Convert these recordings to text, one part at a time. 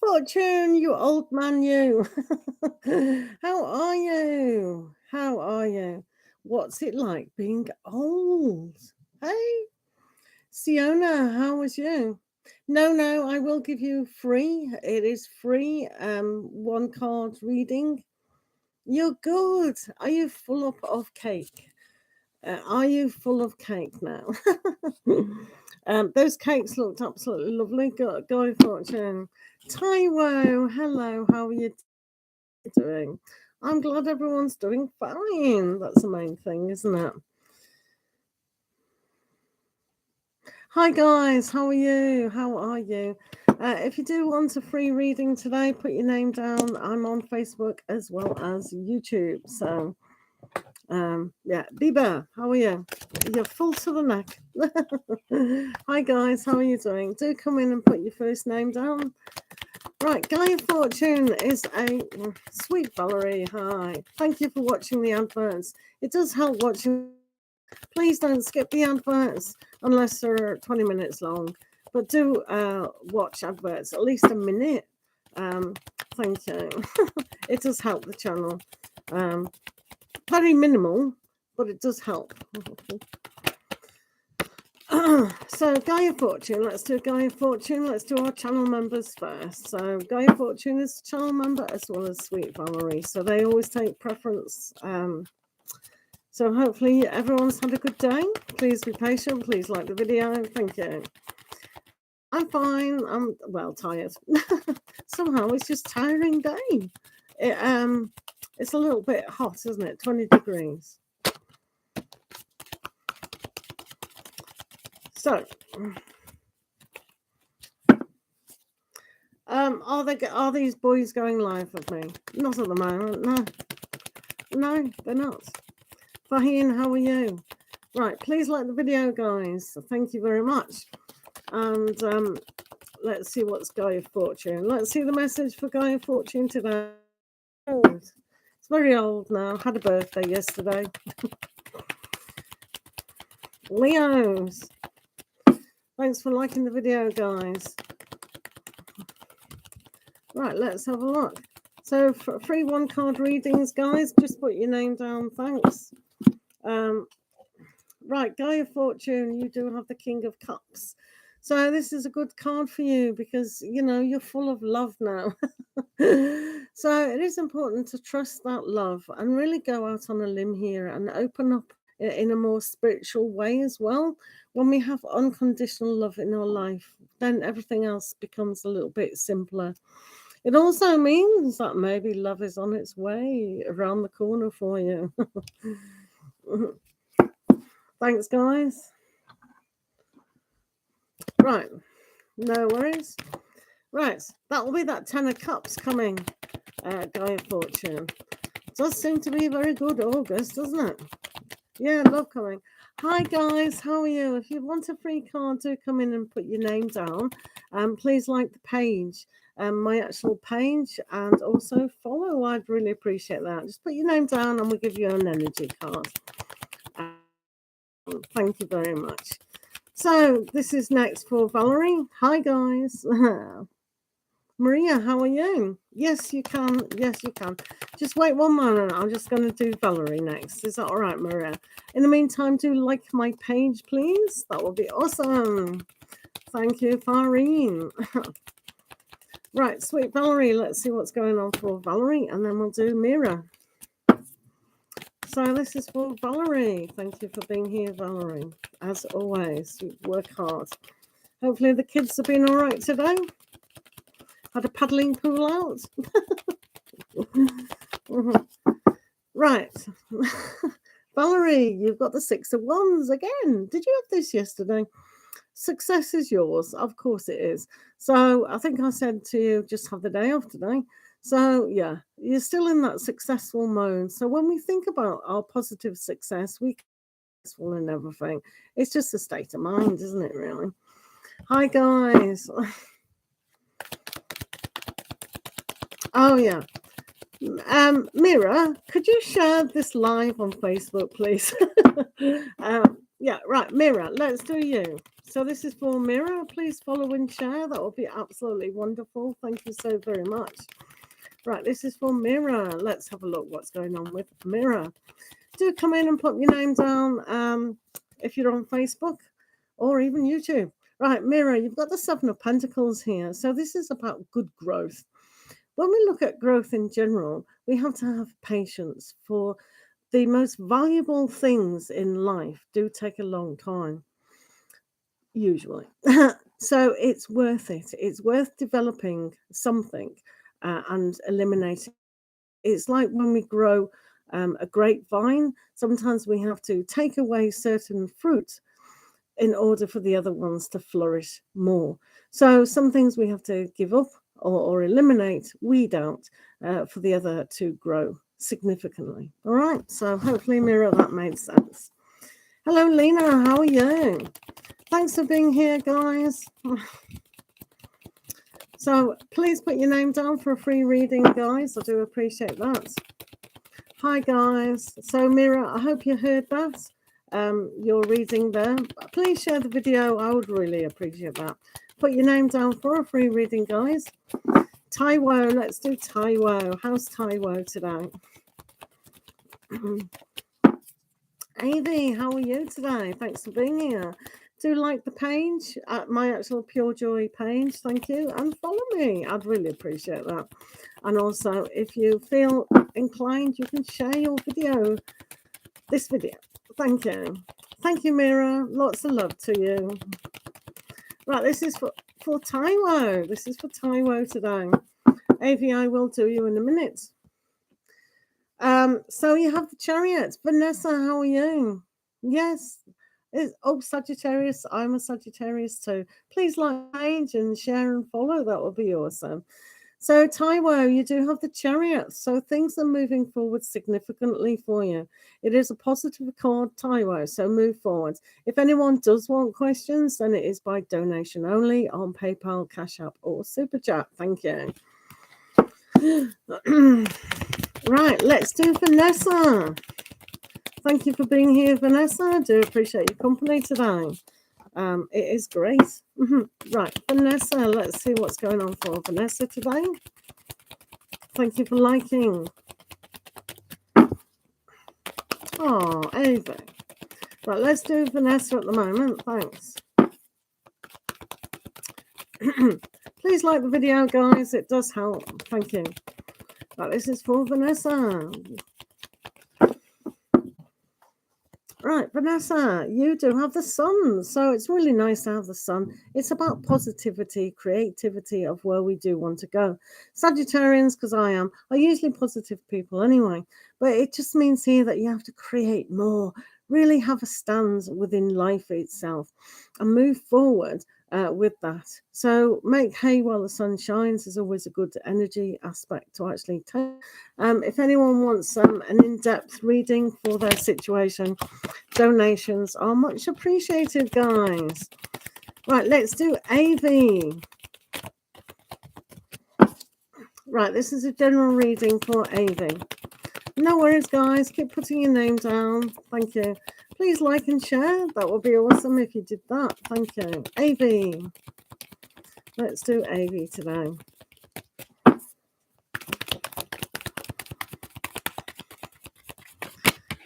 Fortune, you old man, you. How are you? How are you? What's it like being old? Hey, Siona, how was you? No, I will give you free. It is free. One card reading. You're good. Are you full up of cake? Are you full of cake now? Those cakes looked absolutely lovely. Guy Fortune. Taiwo, hello, how are you doing? I'm glad everyone's doing fine. That's the main thing, isn't it? Hi guys, how are you? How are you? If you do want a free reading today, put your name down. I'm on Facebook as well as YouTube. So yeah, Biba, how are you? You're full to the neck. Hi guys, how are you doing? Do come in and put your first name down. Right, Guy of Fortune is a sweet Valerie. Hi, thank you for watching the adverts. It does help watching. Please don't skip the adverts unless they're 20 minutes long, but do watch adverts at least a minute. Thank you. It does help the channel. Very minimal, but it does help. So Guy of Fortune, let's do Guy of Fortune. Let's do our channel members first. So Guy of Fortune is a channel member as well as Sweet Valerie. So they always take preference. So hopefully everyone's had a good day. Please be patient. Please like the video. Thank you. I'm fine. I'm well tired. Somehow it's just tiring day. It's a little bit hot, isn't it? 20 degrees. So, are these boys going live with me? Not at the moment. No, they're not. Faheen, how are you? Right, please like the video, guys. Thank you very much. And let's see what's Guy of Fortune. Let's see the message for Guy of Fortune today. It's very old now. Had a birthday yesterday. Leos. Thanks for liking the video, guys. Right, let's have a look. So for free one card readings, guys, just put your name down. Thanks. Right, Guy of Fortune, you do have the King of Cups. So this is a good card for you because, you know, you're full of love now. So it is important to trust that love and really go out on a limb here and open up in a more spiritual way as well. When we have unconditional love in our life, then everything else becomes a little bit simpler. It also means that maybe love is on its way around the corner for you. Thanks, guys. Right, no worries. Right, that will be that 10 of Cups coming, Guy of Fortune. Does seem to be a very good August, doesn't it? Yeah, love coming. Hi, guys, how are you? If you want a free card, do come in and put your name down. Please like the page, my actual page, and also follow. I'd really appreciate that. Just put your name down and we'll give you an energy card. Thank you very much. So this is next for Valerie. Hi, guys. Maria, how are you? Yes, you can. Yes, you can. Just wait one moment. I'm just going to do Valerie next. Is that all right, Maria? In the meantime, do like my page, please. That would be awesome. Thank you, Farine. Right, sweet Valerie. Let's see what's going on for Valerie, and then we'll do Mira. So this is for Valerie. Thank you for being here, Valerie. As always, you work hard. Hopefully the kids have been all right today. Had a paddling pool out. Right. Valerie, you've got the 6 of Wands again. Did you have this yesterday? Success is yours. Of course it is. So I think I said to you, just have the day off today. So yeah, you're still in that successful mode. So when we think about our positive success, we successful and everything. It's just a state of mind, isn't it, really? Hi, guys. Oh, yeah. Mira, could you share this live on Facebook, please? Yeah, right, Mira, let's do you. So this is for Mirror. Please follow and share. That will be absolutely wonderful. Thank you so very much. Right, this is for Mirror. Let's have a look what's going on with Mirror. Do come in and put your name down if you're on Facebook or even YouTube. Right, Mirror, you've got the Seven of Pentacles here. So this is about good growth. When we look at growth in general, we have to have patience, for the most valuable things in life do take a long time, usually. So it's worth it. It's worth developing something and eliminating. It's like when we grow a grapevine, sometimes we have to take away certain fruit in order for the other ones to flourish more. So some things we have to give up or eliminate, weed out for the other to grow significantly. All right, so hopefully, Mirror, that made sense. Hello, Lena, how are you? Thanks for being here, guys. So please put your name down for a free reading, guys. I do appreciate that. Hi, guys. So, Mirror, I hope you heard that. Your reading there. Please share the video. I would really appreciate that. Put your name down for a free reading, guys. Taiwo, let's do Taiwo. How's Taiwo today? Avi, how are you today? Thanks for being here. Do like the page at my actual Pure Joy page. Thank you. And follow me. I'd really appreciate that. And also, if you feel inclined, you can share your video. This video. Thank you. Thank you, Mirror. Lots of love to you. Right, this is for Taiwo. This is for Taiwo today. AVI will do you in a minute. So you have the Chariot. Vanessa, how are you? Yes. Sagittarius. I'm a Sagittarius too. Please like the page and share and follow. That would be awesome. So, Taiwo, you do have the Chariot. So things are moving forward significantly for you. It is a positive card, Taiwo. So move forward. If anyone does want questions, then it is by donation only on PayPal, Cash App, or Superchat. Thank you. Right, let's do Vanessa. Thank you for being here, Vanessa. I do appreciate your company today. It is great. Right, Vanessa, let's see what's going on for Vanessa today. Thank you for liking. Oh, Ava. Right, let's do Vanessa at the moment. Thanks. Please like the video, guys. It does help. Thank you. Right, this is for Vanessa. Right, Vanessa, you do have the sun. So it's really nice to have the sun. It's about positivity, creativity of where we do want to go. Sagittarians, because I am, are usually positive people anyway. But it just means here that you have to create more, really have a stand within life itself and move forward with that. So make hay while the sun shines is always a good energy aspect to actually take. If anyone wants an in-depth reading for their situation, donations are much appreciated, guys. Right, let's do AV. Right, this is a general reading for AV. No worries, guys. Keep putting your name down. Thank you. Please like and share. That would be awesome if you did that. Thank you. AV. Let's do AV today.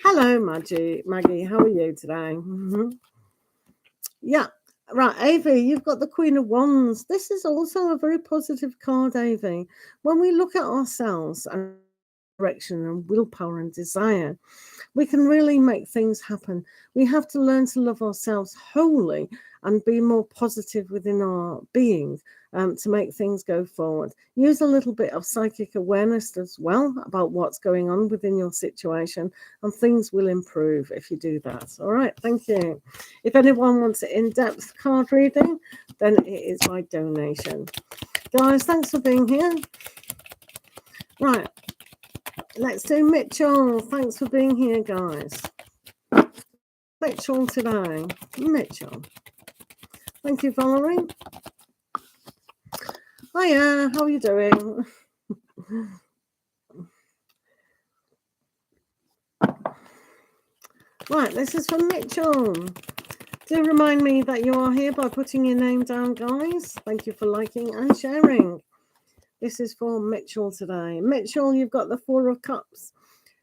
Hello, Maggie. How are you today? Yeah. Right, AV, you've got the Queen of Wands. This is also a very positive card, AV. When we look at ourselves and direction and willpower and desire, we can really make things happen. We have to learn to love ourselves wholly and be more positive within our being to make things go forward. Use a little bit of psychic awareness as well about what's going on within your situation, and things will improve if you do that. All right, thank you. If anyone wants an in-depth card reading, then it is by donation. Guys, thanks for being here. Right. Let's do Mitchell. Thanks for being here, guys. Mitchell today. Mitchell. Thank you, Valerie. Hiya, how are you doing? Right, this is from Mitchell. Do remind me that you are here by putting your name down, guys. Thank you for liking and sharing. This is for Mitchell today. Mitchell, you've got the 4 of Cups.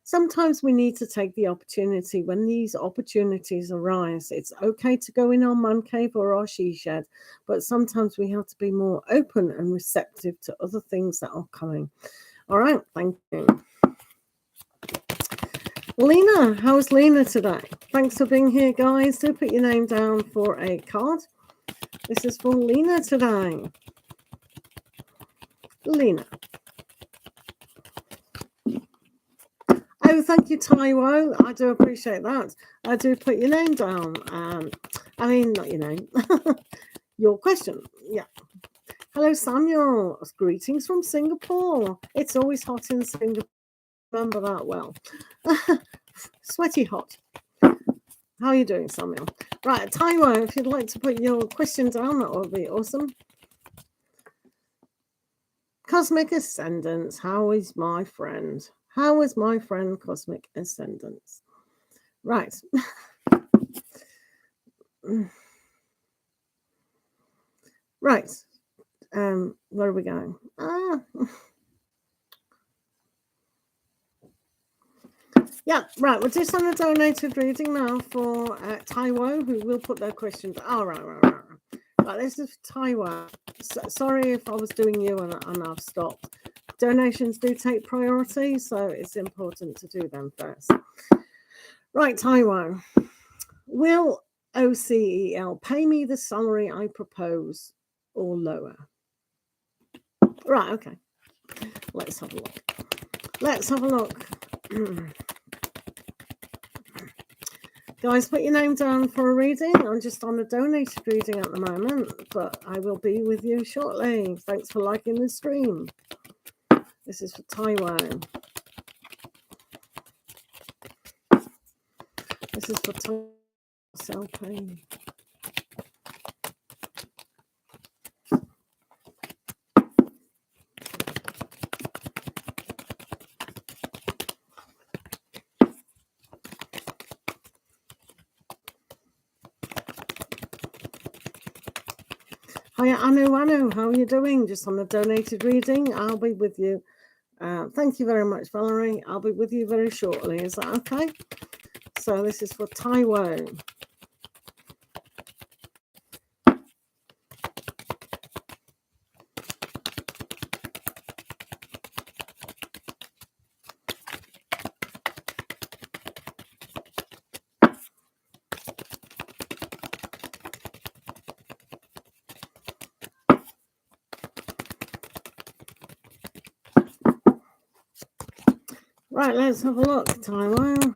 Sometimes we need to take the opportunity when these opportunities arise. It's okay to go in our man cave or our she shed, but sometimes we have to be more open and receptive to other things that are coming. All right, thank you. Lena, how's Lena today? Thanks for being here, guys. Do put your name down for a card. This is for Lena today. Lena. Oh, thank you, Taiwo. I do appreciate that. I do put your name down. I mean, not your name. Your question. Yeah. Hello, Samuel. Greetings from Singapore. It's always hot in Singapore. Remember that well. Sweaty hot. How are you doing, Samuel? Right, Taiwo, if you'd like to put your question down, that would be awesome. Cosmic Ascendants. How is my friend? How is my friend Cosmic Ascendants? Right. Right. Where are we going? Yeah, right. We'll do some donated reading now for Taiwo, who will put their question down. Oh, right. Right, this is Taiwo. Sorry if I was doing you and I've stopped. Donations do take priority, so it's important to do them first. Right, Taiwo. Will OCEL pay me the salary I propose or lower? Right, okay. Let's have a look. Guys, put your name down for a reading. I'm just on a donated reading at the moment, but I will be with you shortly. Thanks for liking the stream. This is for Taiwan. This is for Taiwan. Self-pay. Hiya, Anu, how are you doing? Just on a donated reading. I'll be with you. Thank you very much, Valerie. I'll be with you very shortly. Is that okay? So this is for Taiwan. Right, let's have a look, Taiwan.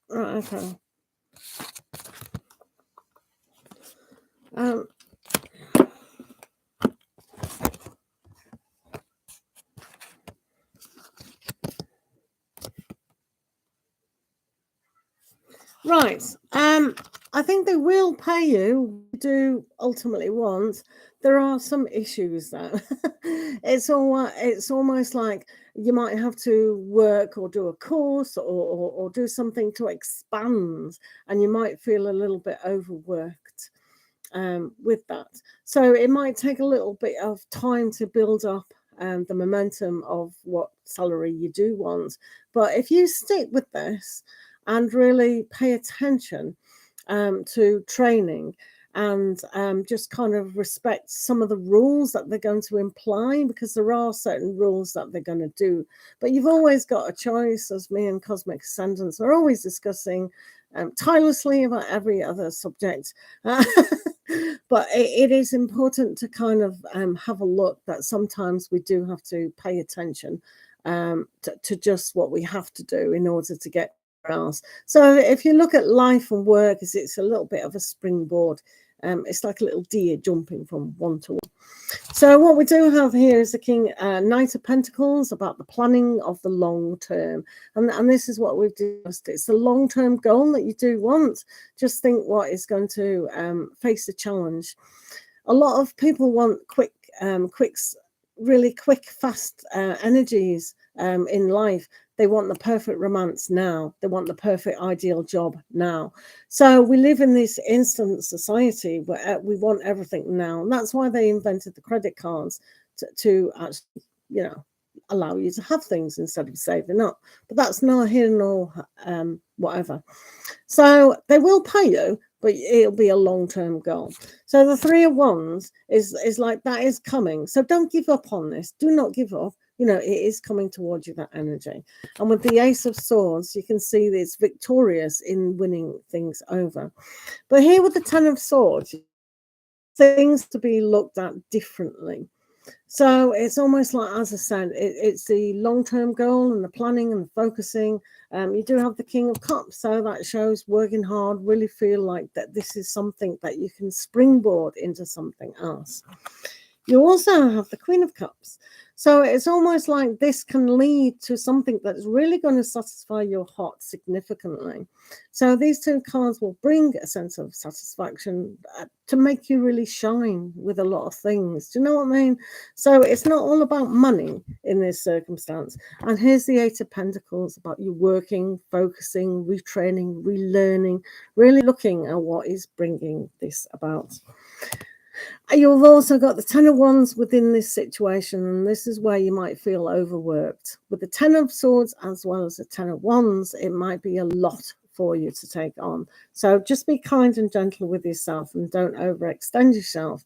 Right, okay. Right. I think they will pay you. Do ultimately want. There are some issues though. It's almost like you might have to work or do a course or do something to expand, and you might feel a little bit overworked with that. So it might take a little bit of time to build up the momentum of what salary you do want. But if you stick with this and really pay attention to training and just kind of respect some of the rules that they're going to imply, because there are certain rules that they're going to do. But you've always got a choice, as me and Cosmic Ascendants are always discussing tirelessly about every other subject. But it is important to kind of have a look that sometimes we do have to pay attention to just what we have to do in order to get else. So if you look at life and work, it's a little bit of a springboard. It's like a little deer jumping from one to one. So what we do have here is the King Knight of Pentacles, about the planning of the long term, and this is what we've discussed. It's a long-term goal that you do want. Just think what is going to face the challenge. A lot of people want quick really quick, fast energies in life. They want the perfect romance now. They want the perfect ideal job now. So we live in this instant society where we want everything now. And that's why they invented the credit cards to actually, you know, allow you to have things instead of saving up. But that's not here nor whatever. So they will pay you, but it'll be a long-term goal. So the Three of Wands is like that is coming. So don't give up on this. Do not give up. You know, it is coming towards you, that energy. And with the Ace of Swords, you can see that it's victorious in winning things over. But here with the Ten of Swords, things to be looked at differently. So it's almost like, as I said, it's the long-term goal and the planning and the focusing. You do have the King of Cups, so that shows working hard, really feel like that this is something that you can springboard into something else. You also have the Queen of Cups. So it's almost like this can lead to something that's really going to satisfy your heart significantly. So these two cards will bring a sense of satisfaction to make you really shine with a lot of things. Do you know what I mean? So it's not all about money in this circumstance. And here's the Eight of Pentacles, about you working, focusing, retraining, relearning, really looking at what is bringing this about. You've also got the Ten of Wands within this situation, and this is where you might feel overworked. With the Ten of Swords as well as the Ten of Wands, it might be a lot for you to take on. So just be kind and gentle with yourself and don't overextend yourself.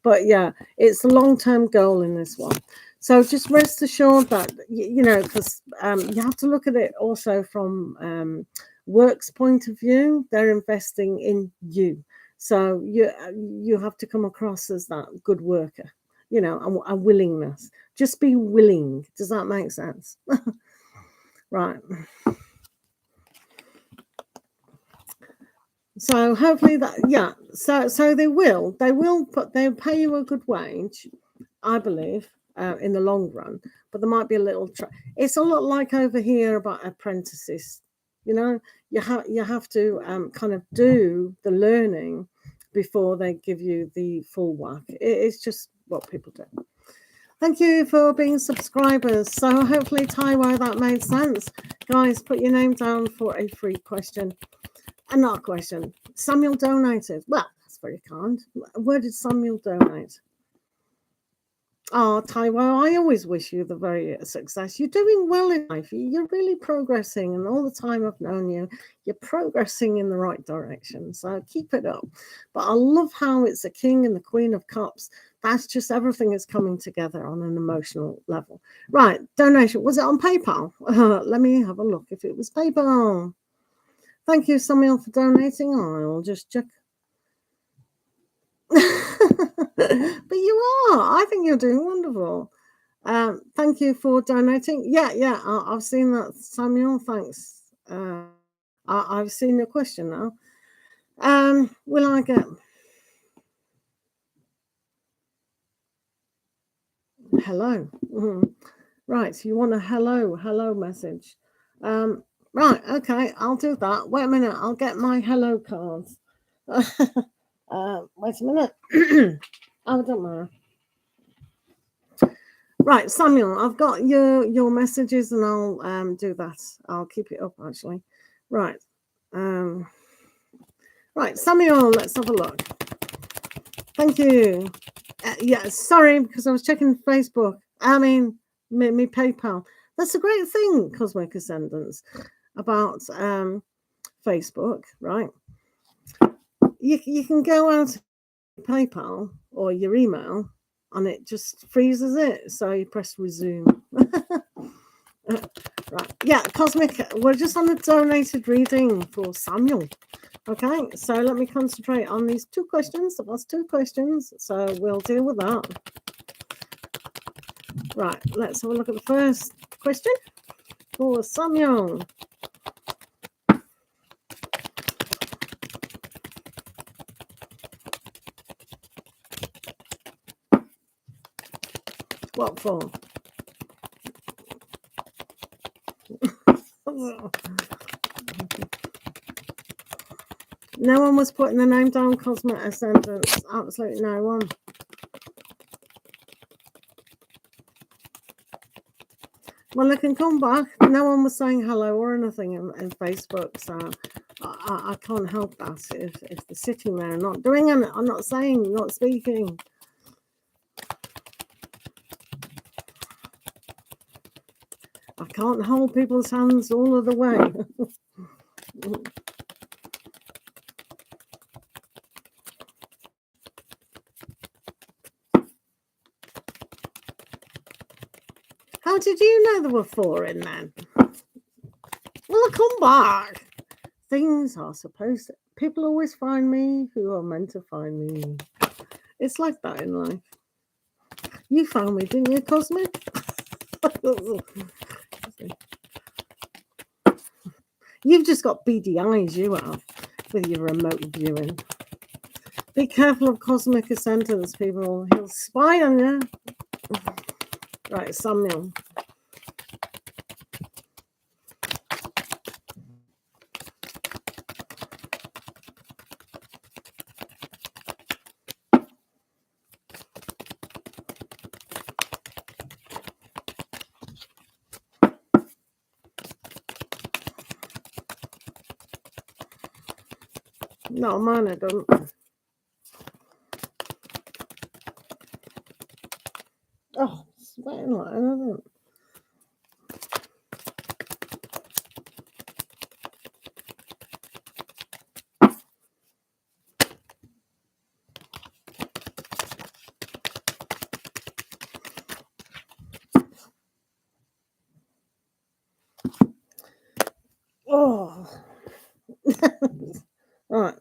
But yeah, it's a long-term goal in this one. So just rest assured that, you know, because you have to look at it also from work's point of view. They're investing in you. So you have to come across as that good worker, you know, a willingness. Just be willing. Does that make sense? Right. So hopefully that, yeah. So they'll pay you a good wage, I believe, in the long run. But there might be a little. It's a lot like over here about apprentices. You know, you have to kind of do the learning before they give you the full whack. It's just what people do. Thank you for being subscribers. So hopefully, Taiwo, that made sense. Guys, put your name down for a free question. Another question. Samuel donated. Well, that's very kind. Where did Samuel donate? Oh, Taiwo, I always wish you the very success. You're doing well in life. You're really progressing. And all the time I've known you, you're progressing in the right direction. So keep it up. But I love how it's the King and the Queen of Cups. That's just everything is coming together on an emotional level. Right. Donation. Was it on PayPal? Let me have a look if it was PayPal. Thank you, Samuel, for donating. I'll just check. But you are. I think you're doing wonderful. Thank you for donating. Yeah, I've seen that, Samuel. Thanks. I've seen your question now. Will I get... Hello. Right, you want a hello message. Right, okay, I'll do that. Wait a minute, I'll get my hello cards. Wait a minute. Oh, don't matter. Right, Samuel, I've got your messages and I'll do that. I'll keep it up, actually. Right. Right, Samuel, let's have a look. Thank you. Yeah, sorry, because I was checking Facebook. I mean, me PayPal. That's a great thing, Cosmic Ascendants, about Facebook, right? You can go out PayPal or your email and it just freezes it. So you press resume. Right. Yeah, Cosmic, we're just on a donated reading for Samuel. Okay, so let me concentrate on these two questions. I've asked two questions, so we'll deal with that. Right, let's have a look at the first question for Samuel. What for? No one was putting the name down, Cosmic Ascendants. Absolutely no one. Well, they can come back. No one was saying hello or anything in Facebook, so I can't help that if they're sitting there and not doing it. I'm not saying, not speaking. I can't hold people's hands all of the way. How did you know there were 4 in then? Well, come back. Things are supposed to... People always find me who are meant to find me. It's like that in life. You found me, didn't you, Cosmic? You've just got beady eyes, you have, with your remote viewing. Be careful of Cosmic Ascendants, people. He'll spy on you. Right, Samuel. No, mine, I don't. Oh, sweating like anything. Oh. All right.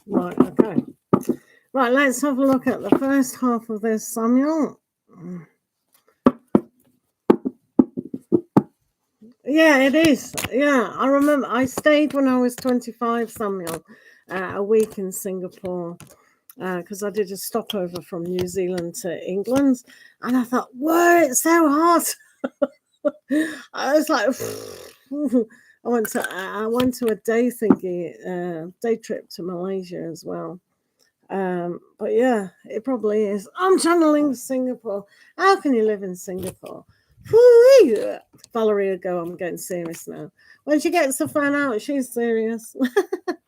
Right, okay. Right, let's have a look at the first half of this, Samuel. Yeah, it is. Yeah, I remember I stayed when I was 25, Samuel, a week in Singapore because I did a stopover from New Zealand to England, and I thought, whoa, it's so hot. I was like, I went to a day day trip to Malaysia as well. But yeah, it probably is. I'm channeling Singapore. How can you live in Singapore? Whoo-wee. Valerie will go, I'm getting serious now. When she gets the fan out, she's serious.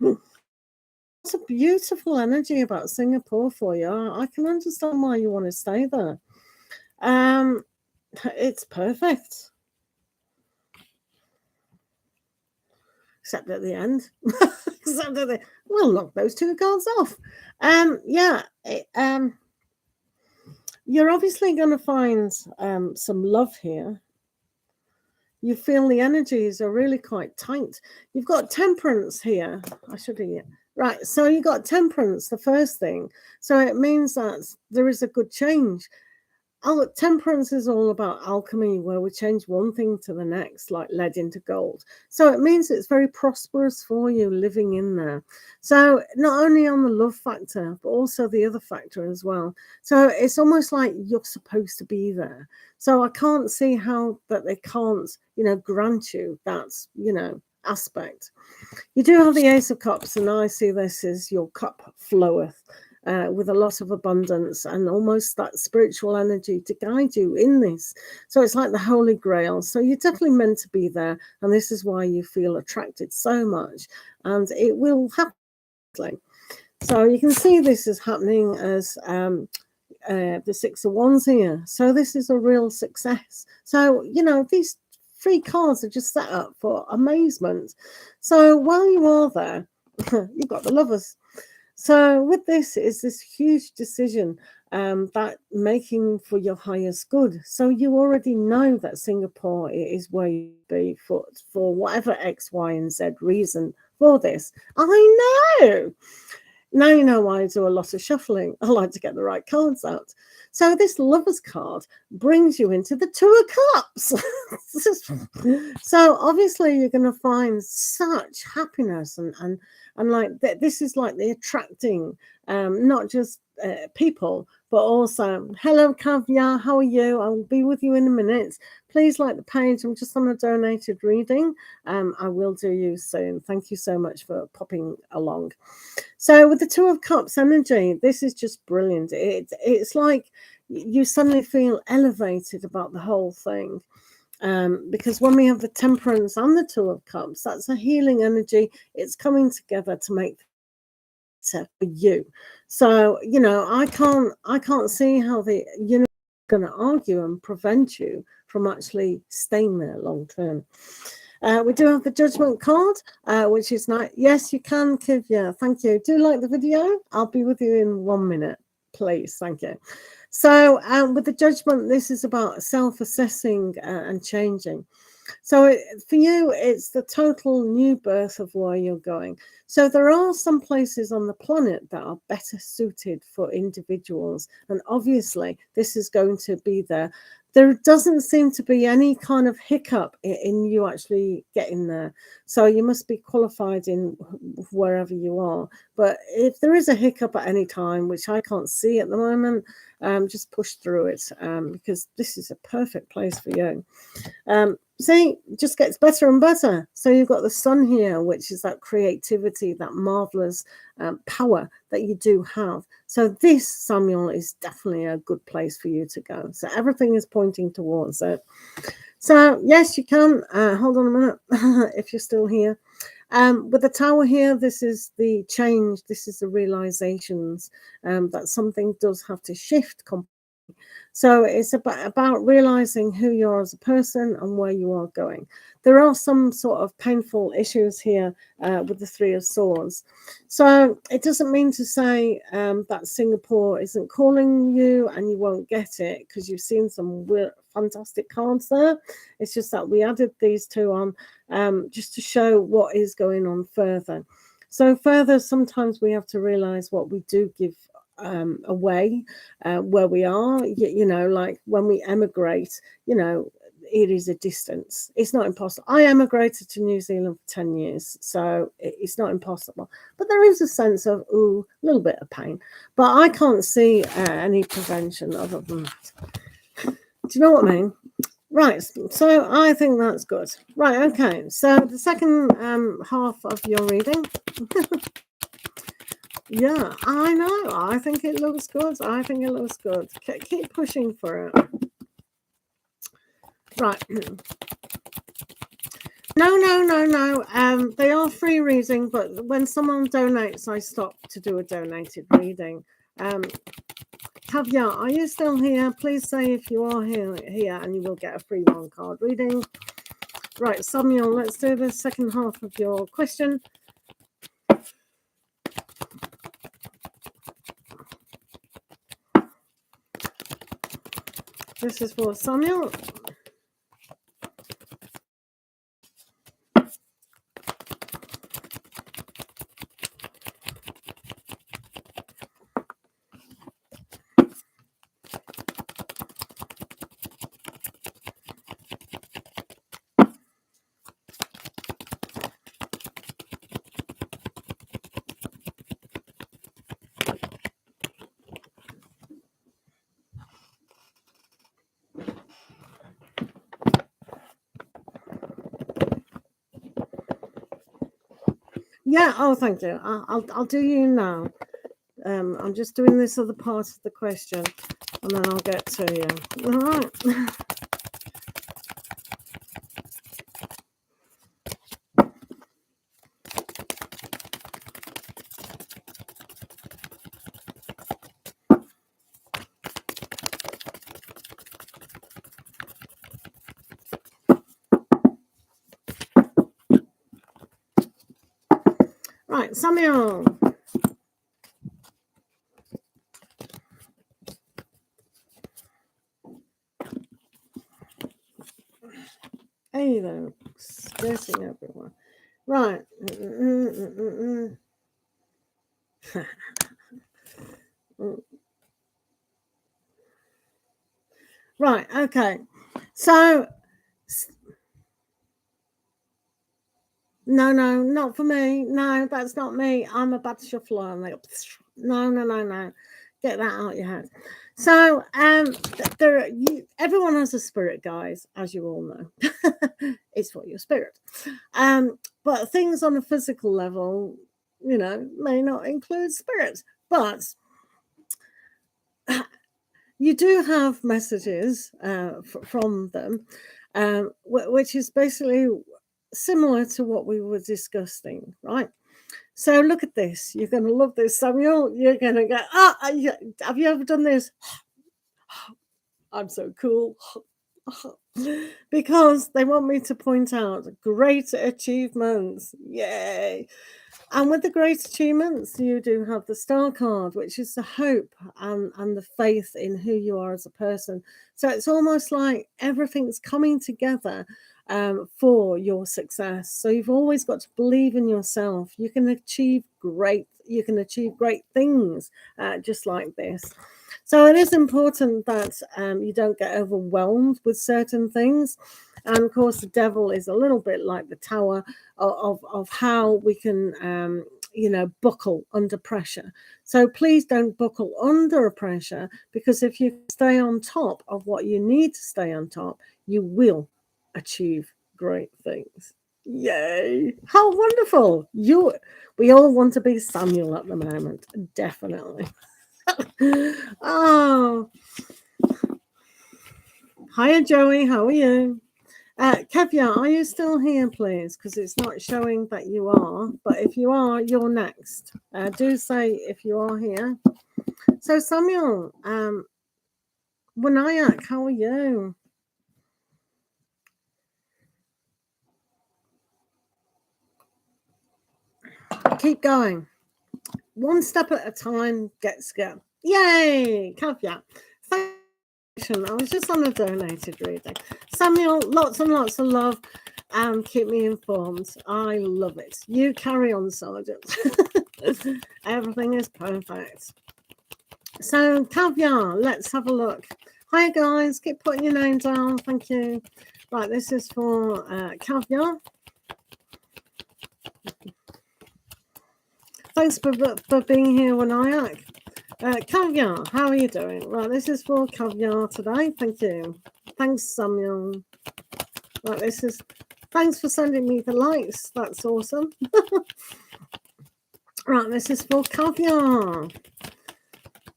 It's a beautiful energy about Singapore for you. I can understand why you want to stay there. It's perfect. Except at the end. Except at we'll knock those 2 cards off. You're obviously going to find some love here. You feel the energies are really quite tight. You've got Temperance here. I should have... Right, so you got Temperance, the first thing. So it means that there is a good change. Temperance is all about alchemy, where we change one thing to the next, like lead into gold. So it means it's very prosperous for you living in there. So not only on the love factor, but also the other factor as well. So it's almost like you're supposed to be there. So I can't see how that they can't, grant you that, aspect. You do have the Ace of Cups, and I see this as your cup floweth. with a lot of abundance and almost that spiritual energy to guide you in this. So it's like the Holy Grail. So you're definitely meant to be there. And this is why you feel attracted so much. And it will happen. So you can see this is happening as the Six of Wands here. So this is a real success. So, you know, these 3 cards are just set up for amazement. So while you are there, you've got the Lovers. So with this is this huge decision that making for your highest good. So you already know that Singapore is where you be for whatever X, Y, and Z reason for this. I know. Now you know why I do a lot of shuffling. I like to get the right cards out. So this Lovers card brings you into the Two of Cups. So obviously you're going to find such happiness and like this is like the attracting, not just people, but also, hello Caviar, how are you? I'll be with you in a minute. Please like the page. I'm just on a donated reading. I will do you soon. Thank you so much for popping along. So with the Two of Cups energy, this is just brilliant. It's like you suddenly feel elevated about the whole thing. Because when we have the Temperance and the Two of Cups, that's a healing energy. It's coming together to make better for you. So, you know, I can't see how the universe is going to argue and prevent you from actually staying there long term. We do have the Judgment card, which is nice. Yes, you can, Kivya. Thank you. Do like the video? I'll be with you in 1 minute, please. Thank you. So with the Judgment, this is about self-assessing and changing. So for you, it's the total new birth of where you're going. So there are some places on the planet that are better suited for individuals. And obviously, this is going to be there. There doesn't seem to be any kind of hiccup in you actually getting there. So you must be qualified in wherever you are. But if there is a hiccup at any time, which I can't see at the moment, just push through it because this is a perfect place for you. See, it just gets better and better. So you've got the Sun here, which is that creativity, that marvelous power that you do have. So this, Samuel, is definitely a good place for you to go. So everything is pointing towards it. So yes, you can. Hold on a minute if you're still here. With the Tower here, this is the change. This is the realizations that something does have to shift completely. So it's about realizing who you are as a person and where you are going. There are some sort of painful issues here with the Three of Swords. So it doesn't mean to say that Singapore isn't calling you and you won't get it because you've seen some fantastic cards there. It's just that we added these two on just to show what is going on further. So further, sometimes we have to realize what we do give away where we are, you know, like when we emigrate, you know, it is a distance. It's not impossible. I emigrated to New Zealand for 10 years, so it's not impossible. But there is a sense of, a little bit of pain. But I can't see any prevention other than that. Do you know what I mean? Right, so I think that's good. Right, okay. So the second half of your reading. Yeah, I know. I think it looks good. I think it looks good. Keep pushing for it. Right. No. They are free reading, but when someone donates, I stop to do a donated reading. Caviar, are you still here? Please say if you are here, and you will get a free 1 card reading. Right, Samuel, let's do the second half of your question. This is for Samuel. Yeah, oh, thank you. I'll do you now. I'm just doing this other part of the question, and then I'll get to you. All right. Right, Samuel. Hey there, stressing everyone. Right. Right, okay. So, no, not for me. No, that's not me. I'm a bad shuffler. And they go, no. Get that out your head. So, everyone has a spirit, guys, as you all know. It's for your spirit. But things on a physical level, may not include spirits. But you do have messages from them, which is basically similar to what we were discussing, right? So look at this. You're going to love this, Samuel. You're going to go, have you ever done this? I'm so cool. Because they want me to point out great achievements. Yay. And with the great achievements, you do have the star card, which is the hope and the faith in who you are as a person. So it's almost like everything's coming together for your success. So you've always got to believe in yourself. You can achieve great things just like this. So it is important that you don't get overwhelmed with certain things. And of course, the devil is a little bit like the tower of how we can, buckle under pressure. So please don't buckle under a pressure, because if you stay on top of what you need to stay on top, you will achieve great things. Yay! How wonderful! We all want to be Samuel at the moment, definitely. Oh, hiya, Joey. How are you? Kevya, are you still here, please? Because it's not showing that you are. But if you are, you're next. Do say if you are here. So, Samuel, Wanayak, how are you? Keep going. One step at a time gets go. Yay, Kevya. Thank you. I was just on a donated reading. Samuel, lots and lots of love. And keep me informed. I love it. You carry on, Sergeant. Everything is perfect. So, Caviar, let's have a look. Hi, guys. Keep putting your name down. Thank you. Right, this is for Caviar. Thanks for being here, Wanayak. Caviar, how are you doing? Right, this is for Caviar today. Thank you. Thanks, Samuel. Right, this is... Thanks for sending me the likes. That's awesome. Right, this is for Caviar.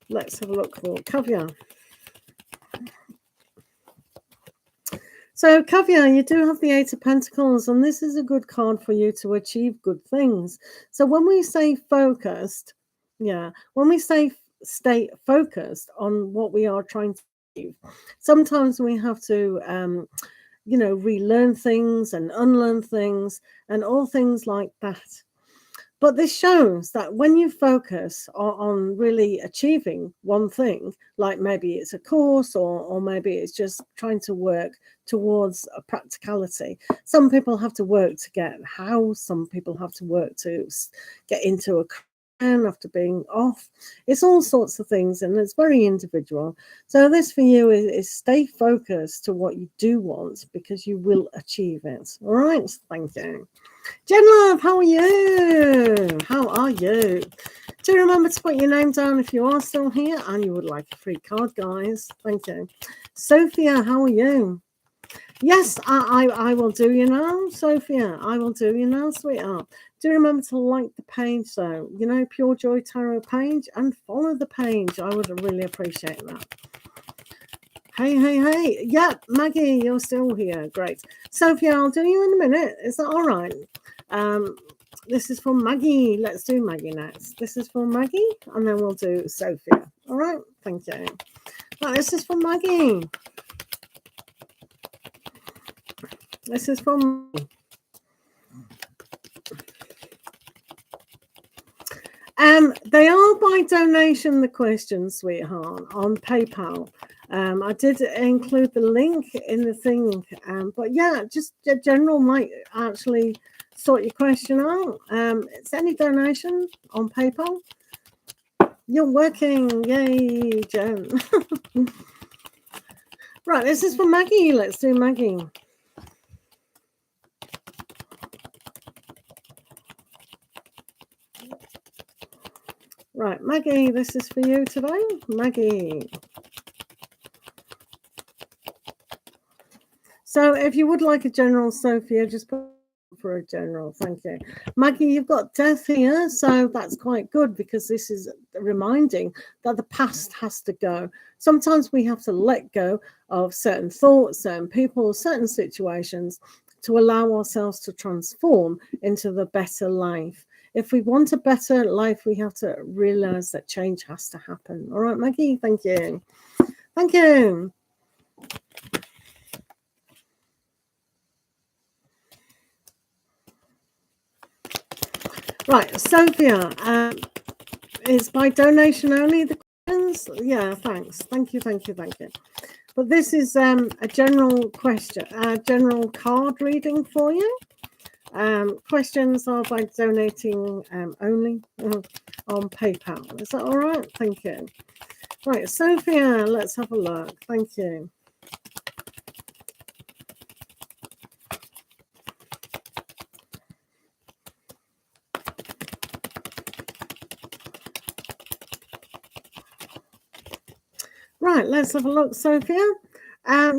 Let's have a look for Caviar. So, Caviar, you do have the Eight of Pentacles, and this is a good card for you to achieve good things. So when we say focused, when we say stay focused on what we are trying to achieve, sometimes we have to relearn things and unlearn things and all things like that. But this shows that when you focus on really achieving one thing, like maybe it's a course or maybe it's just trying to work towards a practicality. Some people have to work to get a house. Some people have to work to get into a after being off. It's all sorts of things, and it's very individual. So this for you is stay focused to what you do want, because you will achieve it. All right, thank you. Jen Love, how are you? How are you? Do remember to put your name down if you are still here and you would like a free card, guys. Thank you. Sophia, how are you? Yes, I will do you now, Sophia. I will do you now, sweetheart. Do remember to like the page, though. You know, Pure Joy Tarot page, and follow the page. I would really appreciate that. Hey. Yeah, Maggie, you're still here. Great. Sophia, I'll do you in a minute. Is that all right? This is for Maggie. Let's do Maggie next. This is for Maggie, and then we'll do Sophia. All right? Thank you. Right, this is for Maggie. This is for Maggie. They are by donation, the questions, sweetheart, on PayPal. I did include the link in the thing, but yeah, just a general might actually sort your question out. It's any donation on PayPal. You're working, yay, Jen. Right, this is for Maggie. Let's do Maggie. Right, Maggie, this is for you today. Maggie. So if you would like a general, Sophia, just put for a general. Thank you. Maggie, you've got death here, so that's quite good because this is reminding that the past has to go. Sometimes we have to let go of certain thoughts, certain people, certain situations to allow ourselves to transform into the better life. If we want a better life, we have to realize that change has to happen. All right, Maggie, thank you. Thank you. Right, Sophia, is by donation only the questions? Yeah, thanks. Thank you. But this is a general question, a general card reading for you. Questions are by donating only on PayPal. Is that all right? Thank you. Right, Sophia, let's have a look. Thank you. Right, let's have a look, Sophia.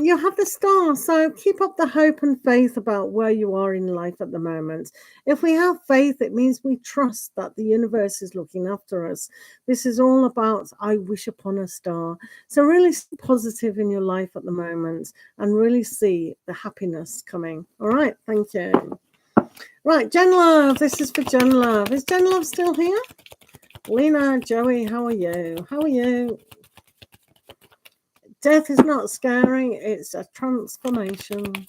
You have the star, so keep up the hope and faith about where you are in life at the moment. If we have faith, it means we trust that the universe is looking after us. This is all about I wish upon a star. So really stay positive in your life at the moment and really see the happiness coming. All right, thank you. Right, Jen Love, this is for Jen Love. Is Jen Love still here? Lena, Joey, how are you? How are you? Death is not scary, it's a transformation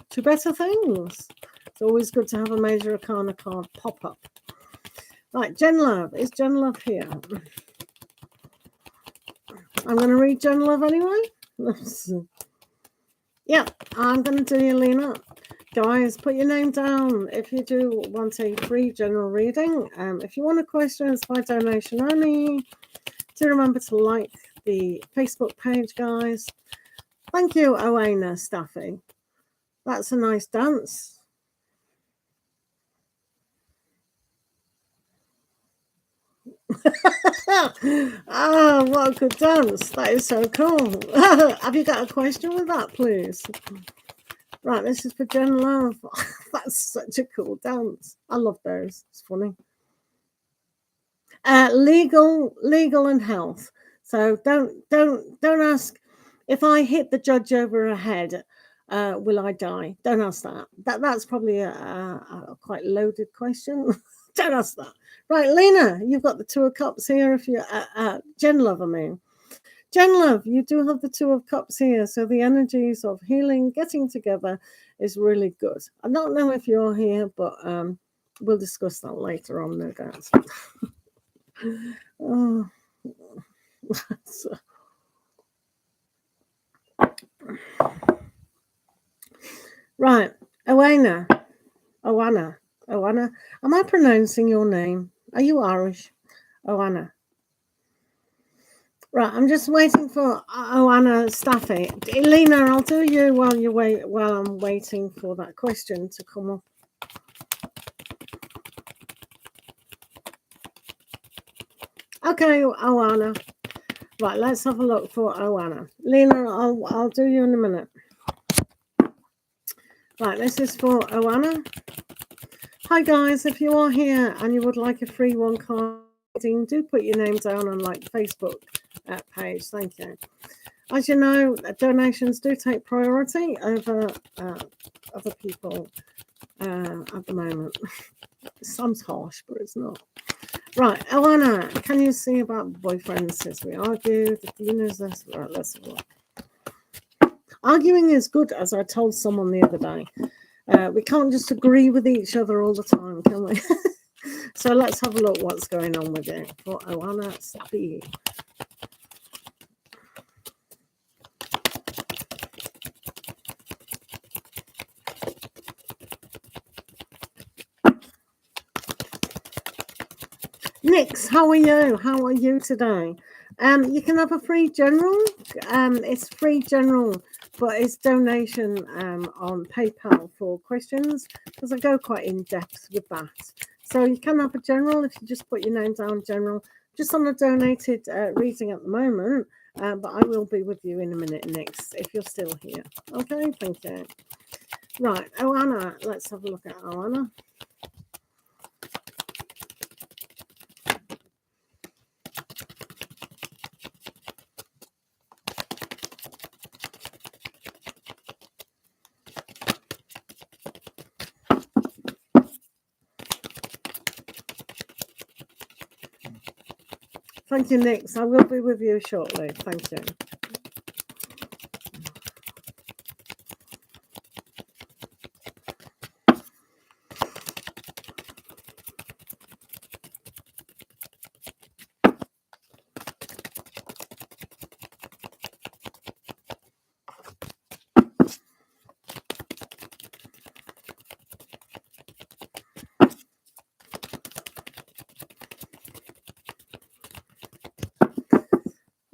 to better things. It's always good to have a major arcana card pop up. Right, Jen Love. Is Jen Love here? I'm going to read Jen Love anyway. Yeah, I'm going to do you, Lena. Guys, put your name down if you do want a free general reading. If you want a question, it's by donation only. Do remember to like the Facebook page, guys. Thank you, Oana Staffy. That's a nice dance. Ah, what a good dance. That is so cool. Have you got a question with that, please? Right, this is for Jen Love. That's such a cool dance. I love those. It's funny. Legal and health. So don't ask if I hit the judge over her head, will I die? Don't ask that. That's probably a quite loaded question. Don't ask that. Right, Lena, you've got the Two of Cups here. If you Jen Love, I mean. Jen Love, you do have the Two of Cups here. So the energies of healing, getting together is really good. I don't know if you're here, but we'll discuss that later on, no doubt. Oh, right, Oana. Am I pronouncing your name? Are you Irish? Oana. Right, I'm just waiting for Oana Staffy. Elena, I'll do you while I'm waiting for that question to come up. Okay, Oana. Right, let's have a look for Oana. Lena, I'll do you in a minute. Right, this is for Oana. Hi guys, if you are here and you would like a free one card reading, do put your name down on like Facebook page. Thank you. As you know, donations do take priority over other people at the moment. It sounds harsh, but it's not. Right, Oana, can you see about boyfriends? As we argue, the universe. Right, let's have a look. Arguing is good, as I told someone the other day. We can't just agree with each other all the time, can we? So let's have a look what's going on with you. For Oana Sabi. Nix, how are you? How are you today? You can have a free general. It's free general, but it's donation on PayPal for questions, because I go quite in depth with that. So you can have a general if you just put your name down, general. Just on a donated reading at the moment, but I will be with you in a minute, Nix, if you're still here. Okay, thank you. Right, Oana, let's have a look at Oana. Thank you, Nix. I will be with you shortly. Thank you.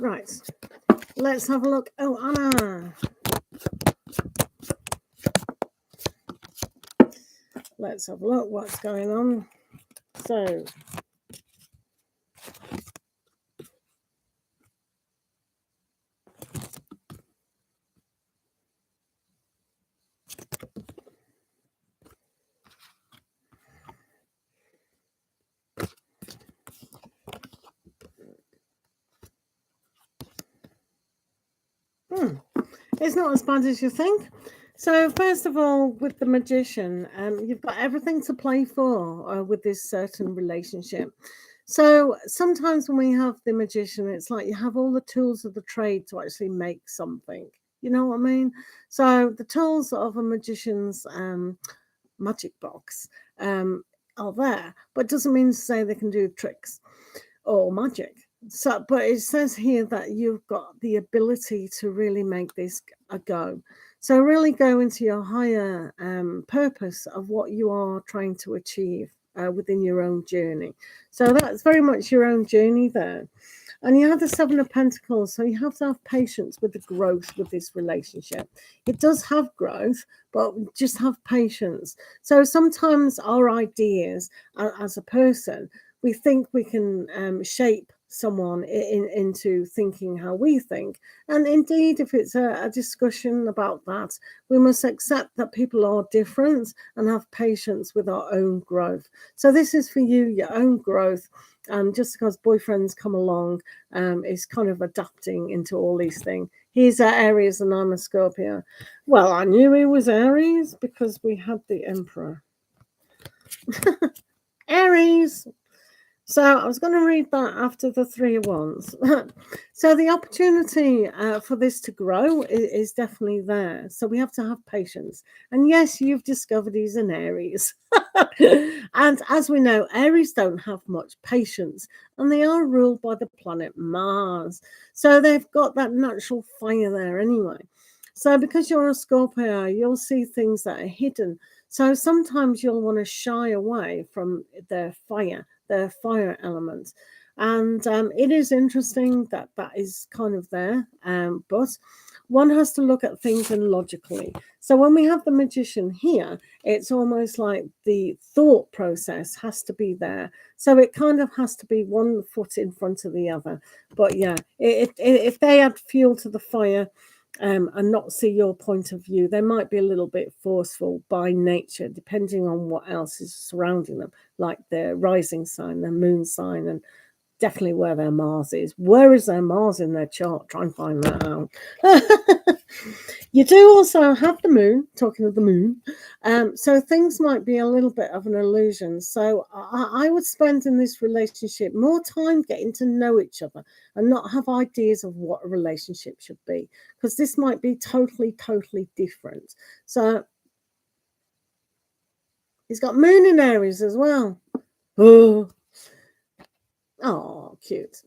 Right, let's have a look. Oh, Anna. Let's have a look what's going on. So, it's not as bad as you think. So, first of all, with the magician, you've got everything to play for with this certain relationship. So, sometimes when we have the magician, it's like you have all the tools of the trade to actually make something. You know what I mean? So, the tools of a magician's magic box are there, but it doesn't mean to say they can do tricks or magic. So, but it says here that you've got the ability to really make this a go. So, really go into your higher purpose of what you are trying to achieve within your own journey. So, that's very much your own journey there. And you have the Seven of Pentacles, so you have to have patience with the growth with this relationship. It does have growth, but just have patience. So sometimes our ideas as a person, we think we can shape someone into thinking how we think. And indeed, if it's a discussion about that, we must accept that people are different and have patience with our own growth. So this is for you, your own growth. Just because boyfriends come along is kind of adapting into all these things. He's Aries and I'm a Scorpio. Well, I knew he was Aries because we had the Emperor. Aries. So I was going to read that after the Three of Wands. So the opportunity for this to grow is definitely there. So we have to have patience. And yes, you've discovered he's an Aries. And as we know, Aries don't have much patience. And they are ruled by the planet Mars. So they've got that natural fire there anyway. So because you're a Scorpio, you'll see things that are hidden. So sometimes you'll want to shy away from their fire element. And it is interesting that that is kind of there. But one has to look at things and logically. So when we have the magician here, it's almost like the thought process has to be there. So it kind of has to be one foot in front of the other. But yeah, if they add fuel to the fire, and not see your point of view. They might be a little bit forceful by nature, depending on what else is surrounding them, like their rising sign, their moon sign, and definitely where their Mars is. Where is their Mars in their chart? Try and find that out. You do also have the moon, talking of the moon. So things might be a little bit of an illusion. So I would spend in this relationship more time getting to know each other and not have ideas of what a relationship should be, because this might be totally, totally different. So he's got moon in Aries as well. Oh, cute.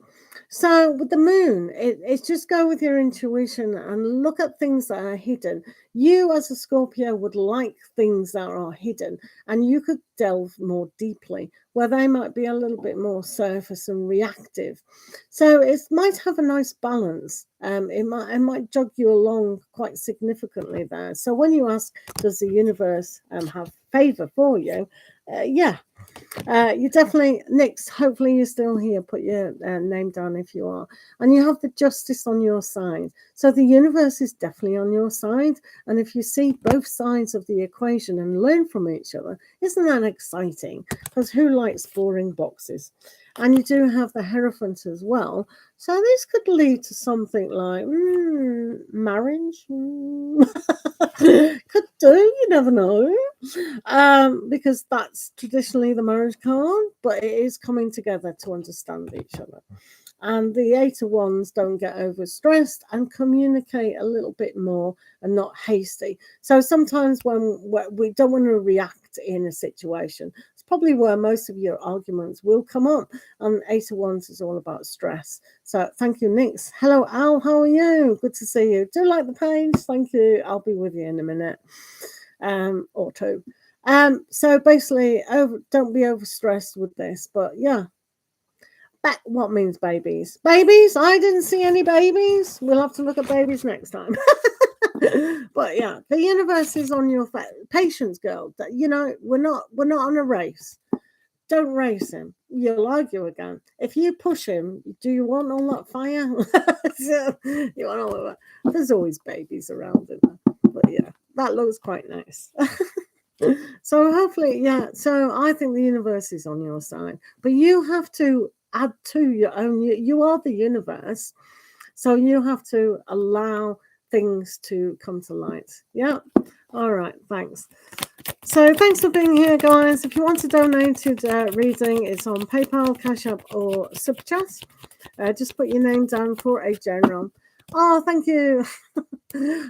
So with the moon, it's just go with your intuition and look at things that are hidden. You as a Scorpio would like things that are hidden, and you could delve more deeply where they might be a little bit more surface and reactive. So it might have a nice balance. It might jog you along quite significantly there. So when you ask, does the universe have favor for you? Yeah. You definitely, Nix, hopefully you're still here. Put your name down if you are. And you have the justice on your side. So the universe is definitely on your side. And if you see both sides of the equation and learn from each other, isn't that exciting? Because who likes boring boxes? And you do have the Hierophant as well. So this could lead to something like marriage. Could do, you never know. Because that's traditionally the marriage card, but it is coming together to understand each other. And the 8 of Wands don't get overstressed and communicate a little bit more and not hasty. So sometimes when we don't want to react in a situation, it's probably where most of your arguments will come up. And 8 of Wands is all about stress. So thank you, Nix. Hello, Al. How are you? Good to see you. Do like the page? Thank you. I'll be with you in a minute. Or two. So basically, don't be overstressed with this. But yeah. What means babies? Babies? I didn't see any babies. We'll have to look at babies next time. But yeah, the universe is on your patience, girl. You know, we're not on a race. Don't race him. You'll argue again. If you push him, do you want all that fire? You want all of that? There's always babies around in there. But yeah, that looks quite nice. So hopefully, yeah. So I think the universe is on your side, but you have to add to your own. You are the universe, so you have to allow things to come to light. Yeah. All right. Thanks. So thanks for being here, guys. If you want to donate to reading, it's on PayPal, Cash App, or Superchat. Just put your name down for a general. Oh, thank you.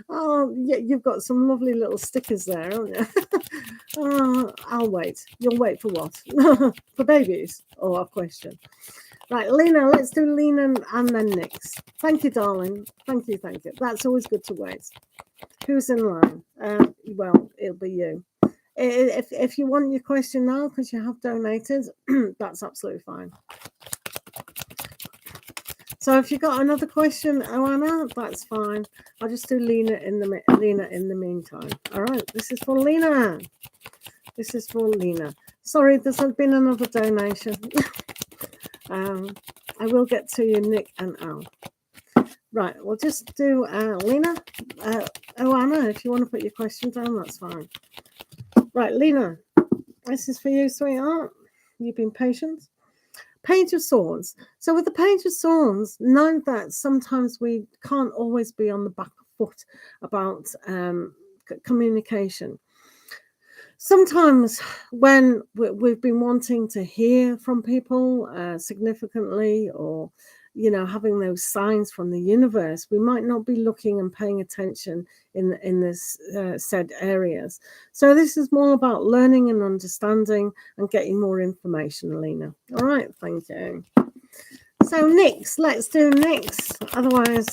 Oh, yeah, you've got some lovely little stickers there, haven't you? Oh, I'll wait. You'll wait for what? For babies? Oh, a question. Right, Lena, let's do Lena and then Nix. Thank you, darling. Thank you, thank you. That's always good to wait. Who's in line? Well, it'll be you. If you want your question now because you have donated, that's absolutely fine. So if you got another question, Oana, that's fine. I'll just do Lena in the meantime. All right, this is for Lena. This is for Lena. Sorry, there's been another donation. I will get to you, Nick and Al. Right, we'll just do Lena. Oana, if you want to put your question down, that's fine. Right, Lena, this is for you, sweetheart. You've been patient. Page of Swords. So with the Page of Swords, know that sometimes we can't always be on the back foot about communication. Sometimes when we've been wanting to hear from people significantly, or having those signs from the universe, we might not be looking and paying attention in this said areas. So this is more about learning and understanding and getting more information, Lena. All right, thank you. So Nix, let's do Nix. Otherwise,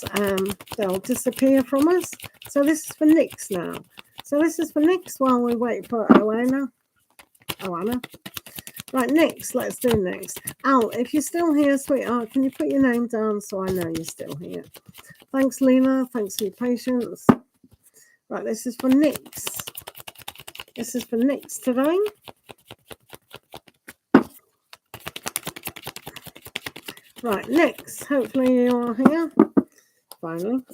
they'll disappear from us. So this is for Nix now. So this is for Nix while we wait for Oana. Right, Nix, let's do next. Al, if you're still here, sweetheart, can you put your name down so I know you're still here? Thanks, Lena. Thanks for your patience. Right, this is for Nix. This is for Nix today. Right, Nix, hopefully you are here. Finally.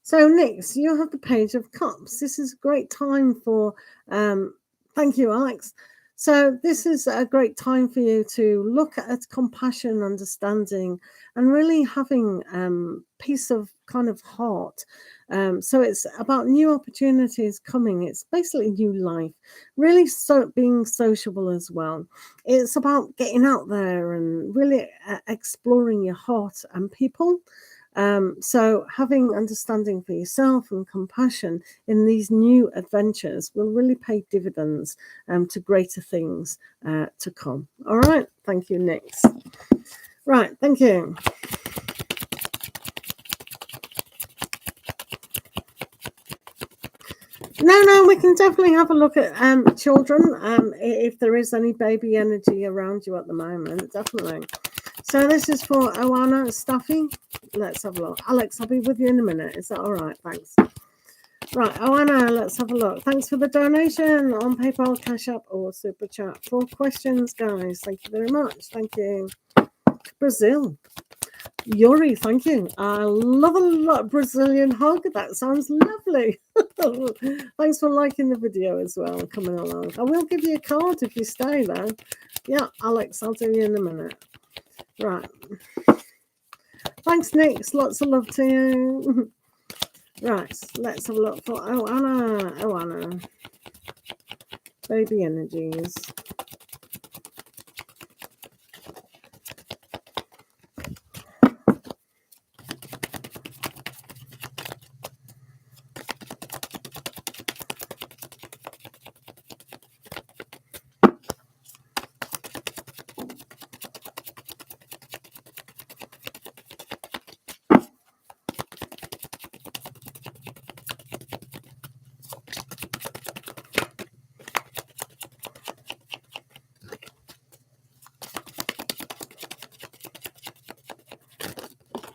So next, you have the Page of Cups. This is a great time for, thank you, Alex. So this is a great time for you to look at compassion, understanding, and really having peace of kind of heart. So it's about new opportunities coming. It's basically new life, really being sociable as well. It's about getting out there and really exploring your heart and people. So having understanding for yourself and compassion in these new adventures will really pay dividends to greater things to come. All right. Thank you, Nix. Right. Thank you. No, we can definitely have a look at children if there is any baby energy around you at the moment, definitely. So this is for Oana Staffy. Let's have a look. Alex, I'll be with you in a minute. Is that all right? Thanks. Right, Oana, let's have a look. Thanks for the donation on PayPal, Cash App, or Super Chat. 4 questions, guys. Thank you very much. Thank you. Brazil. Yuri, thank you. I love a Brazilian hug. That sounds lovely. Thanks for liking the video as well and coming along. I will give you a card if you stay there. Yeah, Alex, I'll do you in a minute. Right. Thanks, Nick. Lots of love to you. Right, let's have a look for Anna. Baby energies.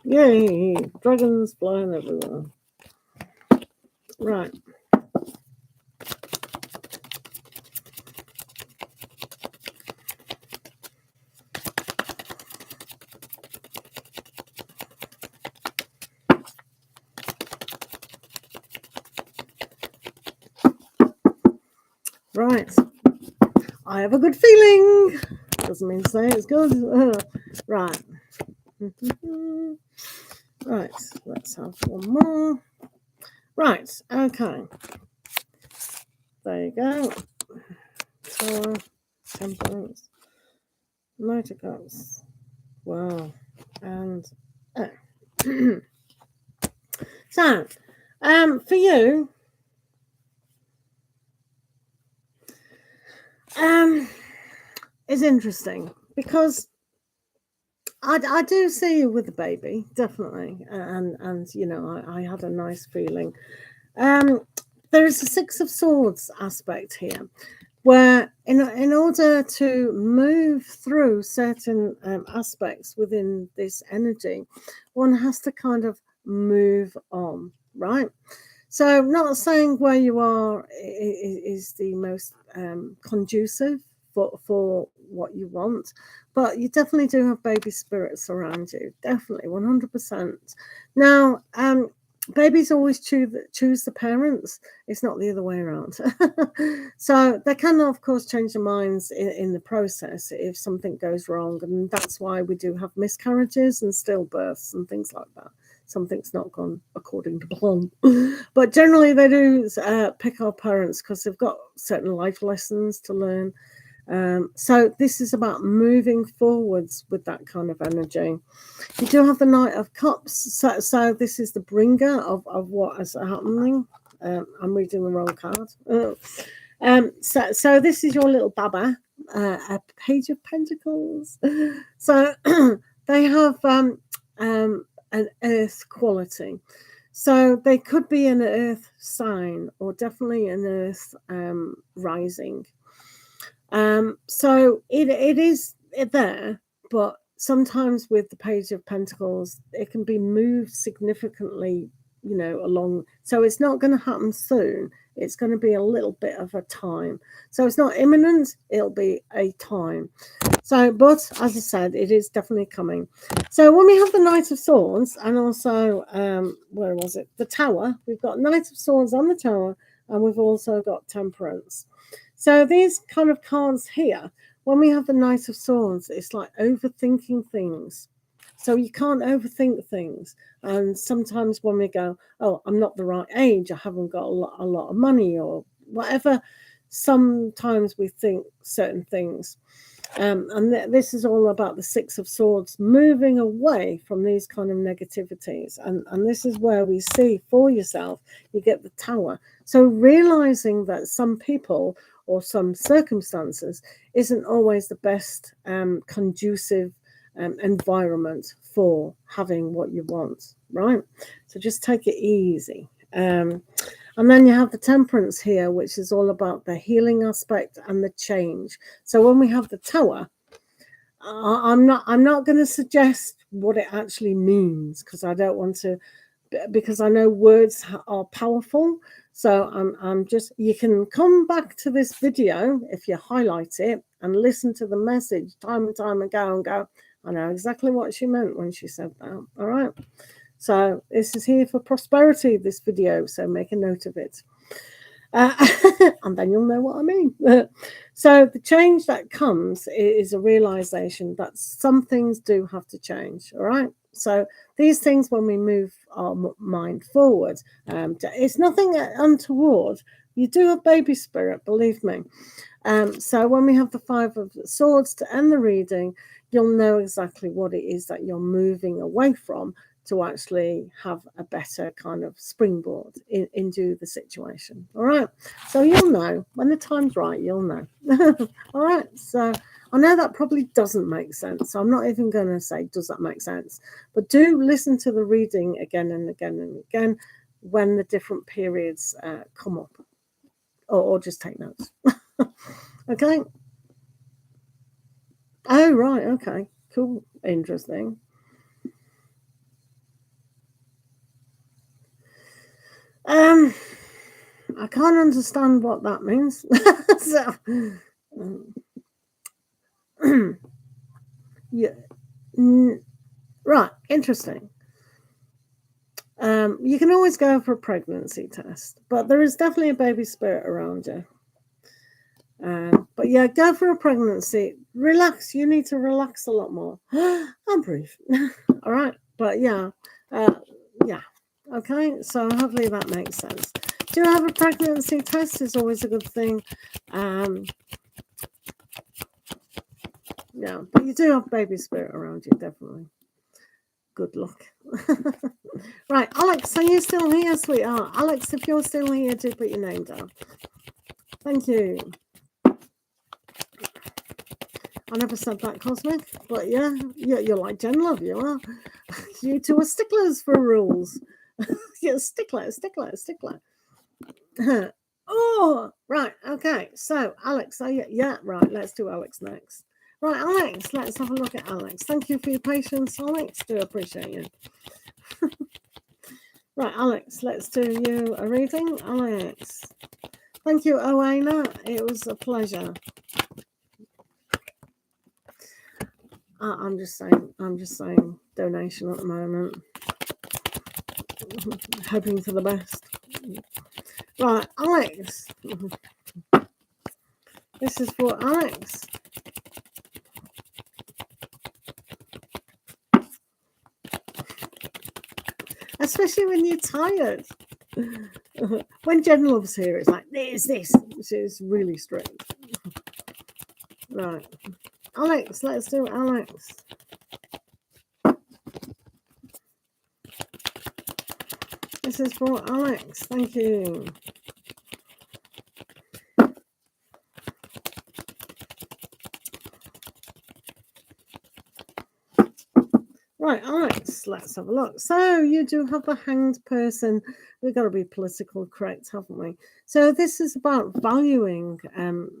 Yay, dragons flying everywhere. Right. Right. I have a good feeling. Doesn't mean to say it's good. Right. Right. Let's have one more. Right. Okay. There you go. Tower, Temperance, Knight of Cups. Wow. And so, for you, is interesting because I do see you with the baby, definitely, and you know I had a nice feeling. There is a 6 of Swords aspect here, where in order to move through certain aspects within this energy, one has to kind of move on, right? So, not saying where you are is the most conducive for what you want, but you definitely do have baby spirits around you, definitely 100%. Now, babies always choose the parents. It's not the other way around. So they can, of course, change their minds in the process if something goes wrong, and that's why we do have miscarriages and stillbirths and things like that. Something's not gone according to plan. But generally they do pick our parents because they've got certain life lessons to learn. So this is about moving forwards with that kind of energy. You do have the Knight of Cups. So this is the bringer of what is happening. I'm reading the wrong card. So this is your little baba, a Page of Pentacles. So they have an earth quality. So they could be an earth sign or definitely an earth rising. So it is there, but sometimes with the Page of Pentacles, it can be moved significantly, you know, along. So it's not going to happen soon. It's going to be a little bit of a time. So it's not imminent, it'll be a time. So, but as I said, it is definitely coming. So when we have the Knight of Swords and also, where was it? The Tower. We've got Knight of Swords on the Tower, and we've also got Temperance. So these kind of cards here, when we have the Knight of Swords, it's like overthinking things. So you can't overthink things. And sometimes when we go, oh, I'm not the right age, I haven't got a lot of money or whatever, sometimes we think certain things. And this is all about the Six of Swords, moving away from these kind of negativities. And this is where we see for yourself, you get the Tower. So realizing that some people or some circumstances isn't always the best conducive environment for having what you want, right? So just take it easy. And then you have the Temperance here, which is all about the healing aspect and the change. So when we have the Tower, I'm not going to suggest what it actually means, because I don't want to, because I know words are powerful. So I'm just, you can come back to this video if you highlight it and listen to the message time and time ago and go, I know exactly what she meant when she said that. All right. So this is here for prosperity, this video. So make a note of it. And then you'll know what I mean. So the change that comes is a realization that some things do have to change. All right. So these things, when we move our mind forward, it's nothing untoward. You do have baby spirit, believe me. So when we have the Five of Swords to end the reading, you'll know exactly what it is that you're moving away from to actually have a better kind of springboard into the situation. All right. So you'll know when the time's right, you'll know. All right. So I know that probably doesn't make sense. So I'm not even going to say, does that make sense? But do listen to the reading again and again and again when the different periods come up, or just take notes. Okay. Oh, right. Okay. Cool. Interesting. I can't understand what that means. So, yeah. Right. Interesting. You can always go for a pregnancy test, but there is definitely a baby spirit around you. But yeah, go for a pregnancy. Relax. You need to relax a lot more. And breathe. All right. But yeah. Yeah. Okay. So hopefully that makes sense. Do you have a pregnancy test? Is always a good thing. Yeah, but you do have baby spirit around you, definitely. Good luck. Right, Alex, are you still here, sweetheart? Alex, if you're still here, do put your name down. Thank you. I never said that, Cosmic, but yeah, you're like Jen Love, you are. You two are sticklers for rules. You're a stickler. Oh, right, okay. So, Alex, are you? Yeah, right, let's do Alex next. Right, Alex, let's have a look at Alex. Thank you for your patience, Alex. Do appreciate you. Right, Alex, let's do you a reading. Alex. Thank you, Oana. It was a pleasure. I'm just saying donation at the moment. Hoping for the best. Right, Alex. This is for Alex. Especially when you're tired. When Jen Love's here, it's like, there's this. It's really strict. Right. Alex, let's do Alex. This is for Alex. Thank you. Right, Alex, let's have a look. So you do have the Hanged person. We've got to be politically correct, haven't we? So this is about valuing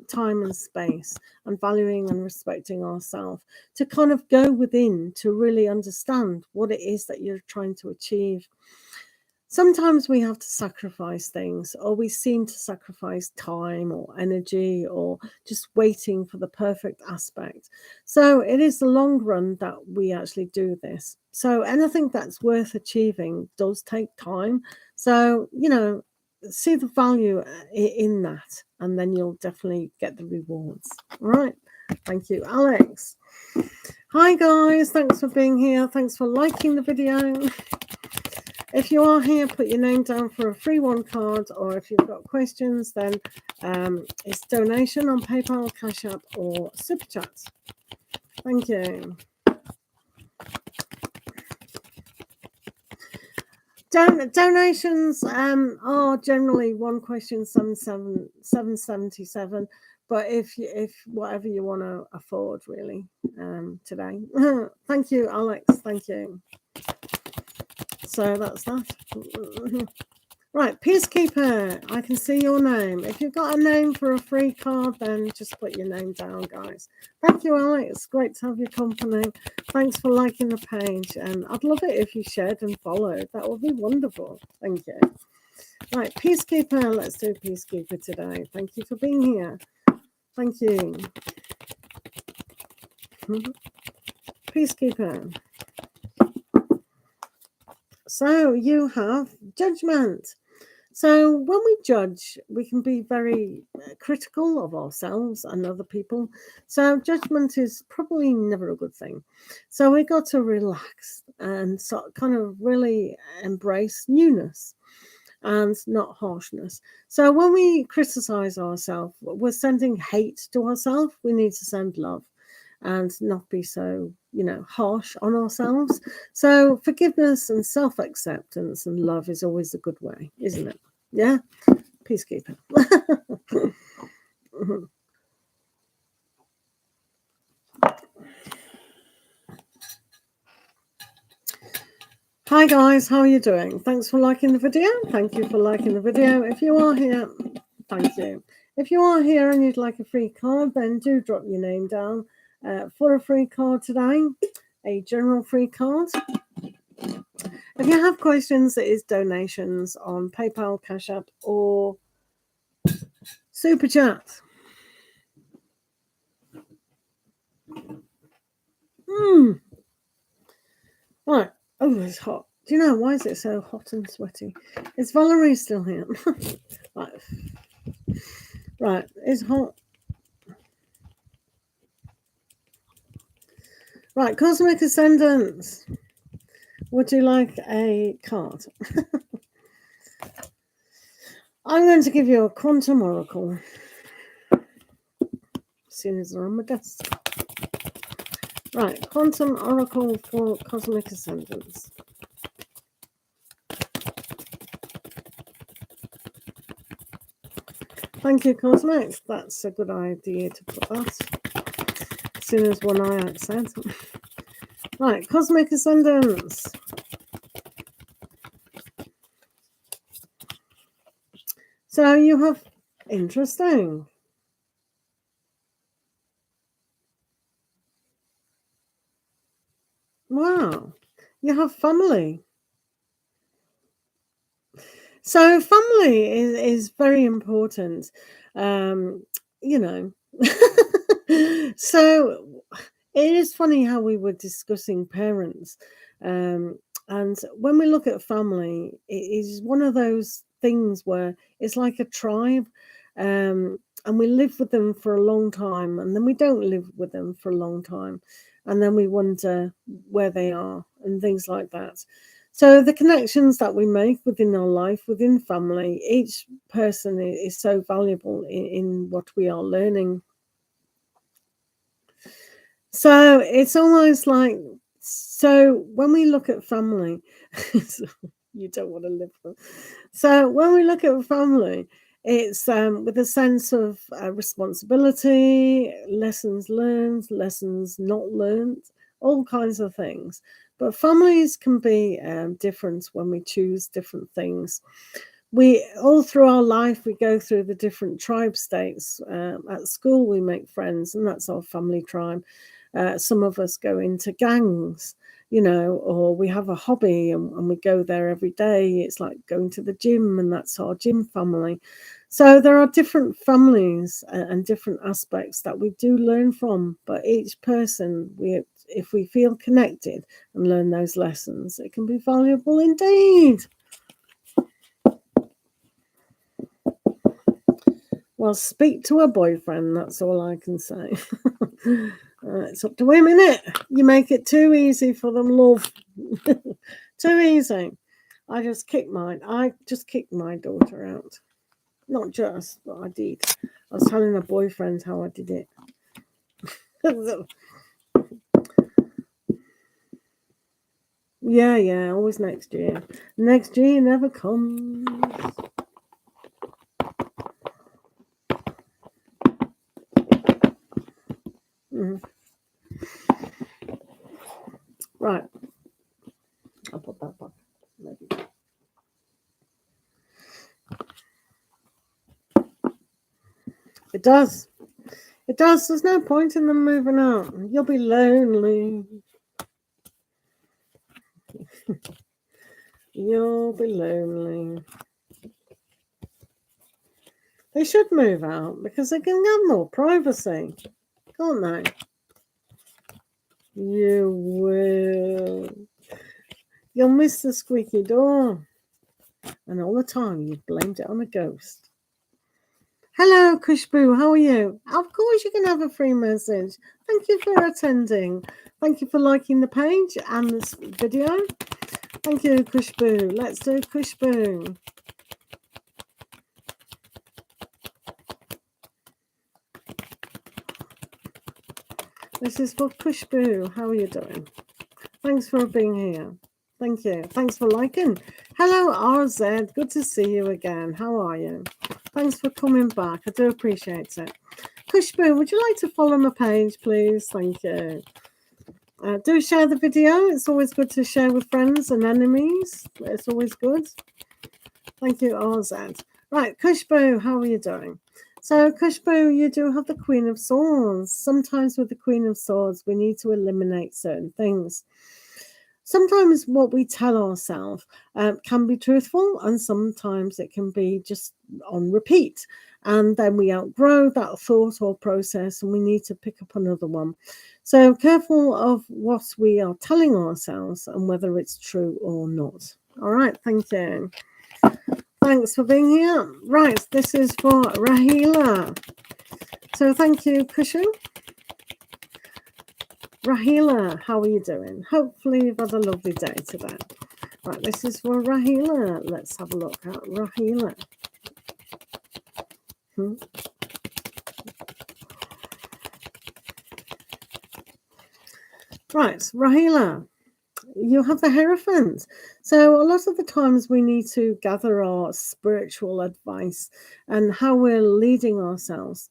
time and space, and valuing and respecting ourselves, to kind of go within to really understand what it is that you're trying to achieve. sometimes we have to sacrifice things, or we seem to sacrifice time or energy or just waiting for the perfect aspect. So it is the long run that we actually do this. So anything that's worth achieving does take time. So, see the value in that, and then you'll definitely get the rewards. All right. Thank you, Alex. Hi, guys. Thanks for being here. Thanks for liking the video. If you are here, put your name down for a free one card, or if you've got questions, then it's donation on PayPal, Cash App, or Superchat. Thank you. Donations are generally one question, 777, but if whatever you want to afford, really, today. Thank you, Alex. Thank you. So that's that. Right, Peacekeeper, I can see your name. If you've got a name for a free card, then just put your name down, guys. Thank you, Alex. Great to have your company. Thanks for liking the page. And I'd love it if you shared and followed. That would be wonderful. Thank you. Right, Peacekeeper. Let's do Peacekeeper today. Thank you for being here. Thank you. Peacekeeper. So you have Judgment. So when we judge, we can be very critical of ourselves and other people. So judgment is probably never a good thing. So we got to relax and kind of really embrace newness and not harshness. So when we criticize ourselves, we're sending hate to ourselves. We need to send love and not be so, harsh on ourselves. So forgiveness and self-acceptance and love is always a good way, isn't it? Yeah? Peacekeeper. Hi guys, how are you doing? Thanks for liking the video. Thank you for liking the video. If you are here, thank you. If you are here and you'd like a free card, then do drop your name down for a free card today, a general free card. If you have questions, it is donations on PayPal, Cash App, or Superchat. Right. Oh, it's hot. Do you know why is it so hot and sweaty? Is Valerie still here? Right. It's hot. Right. Cosmic Ascendants. Would you like a card? I'm going to give you a quantum oracle. As soon as they're on my desk. Right. Quantum oracle for Cosmic Ascendants. Thank you, Cosmic. That's a good idea to put that as soon as one eye accent. Right, Cosmic Ascendants. So you have interesting. Wow, you have family. So family is very important, So it is funny how we were discussing parents, and when we look at family, it is one of those things where it's like a tribe, and we live with them for a long time, and then we don't live with them for a long time, and then we wonder where they are and things like that. So the connections that we make within our life, within family, each person is so valuable in what we are learning. So it's almost like, so when we look at family, you don't want to live with them. So when we look at family, it's with a sense of responsibility, lessons learned, lessons not learned, all kinds of things. But families can be different when we choose different things. we all through our life, we go through the different tribe states. At school, we make friends, and that's our family tribe. Some of us go into gangs, or we have a hobby and we go there every day. It's like going to the gym, and that's our gym family. So there are different families and different aspects that we do learn from, but each person, if we feel connected and learn those lessons, it can be valuable indeed. Well, speak to a boyfriend, that's all I can say. It's up to him, innit? You make it too easy for them, love. Too easy. I just kicked my daughter out. Not just, but I did. I was telling her boyfriend how I did it. Yeah, always next year. Next year never comes. Right. I'll put that back. Maybe. It does. It does. There's no point in them moving out. You'll be lonely. You'll be lonely. They should move out because they can have more privacy, can't they? You will. You'll miss the squeaky door. And all the time you've blamed it on a ghost. Hello, Kushboo. How are you? Of course you can have a free message. Thank you for attending. Thank you for liking the page and this video. Thank you, Kushboo. Let's do Kushboo. This is for Kushboo. How are you doing? Thanks for being here. Thank you. Thanks for liking. Hello, RZ. Good to see you again. How are you? Thanks for coming back. I do appreciate it. Kushboo, would you like to follow my page, please? Thank you. Do share the video. It's always good to share with friends and enemies. It's always good. Thank you, RZ. Right, Kushboo, how are you doing? So, Kushboo, you do have the Queen of Swords. Sometimes with the Queen of Swords, we need to eliminate certain things. Sometimes what we tell ourselves can be truthful, and sometimes it can be just on repeat. And then we outgrow that thought or process, and we need to pick up another one. So careful of what we are telling ourselves and whether it's true or not. All right, thank you. Thanks for being here. Right, this is for Rahila. So thank you, Cushion. Rahila, how are you doing? Hopefully you've had a lovely day today. Right, this is for Rahila. Let's have a look at Rahila. Right, Rahila, you have the Hierophant. So a lot of the times we need to gather our spiritual advice and how we're leading ourselves.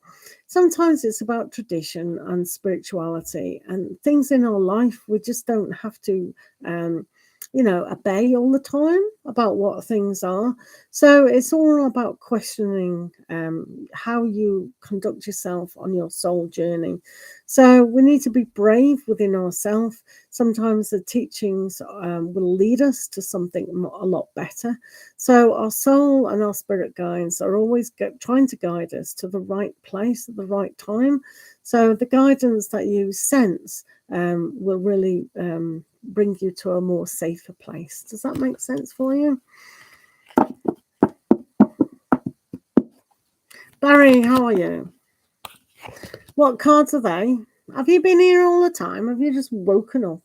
Sometimes it's about tradition and spirituality and things in our life. We just don't have to, obey all the time about what things are. So it's all about questioning how you conduct yourself on your soul journey. So we need to be brave within ourselves. Sometimes the teachings will lead us to something a lot better. So our soul and our spirit guides are always trying to guide us to the right place at the right time. So the guidance that you sense will really bring you to a more safer place. Does that make sense for you? Barry, how are you? What cards are they? Have you been here all the time? Have you just woken up?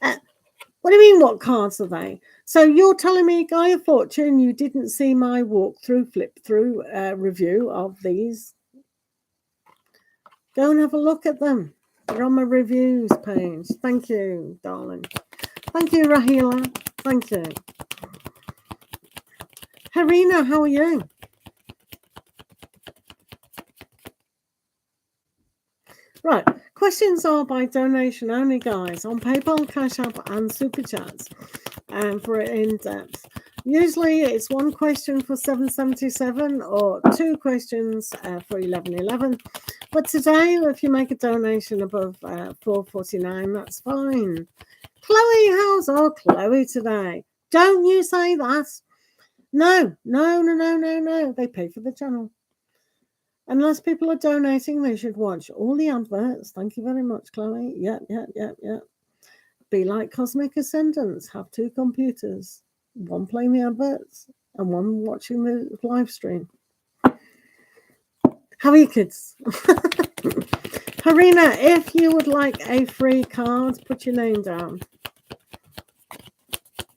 What do you mean, what cards are they? So you're telling me, Guy of Fortune, you didn't see my walkthrough, flip-through review of these? Go and have a look at them. They're on my reviews page. Thank you, darling. Thank you, Rahila. Thank you. Harina, how are you? Right, questions are by donation only, guys, on PayPal, Cash App, and Super Chats, for in-depth. Usually it's one question for $7.77 or two questions for $11.11. But today, if you make a donation above $4.49, that's fine. Chloe, how's our Chloe today? Don't you say that. No. They pay for the channel. Unless people are donating, they should watch all the adverts. Thank you very much, Chloe. Yep. Be like Cosmic Ascendants. Have two computers. One playing the adverts and one watching the live stream. How are you kids? Harina, if you would like a free card, put your name down.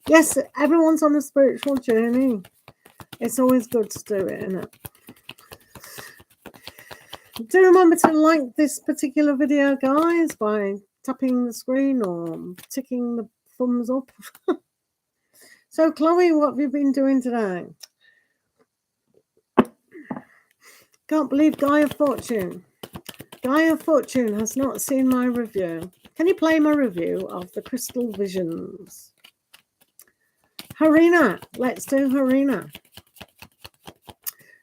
Yes, everyone's on a spiritual journey. It's always good to do it, isn't it? Do remember to like this particular video, guys, by tapping the screen or ticking the thumbs up. So, Chloe, what have you been doing today? Can't believe Guy of Fortune. Guy of Fortune has not seen my review. Can you play my review of the Crystal Visions? Harina, let's do Harina.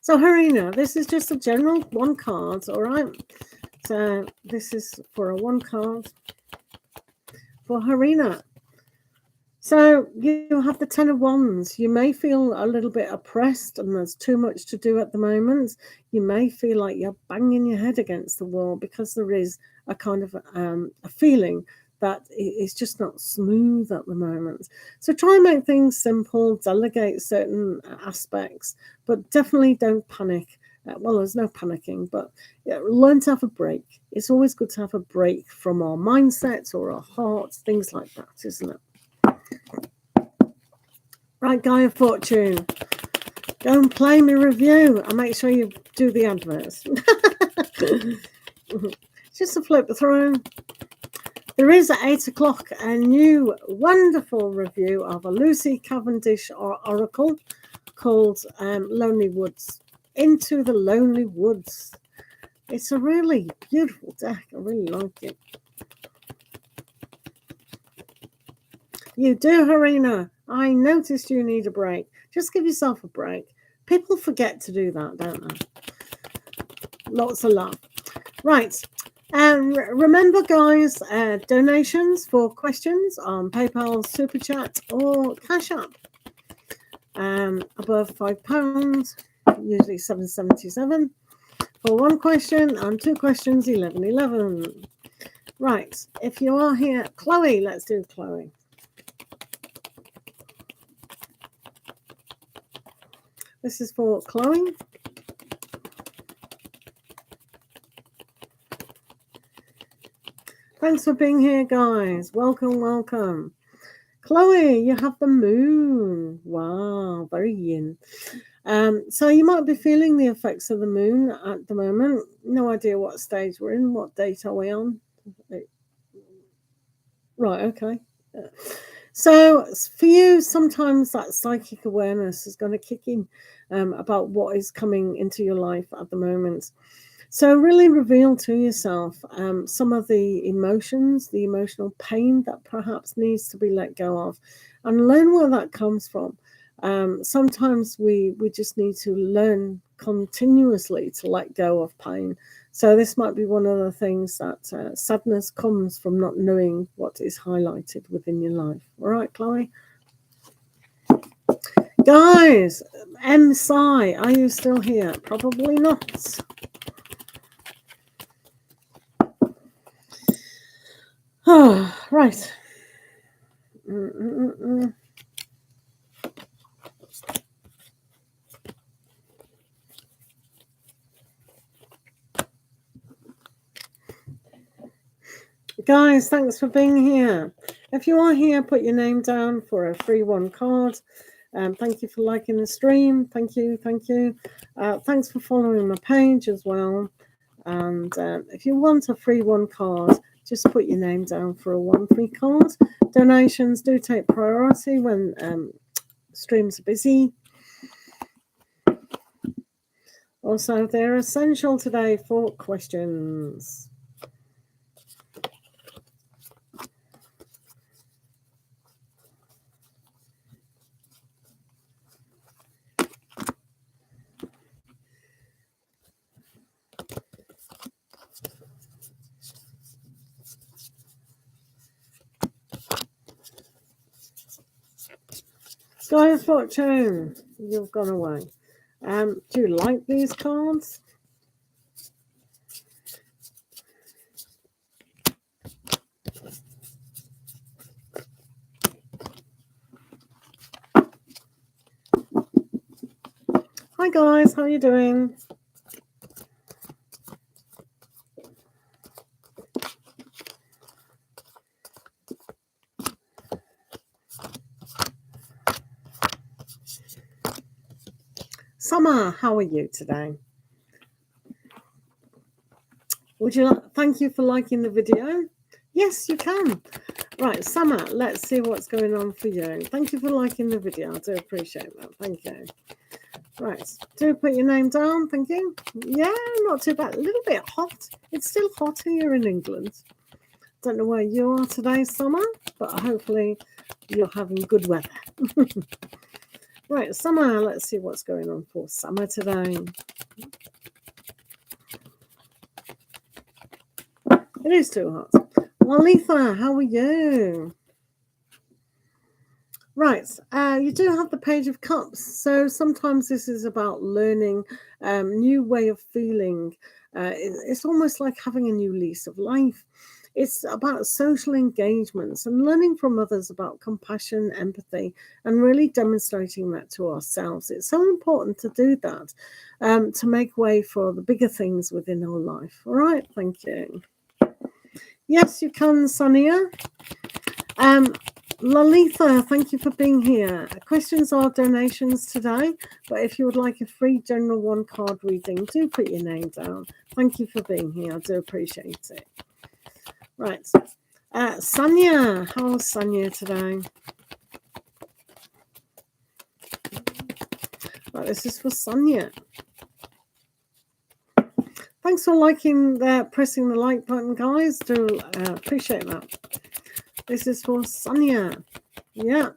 So, Harina, this is just a general one card, all right? So, this is for a one card for Harina. So, you have the Ten of Wands. You may feel a little bit oppressed and there's too much to do at the moment. You may feel like you're banging your head against the wall because there is a kind of a feeling that it's just not smooth at the moment. So try and make things simple, delegate certain aspects, but definitely don't panic. Well, there's no panicking, but learn to have a break. It's always good to have a break from our mindsets or our hearts, things like that, isn't it? Right, Guy of Fortune, go and play me review and make sure you do the adverts. Just to flip through. There is at 8 o'clock a new wonderful review of a Lucy Cavendish oracle called Lonely Woods. Into the Lonely Woods. It's a really beautiful deck. I really like it. You do, Harina. I noticed you need a break. Just give yourself a break. People forget to do that, don't they? Lots of love. Right. Remember, guys, donations for questions on PayPal, superchat, or cash app. Above £5, usually $7.77 for one question, and two questions, $11.11. Right. If you are here, Chloe, let's do Chloe. This is for Chloe. Thanks for being here, guys. Welcome. Chloe, you have the moon. Wow, very yin. So you might be feeling the effects of the moon at the moment. No idea what stage we're in. What date are we on? Right, okay. So for you, sometimes that psychic awareness is going to kick in about what is coming into your life at the moment. So really reveal to yourself some of the emotions, the emotional pain that perhaps needs to be let go of, and learn where that comes from. Sometimes we just need to learn continuously to let go of pain. So this might be one of the things that sadness comes from not knowing what is highlighted within your life. All right, Chloe? Guys, M. Sai, are you still here? Probably not. Oh, right. Guys, thanks for being here. If you are here, put your name down for a free one card. Thank you for liking the stream. Thank you. Thanks for following my page as well. And if you want a free one card, just put your name down for a one free card. Donations do take priority when streams are busy. Also, they're essential today for questions. Guys, Fortune, you've gone away. Do you like these cards? Hi guys, how are you doing? Summer, how are you today? Would you like, thank you for liking the video? Yes, you can. Right, Summer, let's see what's going on for you. Thank you for liking the video. I do appreciate that. Thank you. Right, do put your name down. Thank you. Yeah, not too bad. A little bit hot. It's still hot here in England. Don't know where you are today, Summer, but hopefully you're having good weather. Right, Summer, let's see what's going on for Summer today. It is too hot. Lalitha, how are you? Right, you do have the Page of Cups. So sometimes this is about learning new way of feeling. It's almost like having a new lease of life. It's about social engagements and learning from others about compassion, empathy, and really demonstrating that to ourselves. It's so important to do that, to make way for the bigger things within our life. All right, thank you. Yes, you can, Sonia. Lalitha, thank you for being here. Questions are donations today, but if you would like a free general one card reading, do put your name down. Thank you for being here. I do appreciate it. Right. Sonia, how's Sonia today? Right, this is for Sonia. Thanks for liking, pressing the like button, guys. Do appreciate that. This is for Sonia. Yeah.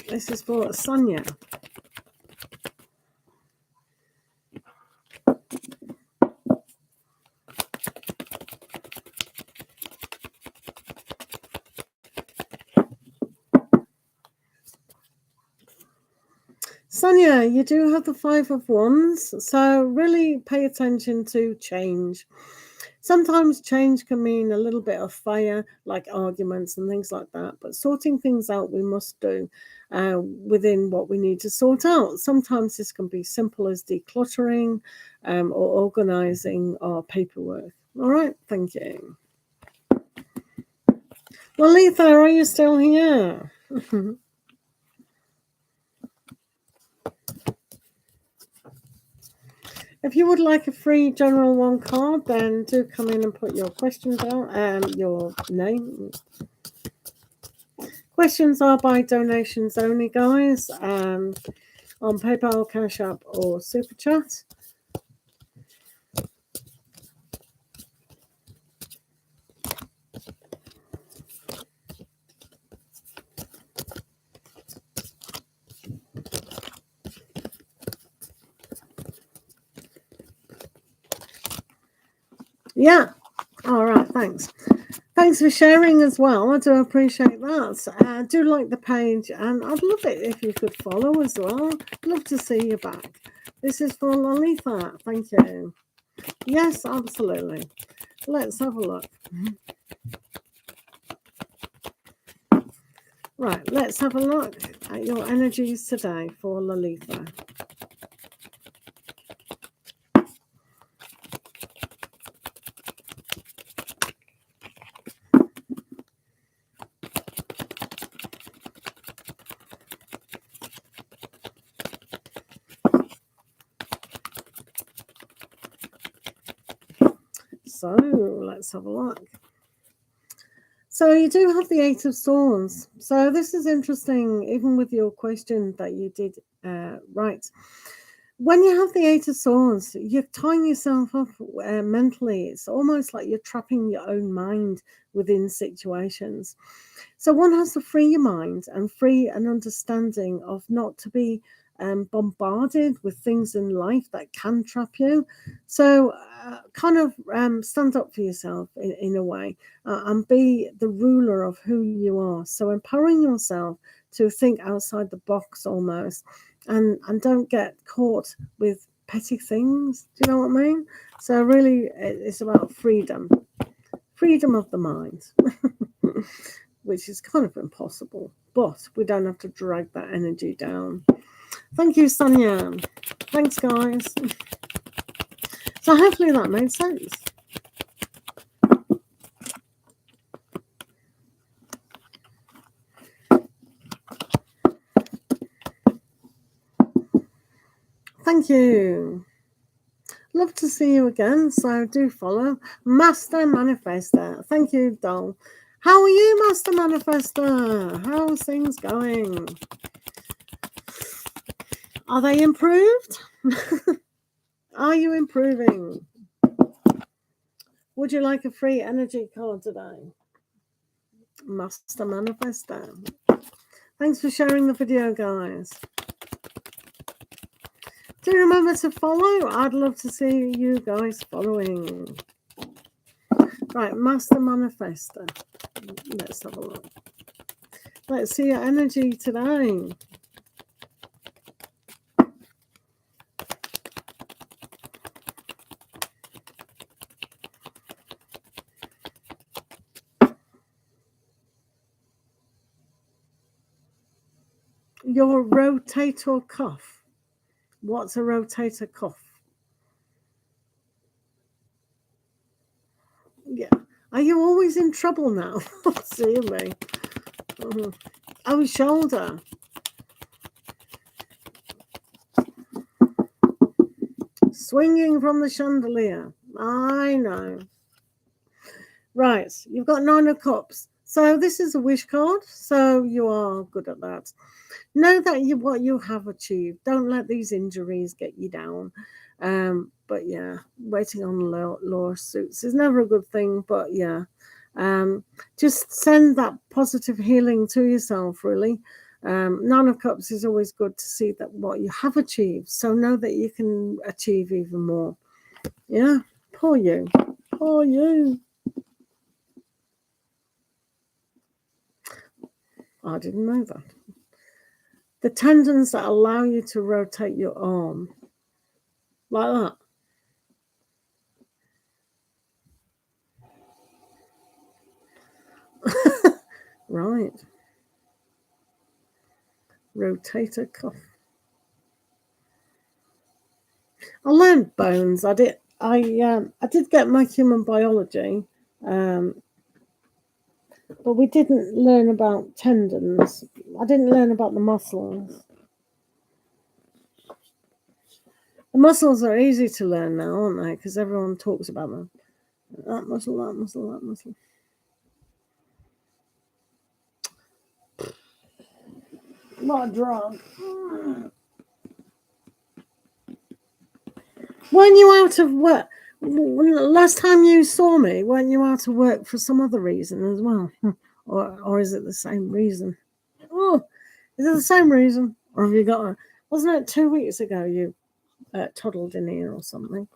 This is for Sonia. Sonia, you do have the Five of Wands, so really pay attention to change. Sometimes change can mean a little bit of fire, like arguments and things like that, but sorting things out we must do within what we need to sort out. Sometimes this can be simple as decluttering or organizing our paperwork. All right, thank you. Lalitha, are you still here? If you would like a free general one card, then do come in and put your question down, your name. Questions are by donations only, guys, on PayPal, Cash App, or Superchat. Yeah. All right. Thanks. Thanks for sharing as well. I do appreciate that. Do like the page, and I'd love it if you could follow as well. Love to see you back. This is for Lalitha. Thank you. Yes, absolutely. Let's have a look. Right, let's have a look at your energies today for Lalitha. So let's have a look. So you do have the Eight of Swords. So this is interesting, even with your question that you did right. When you have the Eight of Swords, you're tying yourself up mentally. It's almost like you're trapping your own mind within situations. So one has to free your mind and free an understanding of not to be bombarded with things in life that can trap you. So kind of stand up for yourself in a way, and be the ruler of who you are. So empowering yourself to think outside the box almost, and don't get caught with petty things. Do you know what I mean? So really, it's about freedom of the mind, which is kind of impossible, but we don't have to drag that energy down. Thank you, Sonia. Thanks, guys. So hopefully that made sense. Thank you. Love to see you again. So do follow Master Manifester. Thank you, doll. How are you, Master Manifester? How's things going? Are they improved? Are you improving? Would you like a free energy card today? Master Manifester. Thanks for sharing the video, guys. Do remember to follow. I'd love to see you guys following. Right, Master Manifester. Let's have a look. Let's see your energy today. Your rotator cuff. What's a rotator cuff? Yeah. Are you always in trouble now? See me. Oh, shoulder. Swinging from the chandelier. I know. Right. You've got 9 of Cups. So this is a wish card. So you are good at that. Know that what you have achieved. Don't let these injuries get you down. But yeah, waiting on lawsuits is never a good thing. But yeah, just send that positive healing to yourself, really. 9 of Cups is always good to see that what you have achieved. So know that you can achieve even more. Yeah, poor you. Poor you. I didn't know that. The tendons that allow you to rotate your arm. Like that. Right. Rotator cuff. I learned bones. I did get my human biology, but we didn't learn about tendons. I didn't learn about the muscles. The muscles are easy to learn now, aren't they? Because everyone talks about them. That muscle, that muscle, that muscle. What a drug. Weren't you out of work? Last time you saw me, weren't you out of work for some other reason as well? Or is it the same reason? Oh, is it the same reason? Or have you got wasn't it 2 weeks ago you toddled in here or something?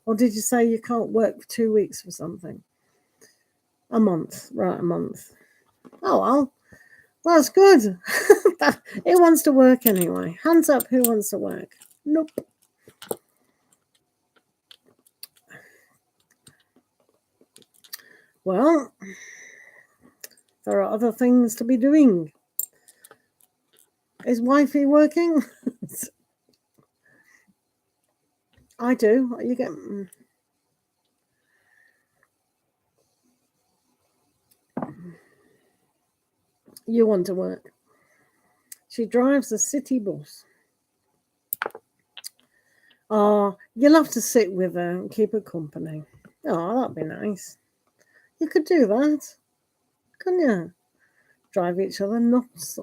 Or did you say you can't work for 2 weeks for something? A month. Right, a month. Oh, well, that's good. Who wants to work anyway? Hands up, who wants to work? Nope. Well, there are other things to be doing. Is wifey working? I do. You get. You want to work. She drives a city bus. Oh, you'll have to sit with her and keep her company. Oh, that'd be nice. You could do that, couldn't you? Drive each other nuts.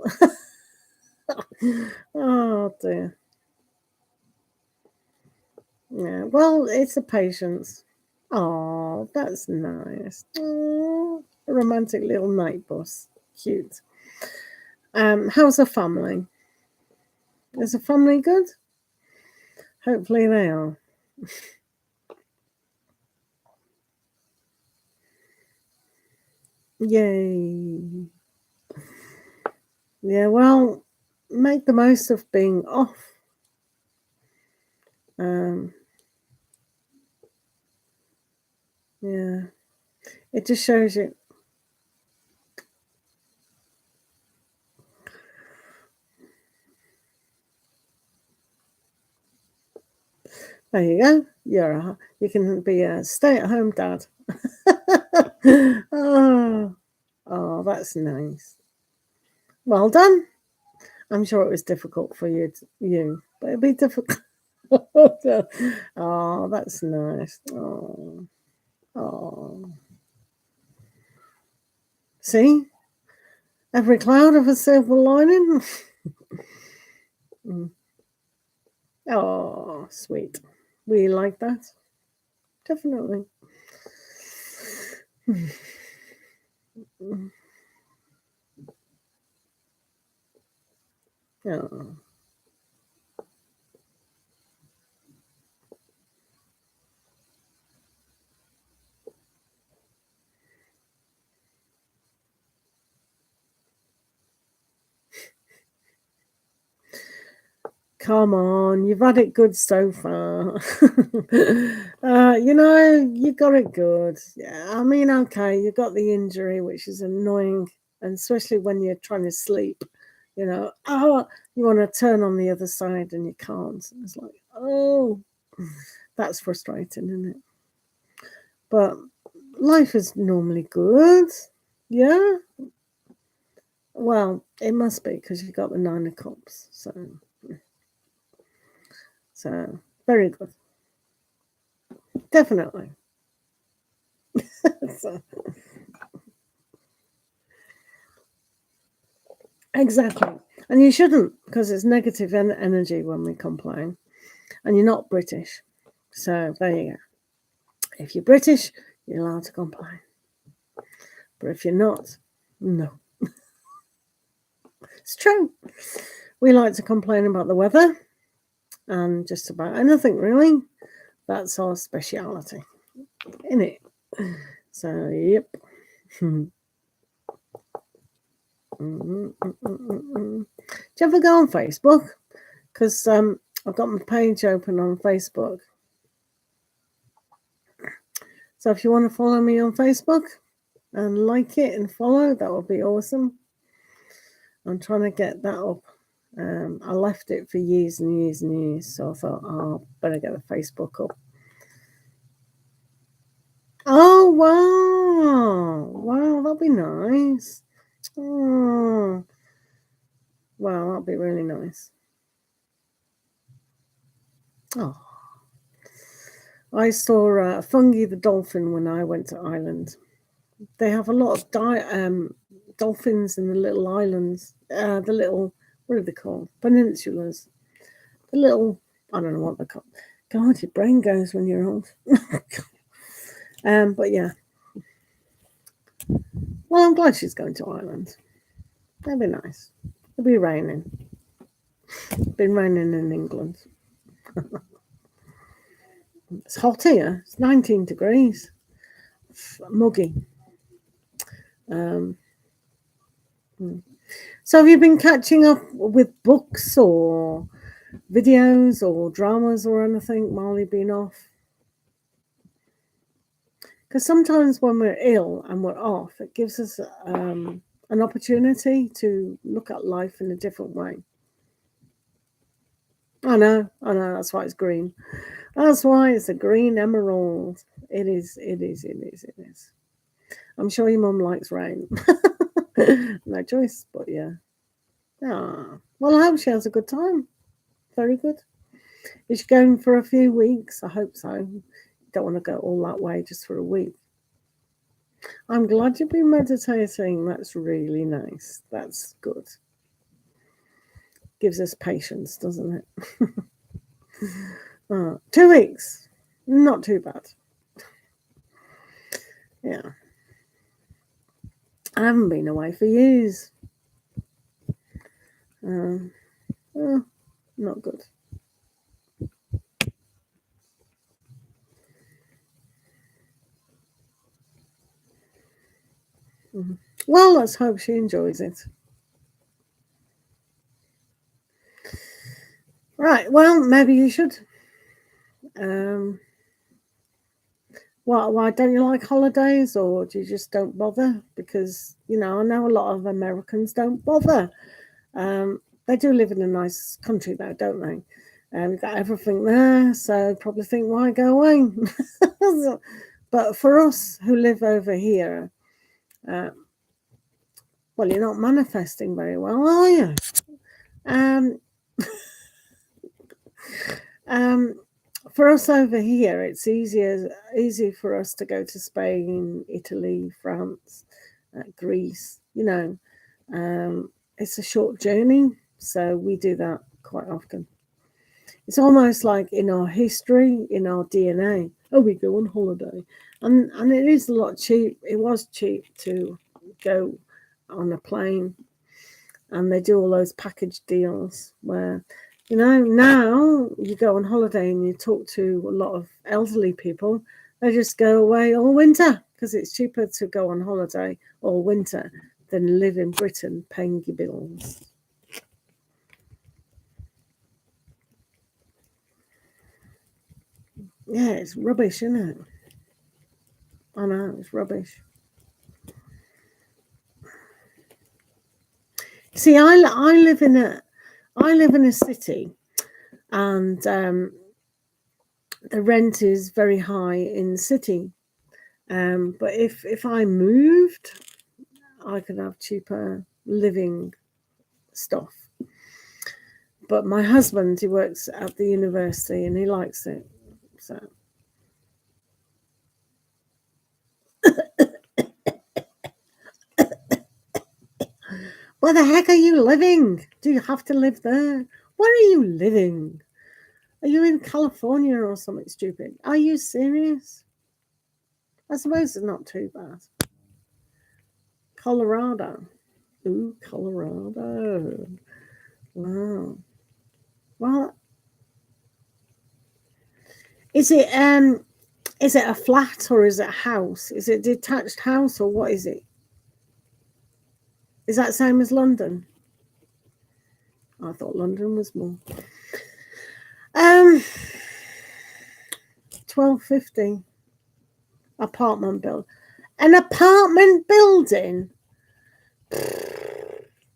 Oh dear. Yeah, well, it's a patience. Oh, that's nice. Oh, a romantic little night bus. Cute. How's the family? Is the family good? Hopefully they are. Yay. Yeah, well, make the most of being off. Yeah, it just shows you. There you go. You can be a stay-at-home dad. Oh, that's nice. Well done. I'm sure it was difficult for you, but it'd be difficult. Oh, that's nice. Oh. See? Every cloud of a silver lining. Oh, sweet. We like that. Definitely. Oh. Come on, you've had it good so far. You got it good. Yeah, I mean, okay, you got the injury, which is annoying, and especially when you're trying to sleep. You want to turn on the other side and you can't. It's like, oh, that's frustrating, isn't it? But life is normally good. Yeah. Well, it must be because you got the 9 of Cups. So very good. Definitely. Exactly. And you shouldn't, because it's negative energy when we complain. And you're not British. So there you go. If you're British, you're allowed to complain. But if you're not, no. It's true. We like to complain about the weather and just about anything, really. That's our speciality, isn't it? So, yep. Do you ever go on Facebook? Because I've got my page open on Facebook. So if you want to follow me on Facebook and like it and follow, that would be awesome. I'm trying to get that up. I left it for years and years and years, so I thought, better get the Facebook up. Oh, wow. Wow, that'd be nice. Oh, wow, that'd be really nice. Oh. I saw Fungi the dolphin when I went to Ireland. They have a lot of dolphins in the little islands, the little, what are they called? Peninsulas. The little, I don't know what they're called. God, your brain goes when you're old. But yeah. Well, I'm glad she's going to Ireland. That'd be nice. It'll be raining. It's been raining in England. It's hot here. It's 19 degrees. Muggy. So have you been catching up with books or videos or dramas or anything while you've been off? Because sometimes when we're ill and we're off, it gives us an opportunity to look at life in a different way. I know, that's why it's green. That's why it's a green emerald. It is. I'm sure your mum likes rain. No choice, but yeah. Well, I hope she has a good time. Very good. Is she going for a few weeks? I hope so. Don't want to go all that way just for a week. I'm glad you've been meditating. That's really nice. That's good. Gives us patience, doesn't it? 2 weeks. Not too bad. Yeah. I haven't been away for years. Not good. Well, let's hope she enjoys it. Right, well, maybe you should. Why don't you like holidays, or do you just don't bother? Because, I know a lot of Americans don't bother. They do live in a nice country, though, don't they? You've got everything there, so probably think, why go away? But for us who live over here, well, you're not manifesting very well, are you? For us over here, it's easy for us to go to Spain, Italy, France, Greece. It's a short journey, so we do that quite often. It's almost like in our history, in our DNA. Oh, we go on holiday, and it is a lot cheap. It was cheap to go on a plane, and they do all those package deals where, now you go on holiday and you talk to a lot of elderly people. They just go away all winter because it's cheaper to go on holiday all winter than live in Britain paying your bills. Yeah, it's rubbish, isn't it? I know, it's rubbish. See, I live in a city, and the rent is very high in the city. But if I moved, I could have cheaper living stuff. But my husband, he works at the university and he likes it. So where the heck are you living? Do you have to live there? Where are you living? Are you in California or something stupid? Are you serious? I suppose it's not too bad. Colorado. Ooh, Colorado. Wow. Well, is it a flat or is it a house? Is it a detached house or what is it? Is that same as London? I thought London was more. 1250 apartment build. An apartment building?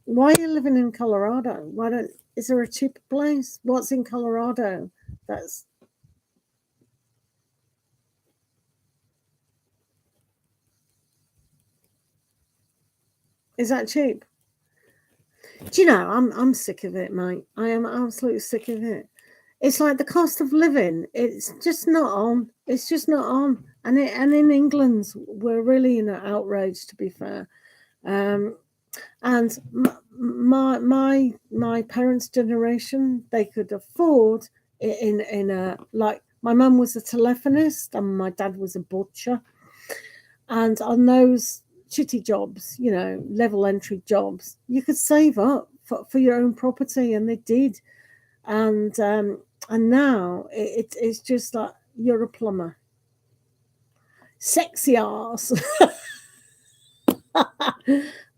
Why are you living in Colorado? Is there a cheaper place? What's in Colorado? Is that cheap? Do you know, I'm sick of it, mate. I am absolutely sick of it. It's like the cost of living. It's just not on. It's just not on. And in England, we're really in an outrage, to be fair. And my parents' generation, they could afford in a, like, my mum was a telephonist and my dad was a butcher, and on those shitty jobs, level entry jobs, you could save up for your own property, and they did. And now it's just like, you're a plumber, sexy ass.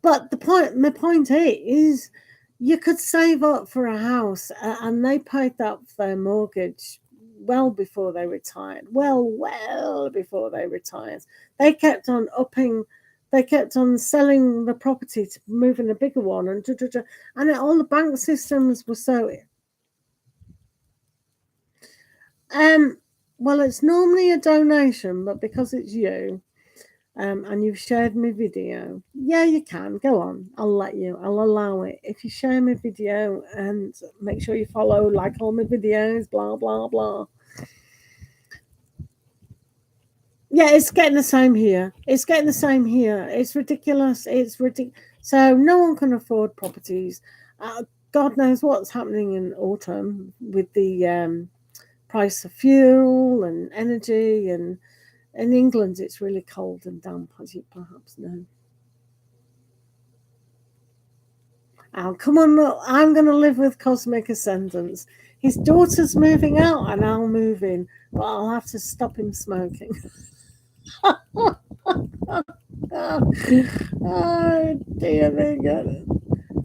But my point is, you could save up for a house, and they paid that for their mortgage well before they retired. Well before they retired. They kept on selling the property to move in a bigger one, and all the bank systems were so. Well, it's normally a donation, but because it's you, and you've shared my video, yeah, you can go on. I'll allow it if you share my video and make sure you follow, like all my videos, blah blah blah. Yeah, it's getting the same here. It's ridiculous. So no one can afford properties. God knows what's happening in autumn with the price of fuel and energy, and in England it's really cold and damp, as you perhaps know. Oh, come on, look, I'm going to live with cosmic ascendants. His daughter's moving out and I'll move in, but I'll have to stop him smoking. Oh, dear me. God.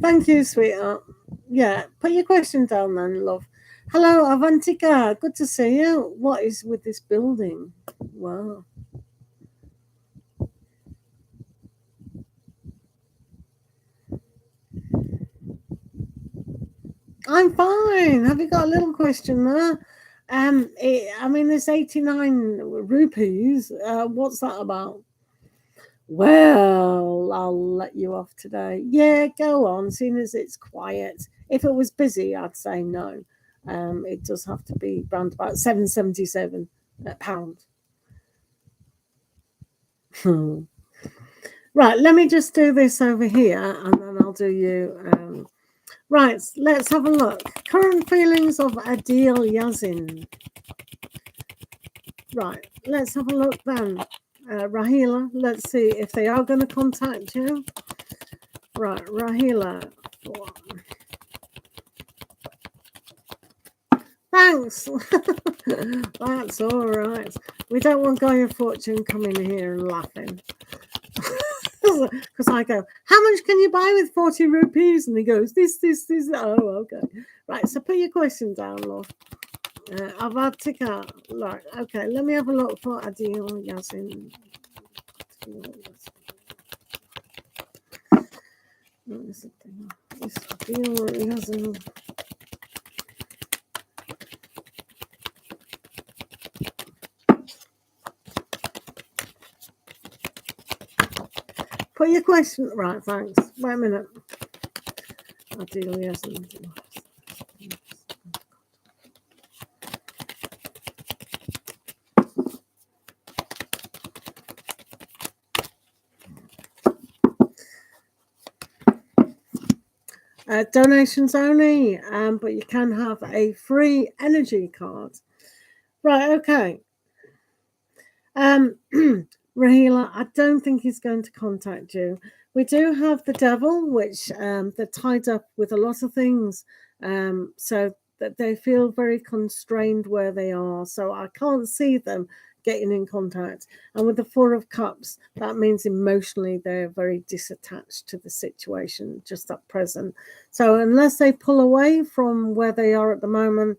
Thank you, sweetheart. Yeah, put your question down then, love. Hello, Avantika. Good to see you. What is with this building? Wow. I'm fine. Have you got a little question there? I mean, there's 89 rupees. What's that about? Well, I'll let you off today. Yeah, go on, seeing as it's quiet. If it was busy, I'd say no. It does have to be around about £7.77. Right, let me just do this over here and then I'll do you. Right, let's have a look. Current feelings of Adil Yazin. Right, let's have a look then. Rahila, let's see if they are going to contact you. Right, Rahila. Thanks. That's all right. We don't want Guy of Fortune coming here and laughing. Because I go, how much can you buy with 40 rupees? And he goes, this. Oh, okay. Right, so put your question down, love. Avatika. Right, okay, let me have a look for Adil Yazin. Adil Yazin. Put your question. Right, thanks. Wait a minute. Adil Yazin. Donations only, but you can have a free energy card. Right, okay. Rahila, I don't think he's going to contact you. We do have the devil, which they're tied up with a lot of things, so that they feel very constrained where they are. So I can't see them getting in contact. And with the Four of Cups, that means emotionally they're very disattached to the situation just at present. So unless they pull away from where they are at the moment,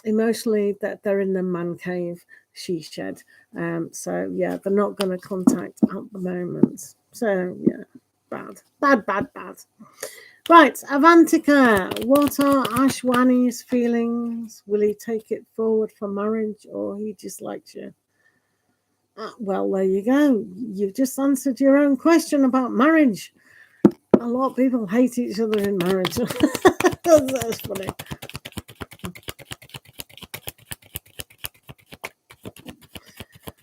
emotionally that they're in the man cave, she shed. So yeah, they're not going to contact at the moment. So yeah, bad. Right, Avantika, what are Ashwani's feelings? Will he take it forward for marriage or he just likes you? Well, there you go. You've just answered your own question about marriage. A lot of people hate each other in marriage. That's funny.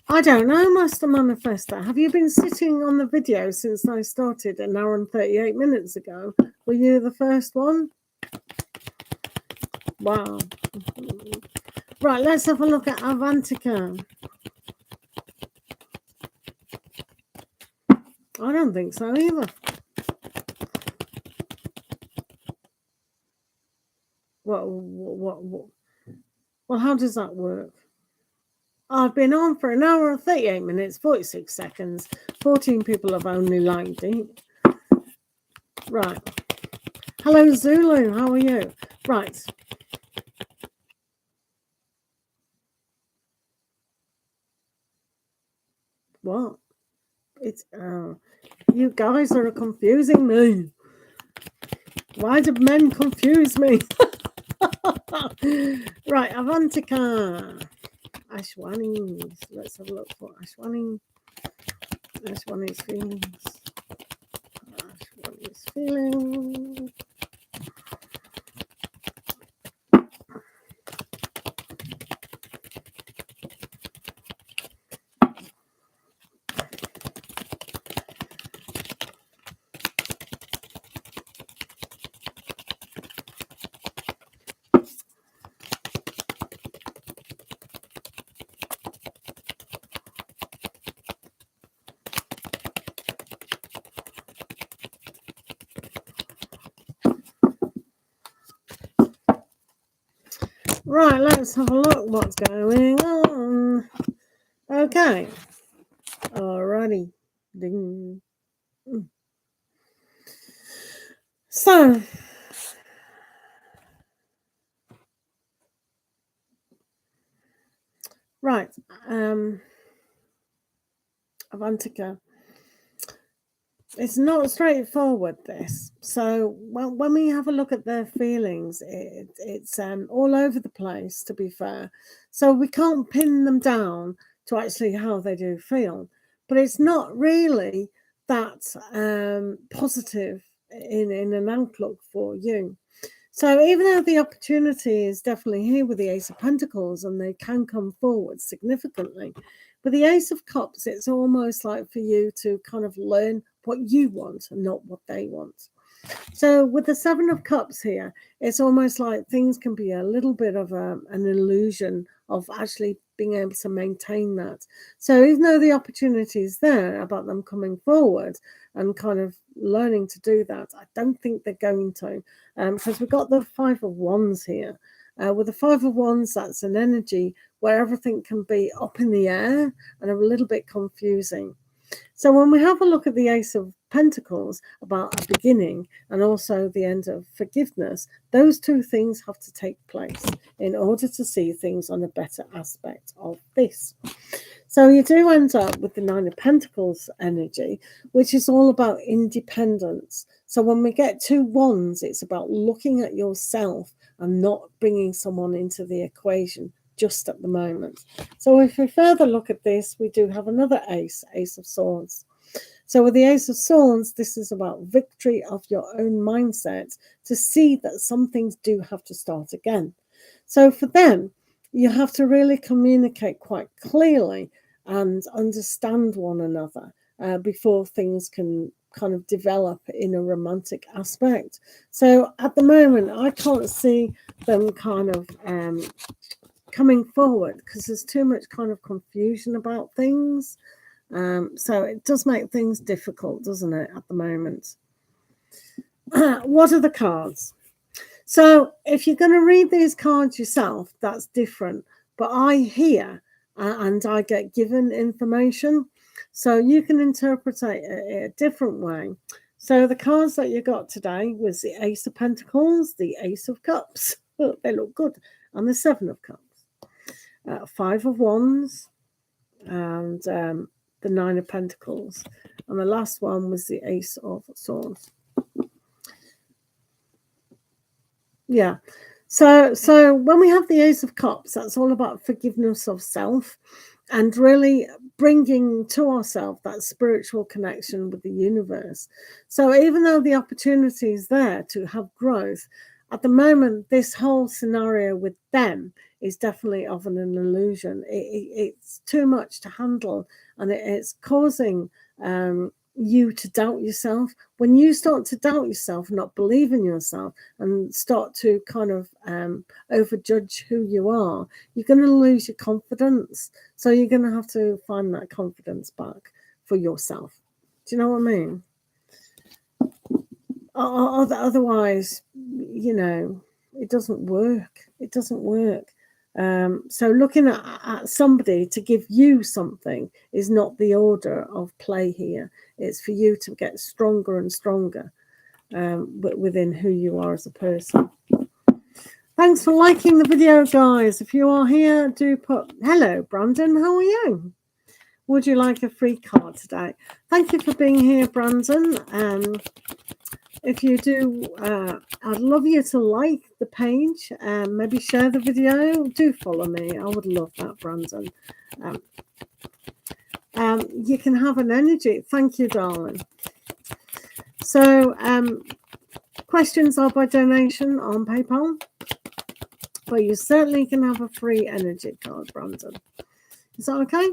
I don't know, Master Manifester. Have you been sitting on the video since I started an hour and 38 minutes ago? Were you the first one? Wow. Right, let's have a look at Avantika. I don't think so either. What? Well, how does that work? I've been on for an hour and 38 minutes, 46 seconds. 14 people have only liked it. Right. Hello, Zulu. How are you? Right. What? It's you guys are confusing me. Why do men confuse me? Right, Avantika. Ashwani. Let's have a look for Ashwani. Ashwani's feelings. Ashwani's feelings. Right, let's have a look what's going on. Okay. Alrighty. Ding. So, right. Avantika. It's not straightforward, this. So when we have a look at their feelings, it's all over the place, to be fair. So we can't pin them down to actually how they do feel. But it's not really that positive in an outlook for you. So even though the opportunity is definitely here with the Ace of Pentacles and they can come forward significantly, with the Ace of Cups, it's almost like for you to kind of learn what you want and not what they want. So with the Seven of Cups here, it's almost like things can be a little bit of an illusion of actually being able to maintain that. So even though the opportunity is there about them coming forward and kind of learning to do that, I don't think they're going to, because we've got the Five of Wands here. With the Five of Wands, that's an energy where everything can be up in the air and a little bit confusing. So when we have a look at the Ace of Pentacles about a beginning and also the end of forgiveness, those two things have to take place in order to see things on a better aspect of this. So you do end up with the Nine of Pentacles energy, which is all about independence. So when we get two wands, it's about looking at yourself and not bringing someone into the equation just at the moment. So if we further look at this, we do have another ace, Ace of Swords. So with the Ace of Swords, this is about victory of your own mindset to see that some things do have to start again. So for them, you have to really communicate quite clearly and understand one another before things can kind of develop in a romantic aspect. So at the moment, I can't see them kind of coming forward because there's too much kind of confusion about things. So it does make things difficult, doesn't it, at the moment? What are the cards? So if you're going to read these cards yourself, that's different. But I hear and I get given information, so you can interpret it a different way. So the cards that you got today was the Ace of Pentacles, the Ace of Cups. They look good. And the Seven of Cups. Five of Wands and the Nine of Pentacles. And the last one was the Ace of Swords. Yeah. So when we have the Ace of Cups, that's all about forgiveness of self and really bringing to ourselves that spiritual connection with the universe. So even though the opportunity is there to have growth, at the moment, this whole scenario with them is definitely of an illusion. It's too much to handle, and it's causing you to doubt yourself. When you start to doubt yourself, not believe in yourself, and start to kind of overjudge who you are, you're going to lose your confidence. So you're going to have to find that confidence back for yourself. Do you know what I mean? Otherwise, you know, it doesn't work. It doesn't work. So looking at somebody to give you something is not the order of play here. It's for you to get stronger and stronger within who you are as a person. Thanks for liking the video, guys. If you are here, do put, hello, Brandon, how are you? Would you like a free card today? Thank you for being here, Brandon. If you do, I'd love you to like the page and maybe share the video. Do follow me. I would love that, Brandon. You can have an energy. Thank you, darling. So questions are by donation on PayPal. But you certainly can have a free energy card, Brandon. Is that okay?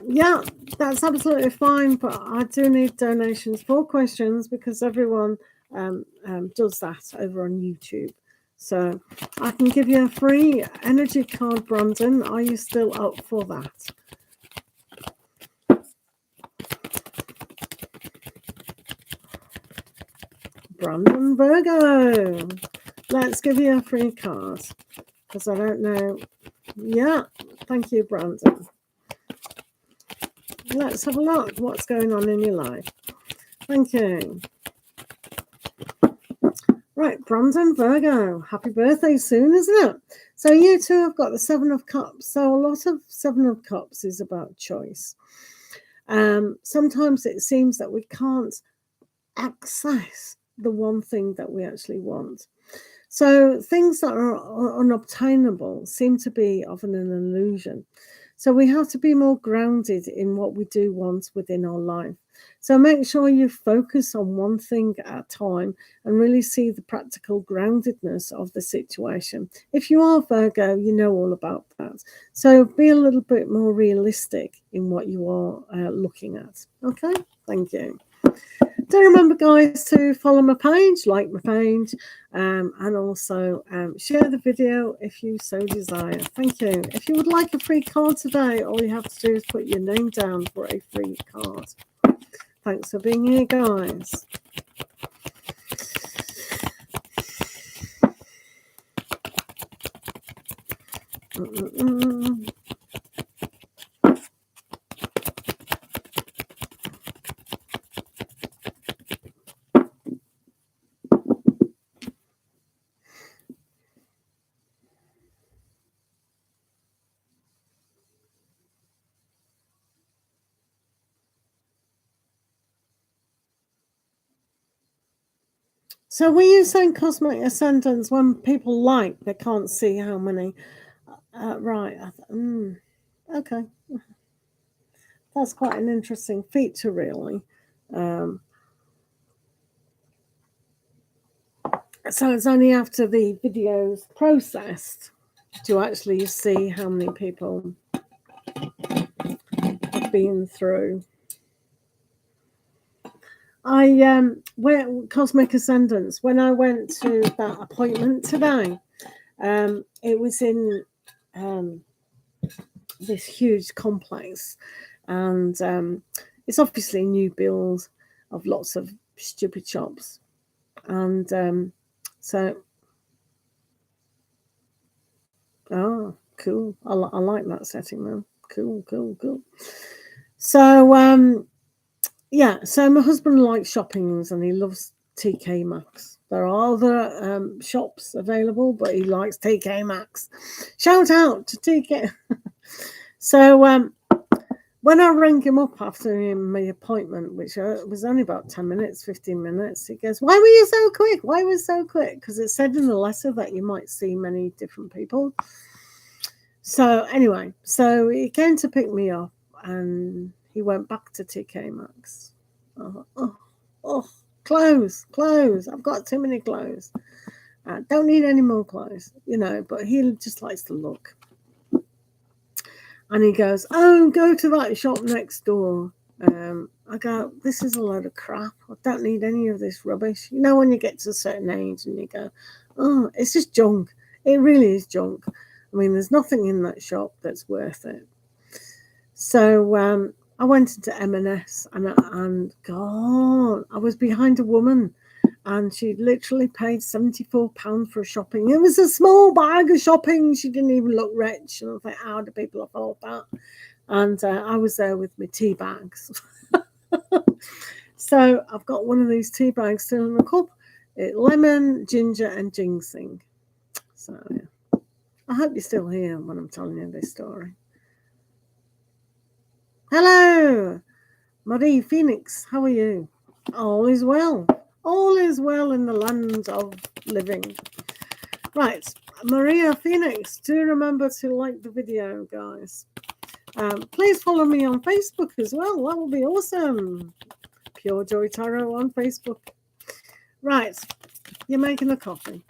Yeah, that's absolutely fine, but I do need donations for questions because everyone does that over on YouTube. So I can give you a free energy card, Brandon. Are you still up for that? Brandon Virgo. Let's give you a free card because I don't know. Yeah, thank you, Brandon. Let's have a look what's going on in your life. Thank you. Right, Brandon Virgo, happy birthday soon, isn't it? So you two have got the Seven of Cups. So a lot of Seven of Cups is about choice. Sometimes it seems that we can't access the one thing that we actually want. So things that are unobtainable seem to be often an illusion. So we have to be more grounded in what we do want within our life. So make sure you focus on one thing at a time and really see the practical groundedness of the situation. If you are Virgo, you know all about that. So be a little bit more realistic in what you are looking at. Okay, thank you. Do remember, guys, to follow my page, like my page, and also share the video if you so desire. Thank you. If you would like a free card today, all you have to do is put your name down for a free card. Thanks for being here, guys. So were you saying cosmic ascendants when people like they can't see how many? Right. Okay. That's quite an interesting feature, really. So it's only after the video's processed to actually see how many people have been through. Cosmic Ascendants, when I went to that appointment today, it was in this huge complex, and it's obviously a new build of lots of stupid shops, and so cool. I like that setting though. Cool. So yeah, so my husband likes shoppings and he loves TK Maxx. There are other shops available, but he likes TK Maxx. Shout out to TK. So when I rang him up after my appointment, which was only about 10 minutes, 15 minutes, he goes, "Why were you so quick? Why was so quick?" Because it said in the letter that you might see many different people. So anyway, so he came to pick me up and he went back to TK Maxx. Clothes. I've got too many clothes. Don't need any more clothes, but he just likes to look. And he goes, "Oh, go to that shop next door." I go, "This is a load of crap. I don't need any of this rubbish." When you get to a certain age and you go, "Oh, it's just junk." It really is junk. I mean, there's nothing in that shop that's worth it. So I went into M&S and God, I was behind a woman and she literally paid £74 for shopping. It was a small bag of shopping. She didn't even look rich. And I thought, how do people afford that? And I was there with my tea bags. So I've got one of these tea bags still in the cup. Lemon, ginger and ginseng. So yeah. I hope you're still here when I'm telling you this story. Hello, Marie Phoenix. How are you? All is well. All is well in the land of living. Right, Maria Phoenix, do remember to like the video, guys. Please follow me on Facebook as well. That will be awesome. Pure Joy Tarot on Facebook. Right, you're making a coffee.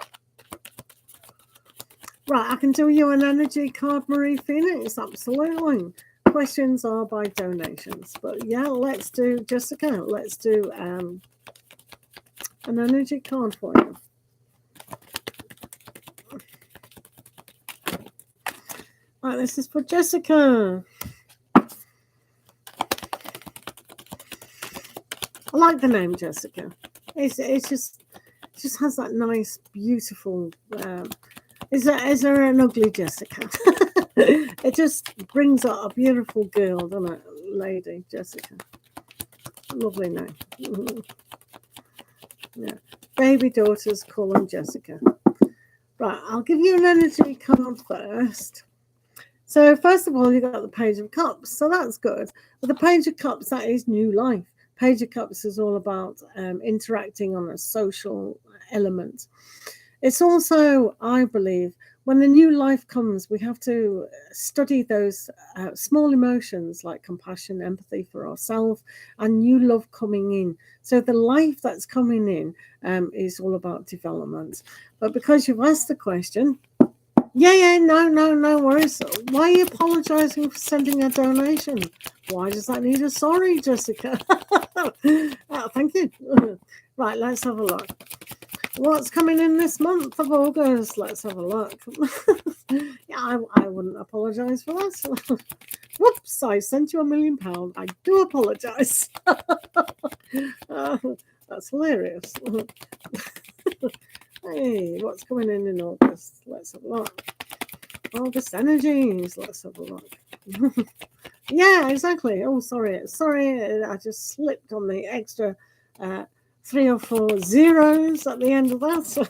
Right, I can do you an energy card, Marie Phoenix. Absolutely. Questions are by donations. But yeah, let's do, Jessica, let's do an energy card for you. Right, this is for Jessica. I like the name Jessica. It's just has that nice, beautiful. Is there an ugly Jessica? It just brings out a beautiful girl, doesn't it, Lady Jessica? Lovely name. Yeah, baby daughters call them Jessica. Right, I'll give you an energy card first. So first of all, you got the Page of Cups, so that's good. But the Page of Cups, that is new life. Page of Cups is all about interacting on a social element. It's also, I believe, when a new life comes, we have to study those small emotions like compassion, empathy for ourselves, and new love coming in. So the life that's coming in is all about development. But because you've asked the question, no worries. Why are you apologizing for sending a donation? Why does that need a sorry, Jessica? Thank you. Right, let's have a look. What's coming in this month of August? Let's have a look. Yeah, I wouldn't apologize for that. Whoops, I sent you £1 million. I do apologize. That's hilarious. Hey, what's coming in August? Let's have a look. August energies. Let's have a look. Yeah, exactly. Oh, sorry, I just slipped on the extra 3 or 4 zeros at the end of that.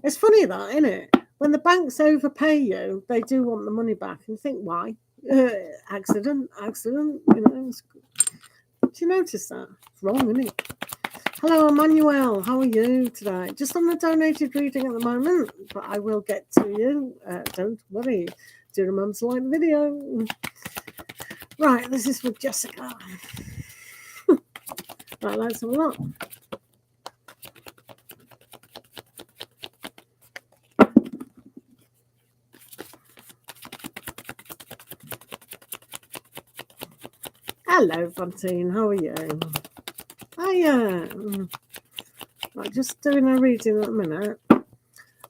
It's funny that, isn't it? When the banks overpay you, they do want the money back. And you think, why? Accident. You know, do you notice that? It's wrong, isn't it? Hello, Emmanuel. How are you today? Just on the donated reading at the moment, but I will get to you. Don't worry. Do remember to like the video. Right, this is for Jessica. Right, let's have a look. Hello, Fantine. How are you? Hiya. Right, just doing a reading at the minute.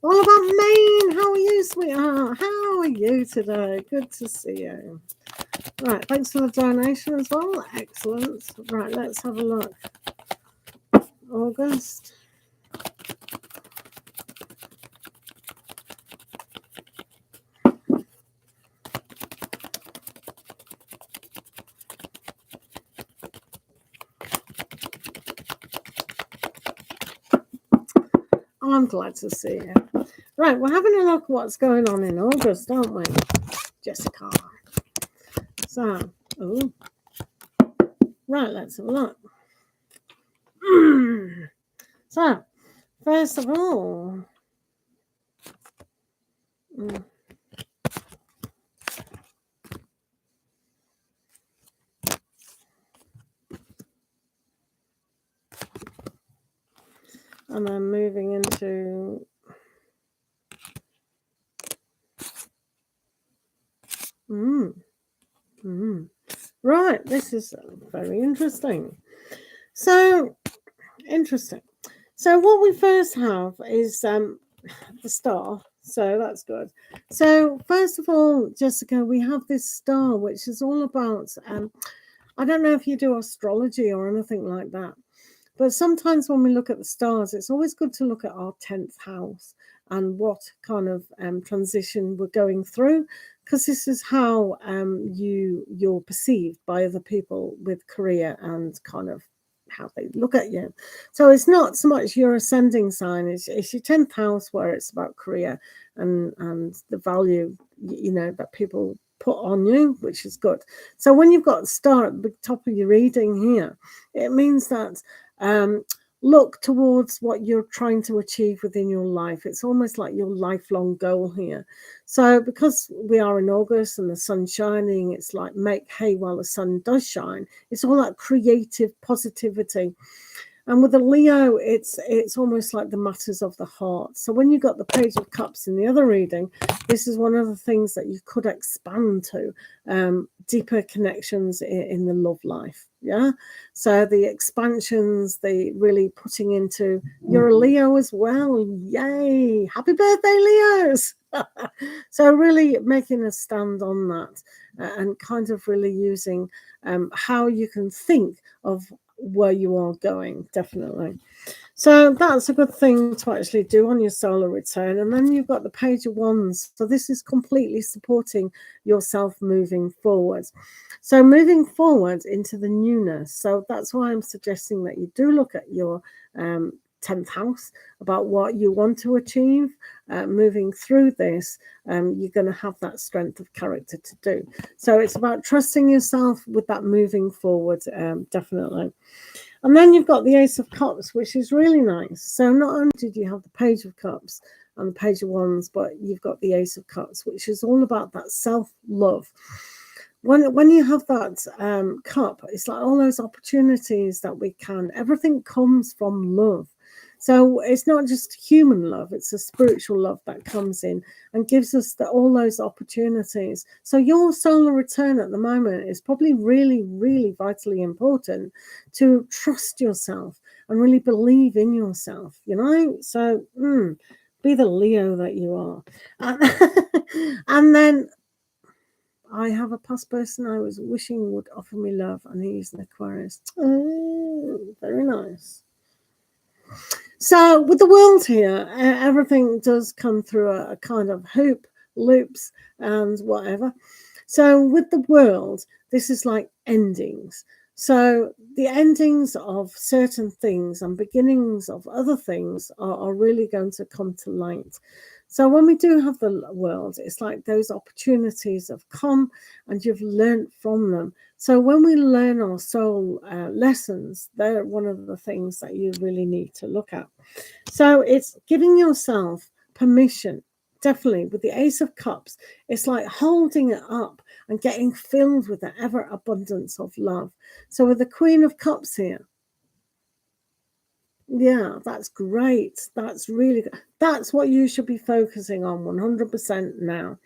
All about Maine. How are you, sweetheart? How are you today? Good to see you. Right, thanks for the donation as well. Excellent. Right, let's have a look. August. I'm glad to see you. Right, we're having a look at what's going on in August, aren't we, Jessica? So, right, let's have a look. So, first of all, and I'm moving into right, this is very interesting. So interesting. So what we first have is the star. So that's good. So first of all, Jessica, we have this star, which is all about I don't know if you do astrology or anything like that, but sometimes when we look at the stars, it's always good to look at our 10th house and what kind of transition we're going through, because this is how you're perceived by other people with career and kind of how they look at you. So it's not so much your ascending sign, it's your 10th house, where it's about career and the value, you know, that people put on you, which is good. So when you've got star at the top of your reading here, it means that look towards what you're trying to achieve within your life. It's almost like your lifelong goal here. So because we are in August and the sun's shining, it's like make hay while the sun does shine. It's all that creative positivity. And with a Leo, it's almost like the matters of the heart. So when you got the Page of Cups in the other reading, this is one of the things that you could expand to, deeper connections in the love life. Yeah. So the expansions, the really putting into, you're a Leo as well. Yay. Happy birthday, Leos. So really making a stand on that, and kind of really using how you can think of where you are going, definitely. So that's a good thing to actually do on your solar return. And then you've got the Page of Wands. So this is completely supporting yourself moving forward. So moving forward into the newness. So that's why I'm suggesting that you do look at your 10th house, about what you want to achieve. Moving through this, you're going to have that strength of character to do. So it's about trusting yourself with that moving forward, definitely. And then you've got the Ace of Cups, which is really nice. So not only did you have the Page of Cups and the Page of Wands, but you've got the Ace of Cups, which is all about that self-love. When you have that cup, it's like all those opportunities that we can, everything comes from love. So it's not just human love, it's a spiritual love that comes in and gives us all those opportunities. So your solar return at the moment is probably really, really vitally important to trust yourself and really believe in yourself, you know? So be the Leo that you are. And then I have a past person I was wishing would offer me love, and he's an Aquarius. Oh, very nice. So with the world here, everything does come through a kind of hoop, loops, and whatever. So with the world, this is like endings. So the endings of certain things and beginnings of other things are really going to come to light. So when we do have the world, it's like those opportunities have come and you've learned from them. So when we learn our soul lessons, they're one of the things that you really need to look at. So it's giving yourself permission. Definitely with the Ace of Cups, it's like holding it up and getting filled with the ever abundance of love. So with the Queen of Cups here, yeah, that's great. That's really good. That's what you should be focusing on 100% now.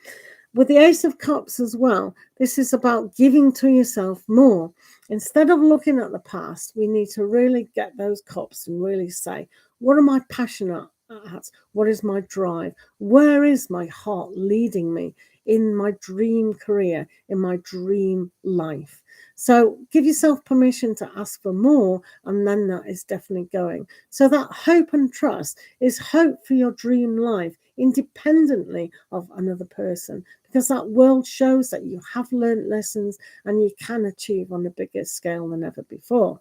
With the Ace of Cups as well, this is about giving to yourself more. Instead of looking at the past, we need to really get those cups and really say, what am I passionate at? What is my drive? Where is my heart leading me in my dream career, in my dream life? So give yourself permission to ask for more, and then that is definitely going. So that hope and trust is hope for your dream life, independently of another person, because that world shows that you have learned lessons and you can achieve on a bigger scale than ever before.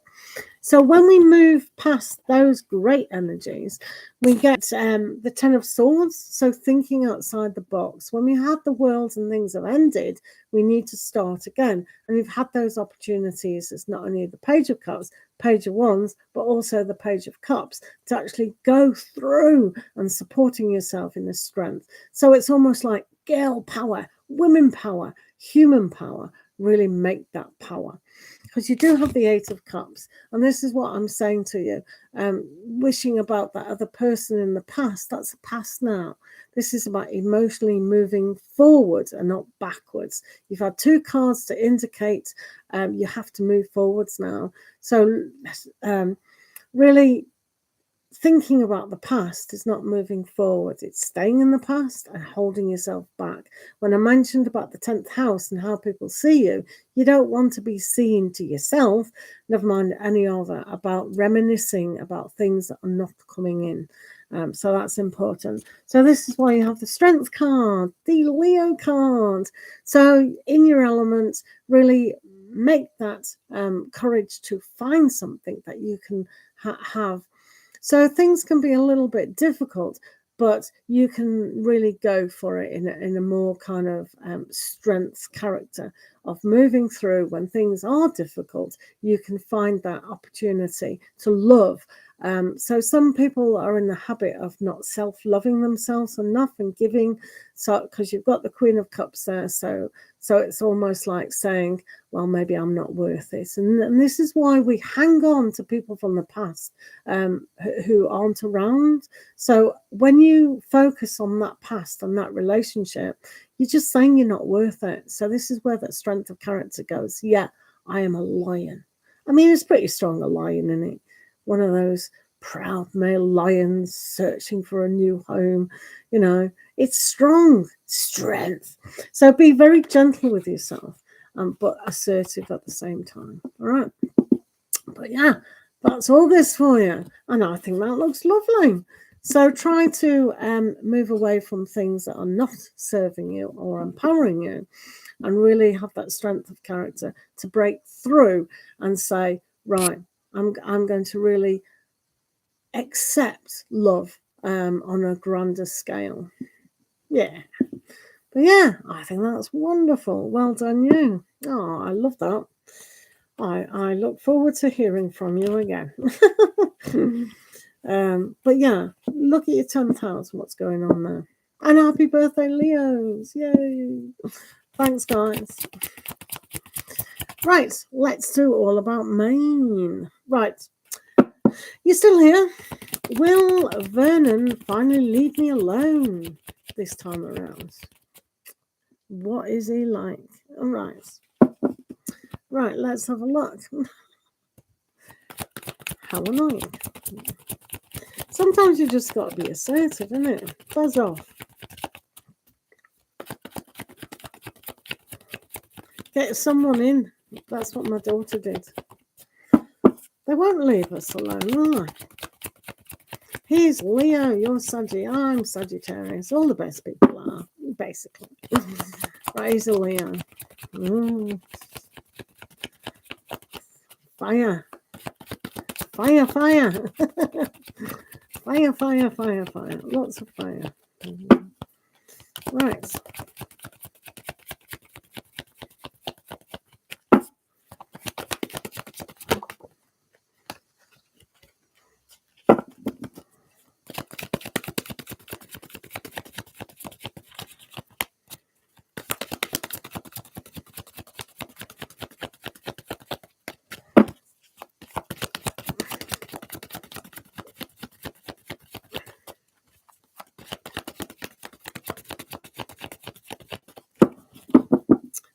So when we move past those great energies, we get the Ten of Swords. So thinking outside the box. When we had the world and things have ended, we need to start again. And we've had those opportunities. It's not only the Page of Cups, Page of Wands, but also the Page of Cups to actually go through and supporting yourself in this strength. So it's almost like girl power, women power, human power. Really make that power. Because you do have the Eight of Cups. And this is what I'm saying to you. Wishing about that other person in the past, that's the past now. This is about emotionally moving forward and not backwards. You've had two cards to indicate you have to move forwards now. So really thinking about the past is not moving forward. It's staying in the past and holding yourself back. When I mentioned about the 10th house and how people see you, you don't want to be seen to yourself, never mind any other, about reminiscing about things that are not coming in. So that's important. So this is why you have the Strength card, the Leo card. So in your element, really make that courage to find something that you can have. So things can be a little bit difficult, but you can really go for it in a more kind of strength character of moving through when things are difficult. You can find that opportunity to love. So some people are in the habit of not self-loving themselves enough and giving. So because you've got the Queen of Cups there, so it's almost like saying, well, maybe I'm not worth it. And this is why we hang on to people from the past who aren't around. So when you focus on that past and that relationship, you're just saying you're not worth it. So this is where that strength of character goes. Yeah, I am a lion. I mean, it's pretty strong, a lion, isn't it? One of those proud male lions searching for a new home. You know, it's strong strength. So be very gentle with yourself, but assertive at the same time. All right. But yeah, that's August for you. And I think that looks lovely. So try to move away from things that are not serving you or empowering you, and really have that strength of character to break through and say, right, I'm going to really accept love on a grander scale. Yeah. But yeah, I think that's wonderful. Well done, you. Oh, I love that. I look forward to hearing from you again. But yeah, look at your 10th house, what's going on there. And happy birthday, Leos. Yay. Thanks, guys. Right, let's do all about Maine. Right, you still here? Will Vernon finally leave me alone this time around? What is he like? All right. Right, let's have a look. How annoying. Sometimes you just got to be assertive, innit? Buzz off. Get someone in. That's what my daughter did. They won't leave us alone, will they? He's Leo, you're Sagittarius, I'm Sagittarius. All the best people are, basically. Right, he's a Leo. Fire. Fire, fire. Fire, fire, fire, fire. Lots of fire. Right.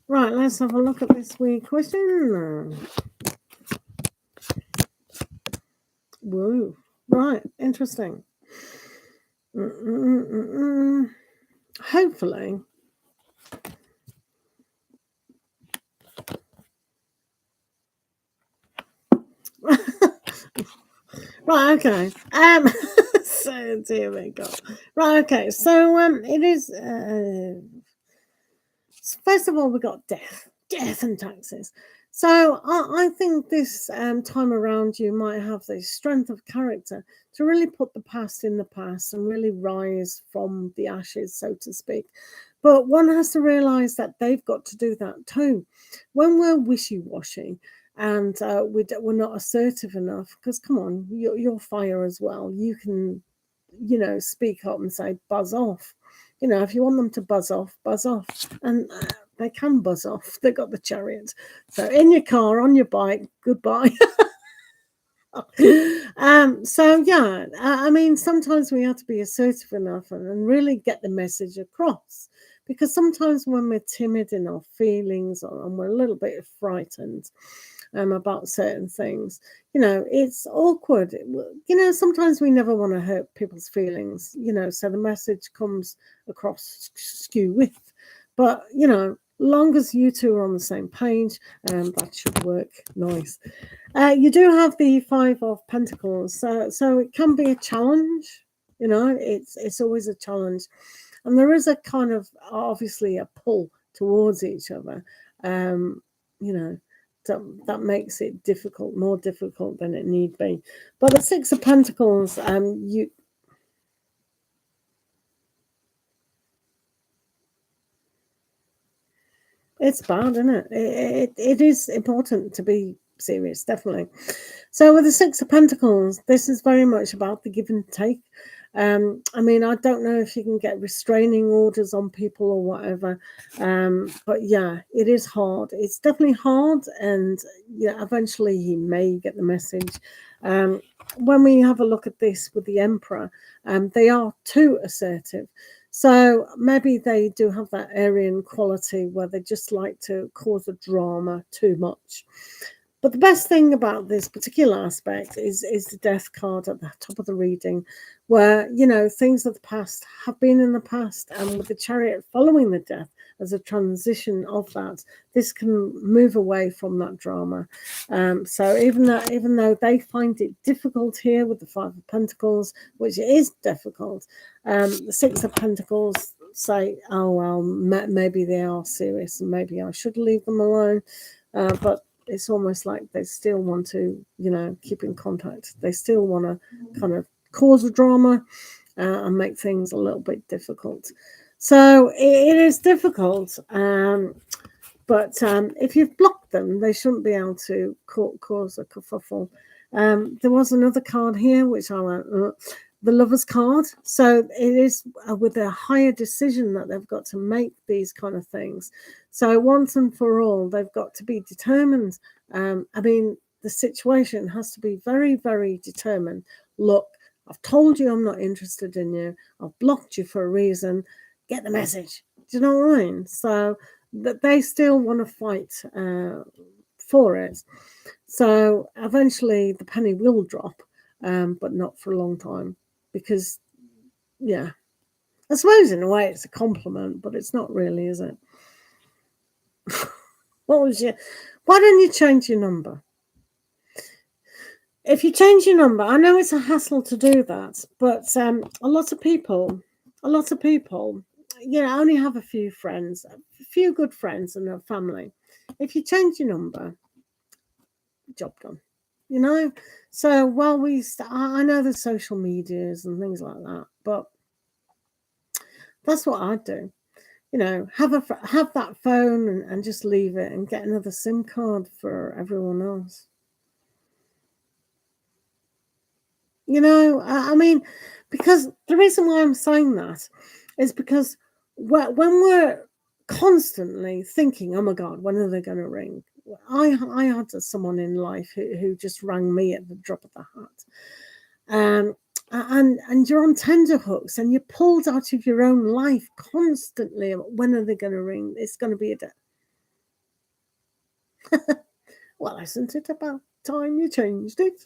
Right, let's have a look at this week's question. Woo. Right, interesting. Hopefully. Right, okay. So dear me God. Right, okay. So it is first of all we got death and taxes. So I think this time around you might have the strength of character to really put the past in the past and really rise from the ashes, so to speak. But one has to realize that they've got to do that too. When we're wishy-washy and we're not assertive enough, because come on, you're fire as well. You can, speak up and say, buzz off. If you want them to buzz off, and they can buzz off. They got the Chariot. So in your car, on your bike, goodbye. So yeah, I mean, sometimes we have to be assertive enough and really get the message across, because sometimes when we're timid in our feelings and we're a little bit frightened about certain things, it's awkward. Sometimes we never want to hurt people's feelings, so the message comes across skew with. But long as you two are on the same page, that should work nice. You do have the 5 of Pentacles, so it can be a challenge. It's always a challenge, and there is a kind of obviously a pull towards each other. That makes it more difficult than it need be. But the 6 of Pentacles, it's bad, isn't it? It is important to be serious, definitely. So with the 6 of Pentacles, this is very much about the give and take. I mean, I don't know if you can get restraining orders on people or whatever, but yeah, it is hard. It's definitely hard, and eventually he may get the message. When we have a look at this with the Emperor, they are too assertive. So maybe they do have that Aryan quality where they just like to cause a drama too much. But the best thing about this particular aspect is the death card at the top of the reading, where, you know, things of the past have been in the past, and with the Chariot following the death as a transition of that, this can move away from that drama. So even though they find it difficult here with the Five of Pentacles, which is difficult, the Six of Pentacles say, oh well, maybe they are serious and maybe I should leave them alone, but it's almost like they still want to, you know, keep in contact. They still want to kind of cause a drama and make things a little bit difficult. So it is difficult, but if you've blocked them, they shouldn't be able to cause a kerfuffle. There was another card here which I went, the Lover's card. So it is with a higher decision that they've got to make these kind of things. So once and for all, they've got to be determined. I mean, the situation has to be very, very determined. Look, I've told you I'm not interested in you. I've blocked you for a reason. Get the message. Do you know what I mean? So that they still want to fight for it. So eventually the penny will drop, but not for a long time. Because, yeah, I suppose in a way it's a compliment, but it's not really, is it? Why don't you change your number? If you change your number, I know it's a hassle to do that, but a lot of people, you know, only have a few friends, a few good friends and a family. If you change your number, job done. You know, so while I know there's social medias and things like that, but that's what I'd do. You know, have that phone and just leave it and get another SIM card for everyone else. You know, I mean, because the reason why I'm saying that is because when we're constantly thinking, oh my God, when are they going to ring? I had someone in life who just rang me at the drop of the hat. And you're on tenterhooks and you're pulled out of your own life constantly. When are they going to ring? It's going to be a day. Well, isn't it about time you changed it?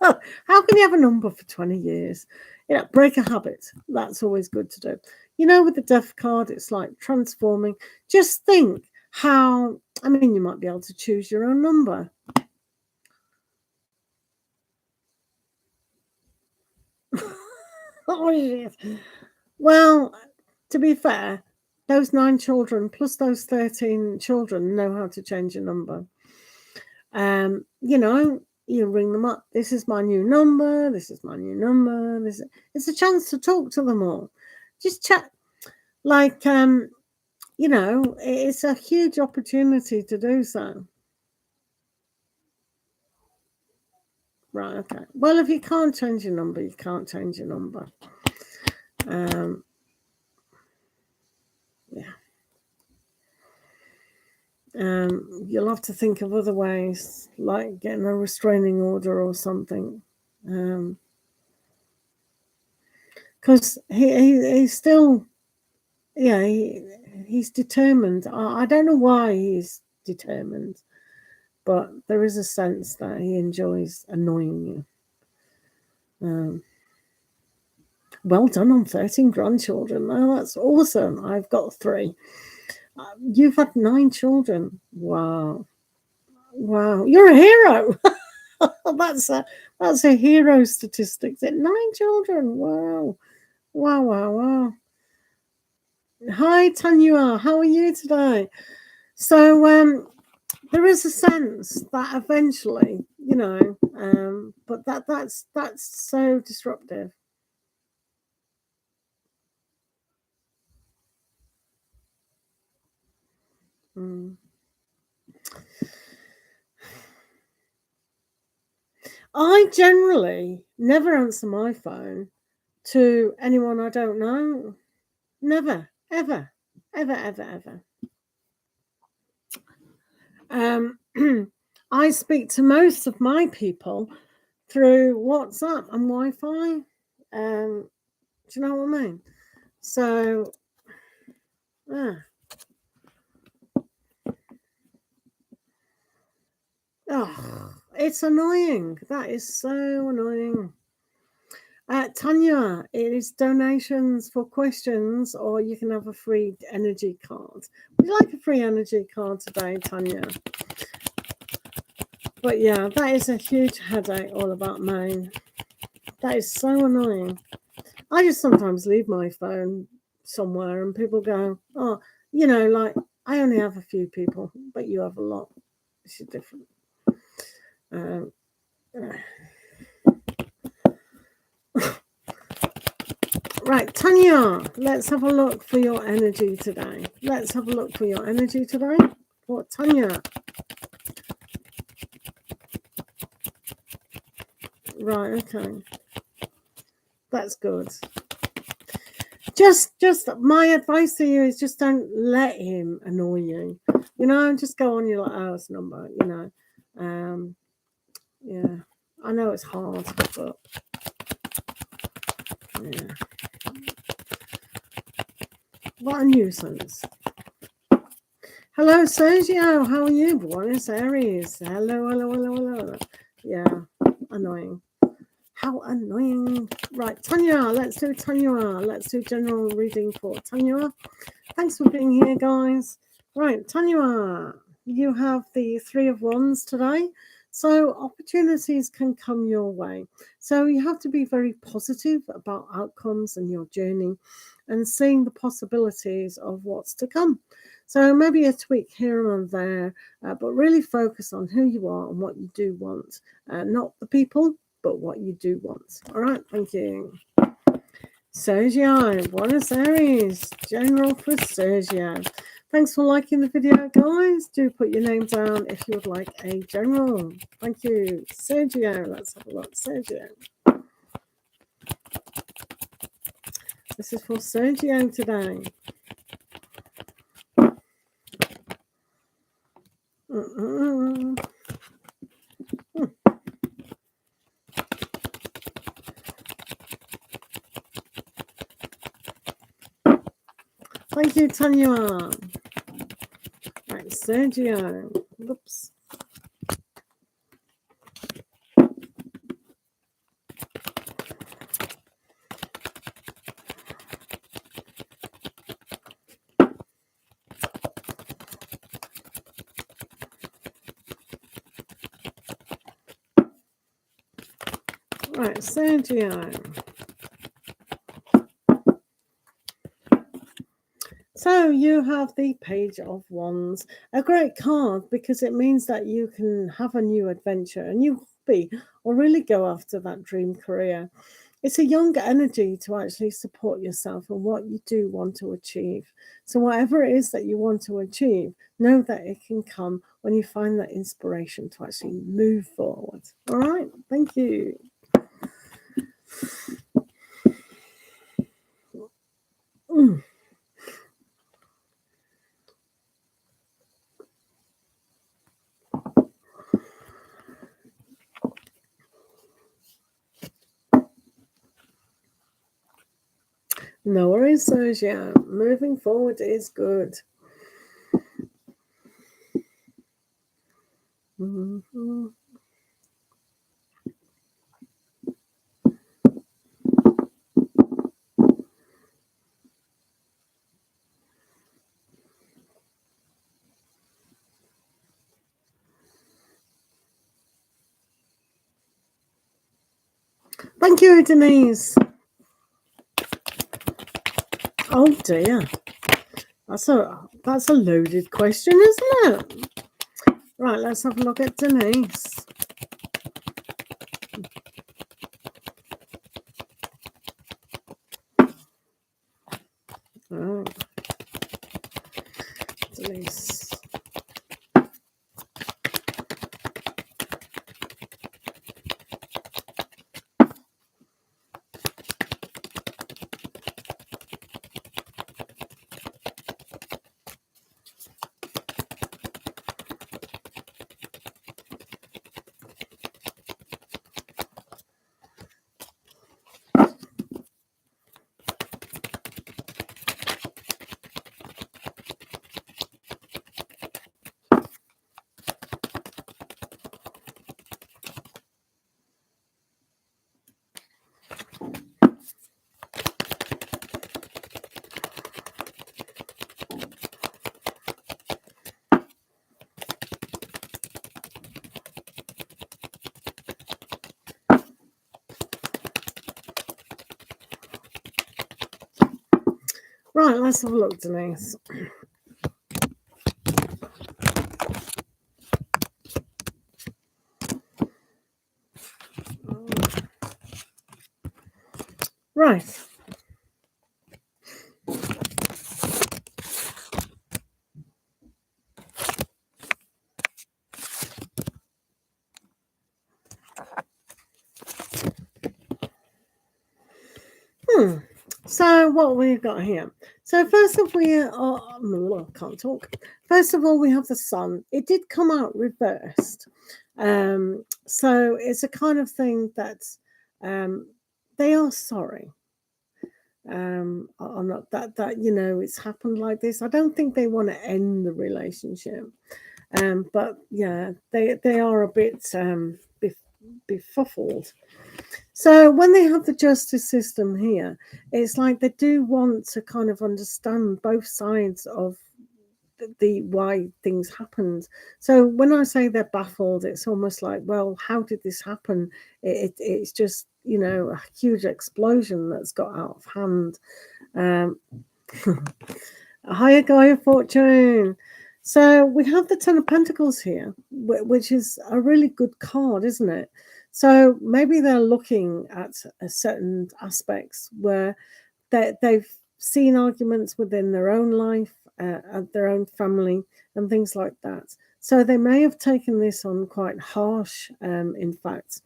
How can you have a number for 20 years? You know, break a habit. That's always good to do. You know, with the death card, it's like transforming. Just think how, I mean, you might be able to choose your own number. Oh, well, to be fair, those 9 children plus those 13 children know how to change a number. You know, you ring them up. This is my new number. This is my new number. It's a chance to talk to them all. Just chat. Like, you know, it's a huge opportunity to do so. Right, okay. Well, if you can't change your number, you can't change your number. Yeah. You'll have to think of other ways, like getting a restraining order or something. Because he's still, yeah, he's determined. I don't know why he's determined, but there is a sense that he enjoys annoying you. Well done on 13 grandchildren. Oh, that's awesome. I've got 3. You've had 9 children. Wow. Wow. You're a hero. that's a hero statistic. 9 children. Wow. Wow, wow, wow. Hi, Tanya. How are you today? So, there is a sense that eventually, you know, but that's so disruptive. I generally never answer my phone to anyone I don't know. Never, ever, ever, ever, ever. I speak to most of my people through WhatsApp and Wi-Fi. Do you know what I mean? So, Oh, it's annoying. That is so annoying. Tanya, it is donations for questions, or you can have a free energy card. Would you like a free energy card today, Tanya? But yeah, that is a huge headache all about mine. That is so annoying. I just sometimes leave my phone somewhere and people go, oh, you know, like, I only have a few people, but you have a lot. This is different. Right, Tanya, let's have a look for your energy today. Let's have a look for your energy today. What, Tanya? Right, okay. That's good. Just my advice to you is just don't let him annoy you. You know, just go on your house number, you know. Yeah. I know it's hard, but yeah. What a nuisance. Hello, Sergio. How are you? Buenos Aires. Hello. Yeah, annoying. How annoying. Right, Tanya, let's do Tanya. Let's do general reading for Tanya. Thanks for being here, guys. Right, Tanya, you have the Three of Wands today. So opportunities can come your way. So you have to be very positive about outcomes and your journey and seeing the possibilities of what's to come. So maybe a tweak here and there, but really focus on who you are and what you do want. Not the people, but what you do want. All right, thank you. Sergio, Buenos Aires, General for Sergio. Thanks for liking the video, guys. Do put your name down if you would like a general. Thank you. Sergio, let's have a look. Sergio. This is for Sergio today. Thank you, Tanya. Right, Sergio. Whoops. Right, Sergio. So you have the Page of Wands, a great card because it means that you can have a new adventure, a new hobby, or really go after that dream career. It's a younger energy to actually support yourself and what you do want to achieve. So whatever it is that you want to achieve, know that it can come when you find that inspiration to actually move forward. All right, thank you. No worries, Sergio. Moving forward is good. Mm-hmm. Thank you, Denise. Oh dear. That's a loaded question, isn't it? Right, let's have a look at Denise. Right. Denise. Right, let's have a look, Denise. Right. So what we've got here. So first of all, I can't talk. First of all, we have the sun. It did come out reversed. So it's a kind of thing that they are sorry. I'm not that you know it's happened like this. I don't think they want to end the relationship. But yeah, they are a bit befuddled. So when they have the justice system here, it's like they do want to kind of understand both sides of the why things happened. So when I say they're baffled, it's almost like, well, how did this happen? It's just, you know, a huge explosion that's got out of hand. A higher Gaia fortune. So we have the Ten of Pentacles here, which is a really good card, isn't it? So maybe they're looking at certain aspects where they've seen arguments within their own life, their own family, and things like that. So they may have taken this on quite harsh, in fact.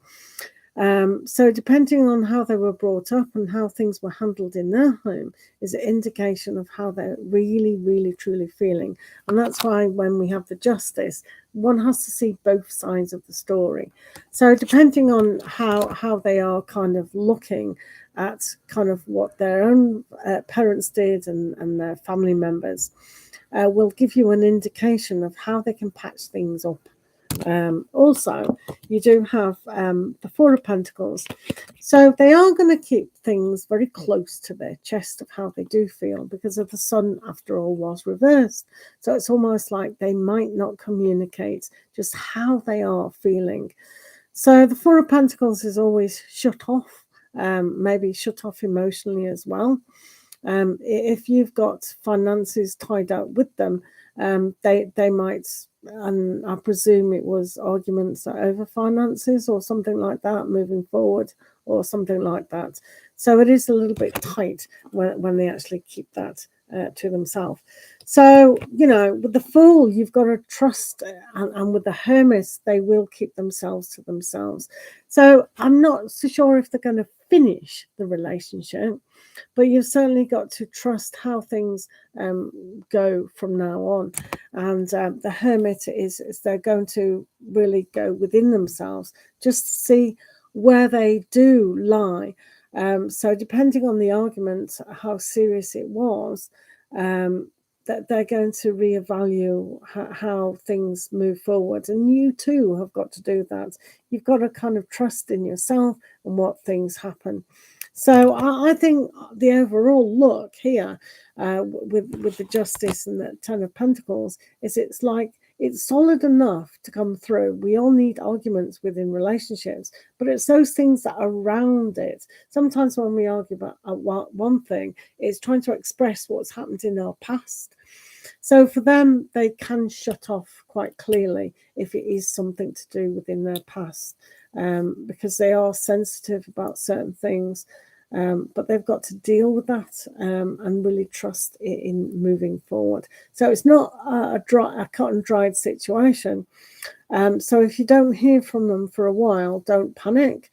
So depending on how they were brought up and how things were handled in their home is an indication of how they're really, really, truly feeling. And that's why when we have the justice, one has to see both sides of the story. So depending on how they are kind of looking at kind of what their own parents did and their family members will give you an indication of how they can patch things up. Also, you do have the Four of Pentacles. So they are going to keep things very close to their chest of how they do feel because of the sun, after all, was reversed. So it's almost like they might not communicate just how they are feeling. So the Four of Pentacles is always shut off, maybe shut off emotionally as well. If you've got finances tied up with them, they might, and I presume it was arguments over finances or something like that moving forward or something like that. So it is a little bit tight when they actually keep that to themselves. So, you know, with the Fool, you've got to trust, and with the Hermit, they will keep themselves to themselves. So I'm not so sure if they're going to finish the relationship, but you've certainly got to trust how things go from now on. And the Hermit is they're going to really go within themselves just to see where they do lie. So depending on the argument, how serious it was, that they're going to reevaluate how things move forward. And you too have got to do that. You've got to kind of trust in yourself and what things happen. So I think the overall look here with the Justice and the Ten of Pentacles is it's like it's solid enough to come through. We all need arguments within relationships, but it's those things that are around it. Sometimes when we argue about one thing, it's trying to express what's happened in our past. So for them, they can shut off quite clearly if it is something to do within their past, because they are sensitive about certain things. But they've got to deal with that and really trust in moving forward. So it's not a cut and dried situation. So if you don't hear from them for a while, don't panic.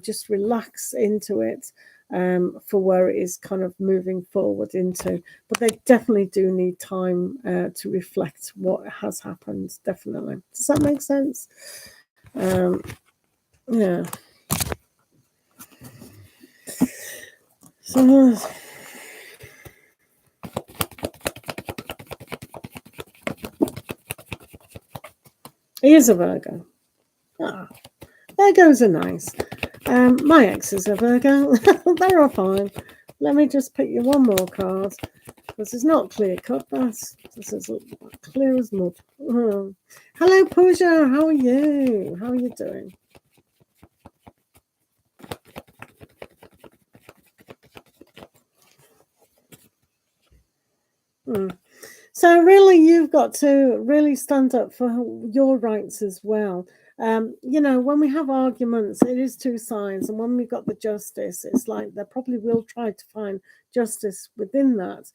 Just relax into it for where it is kind of moving forward into. But they definitely do need time to reflect what has happened. Definitely. Does that make sense? Yeah. So he is a Virgo. Virgos are nice. My ex is a Virgo. They're all fine. Let me just pick you one more card. This is not clear cut. This is clear as mud. Hello, Pooja. How are you? How are you doing? So really, you've got to really stand up for your rights as well. You know, when we have arguments, it is two sides, and when we've got the justice, it's like they probably will try to find justice within that.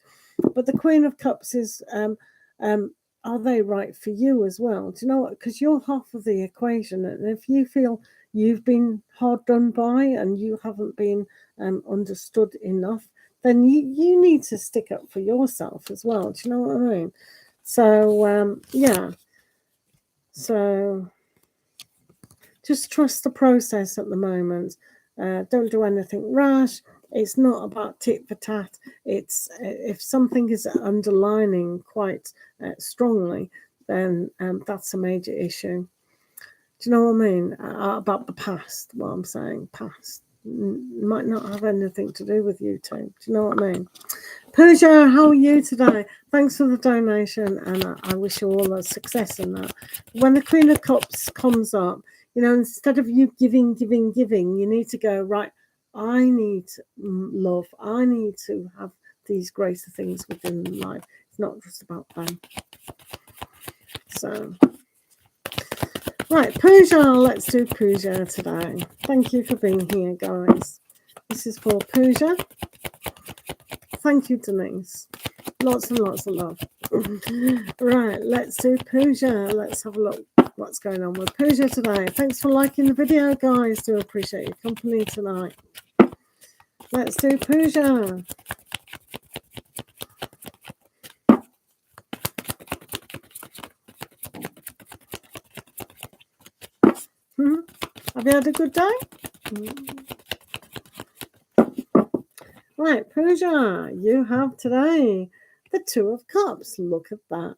But the Queen of Cups is, are they right for you as well? Do you know what? Because you're half of the equation, and if you feel you've been hard done by and you haven't been understood enough, then you need to stick up for yourself as well. Do you know what I mean? So, yeah. So just trust the process at the moment. Don't do anything rash. It's not about tit for tat. It's if something is underlining quite strongly, then that's a major issue. Do you know what I mean? About the past, what I'm saying, past. Might not have anything to do with you two. Do you know what I mean? Pooja, how are you today? Thanks for the donation, and I wish you all the success in that. When the Queen of Cups comes up, you know, instead of you giving, you need to go, right, I need love. I need to have these greater things within life. It's not just about them. So, right, Pooja, let's do Pooja today. Thank you for being here, guys. This is for Pooja. Thank you, Denise. Lots and lots of love. Right, let's do Pooja. Let's have a look what's going on with Pooja today. Thanks for liking the video, guys. Do appreciate your company tonight. Let's do Pooja. Have you had a good day? Right, Pooja, you have today the Two of Cups. Look at that.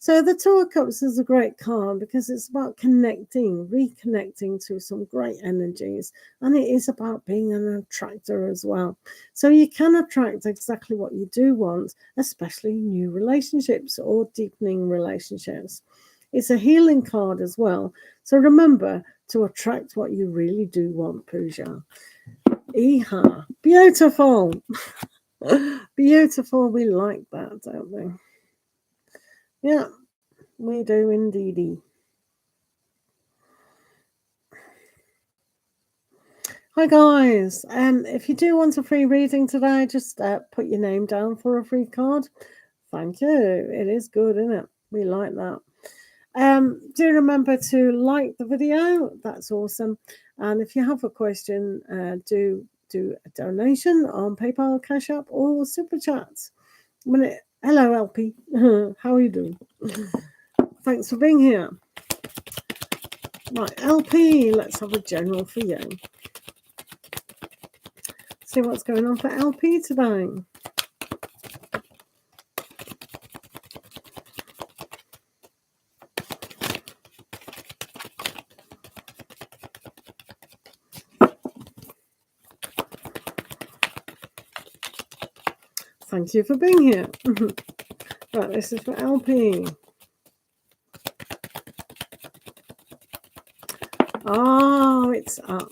So the Two of Cups is a great card because it's about connecting, reconnecting to some great energies. And it is about being an attractor as well. So you can attract exactly what you do want, especially new relationships or deepening relationships. It's a healing card as well. So remember to attract what you really do want, Pooja. Eha. Beautiful. Beautiful. We like that, don't we? Yeah, we do indeedy. Hi guys. If you do want a free reading today, just put your name down for a free card. Thank you. It is good, isn't it? We like that. Do remember to like the video. That's awesome. And if you have a question, do a donation on PayPal, Cash App, or Super Chat. Hello, LP. How are you doing? Thanks for being here. Right, LP, let's have a general for you. See what's going on for LP today. Thank you for being here. Right, this is for LP. Oh, it's up.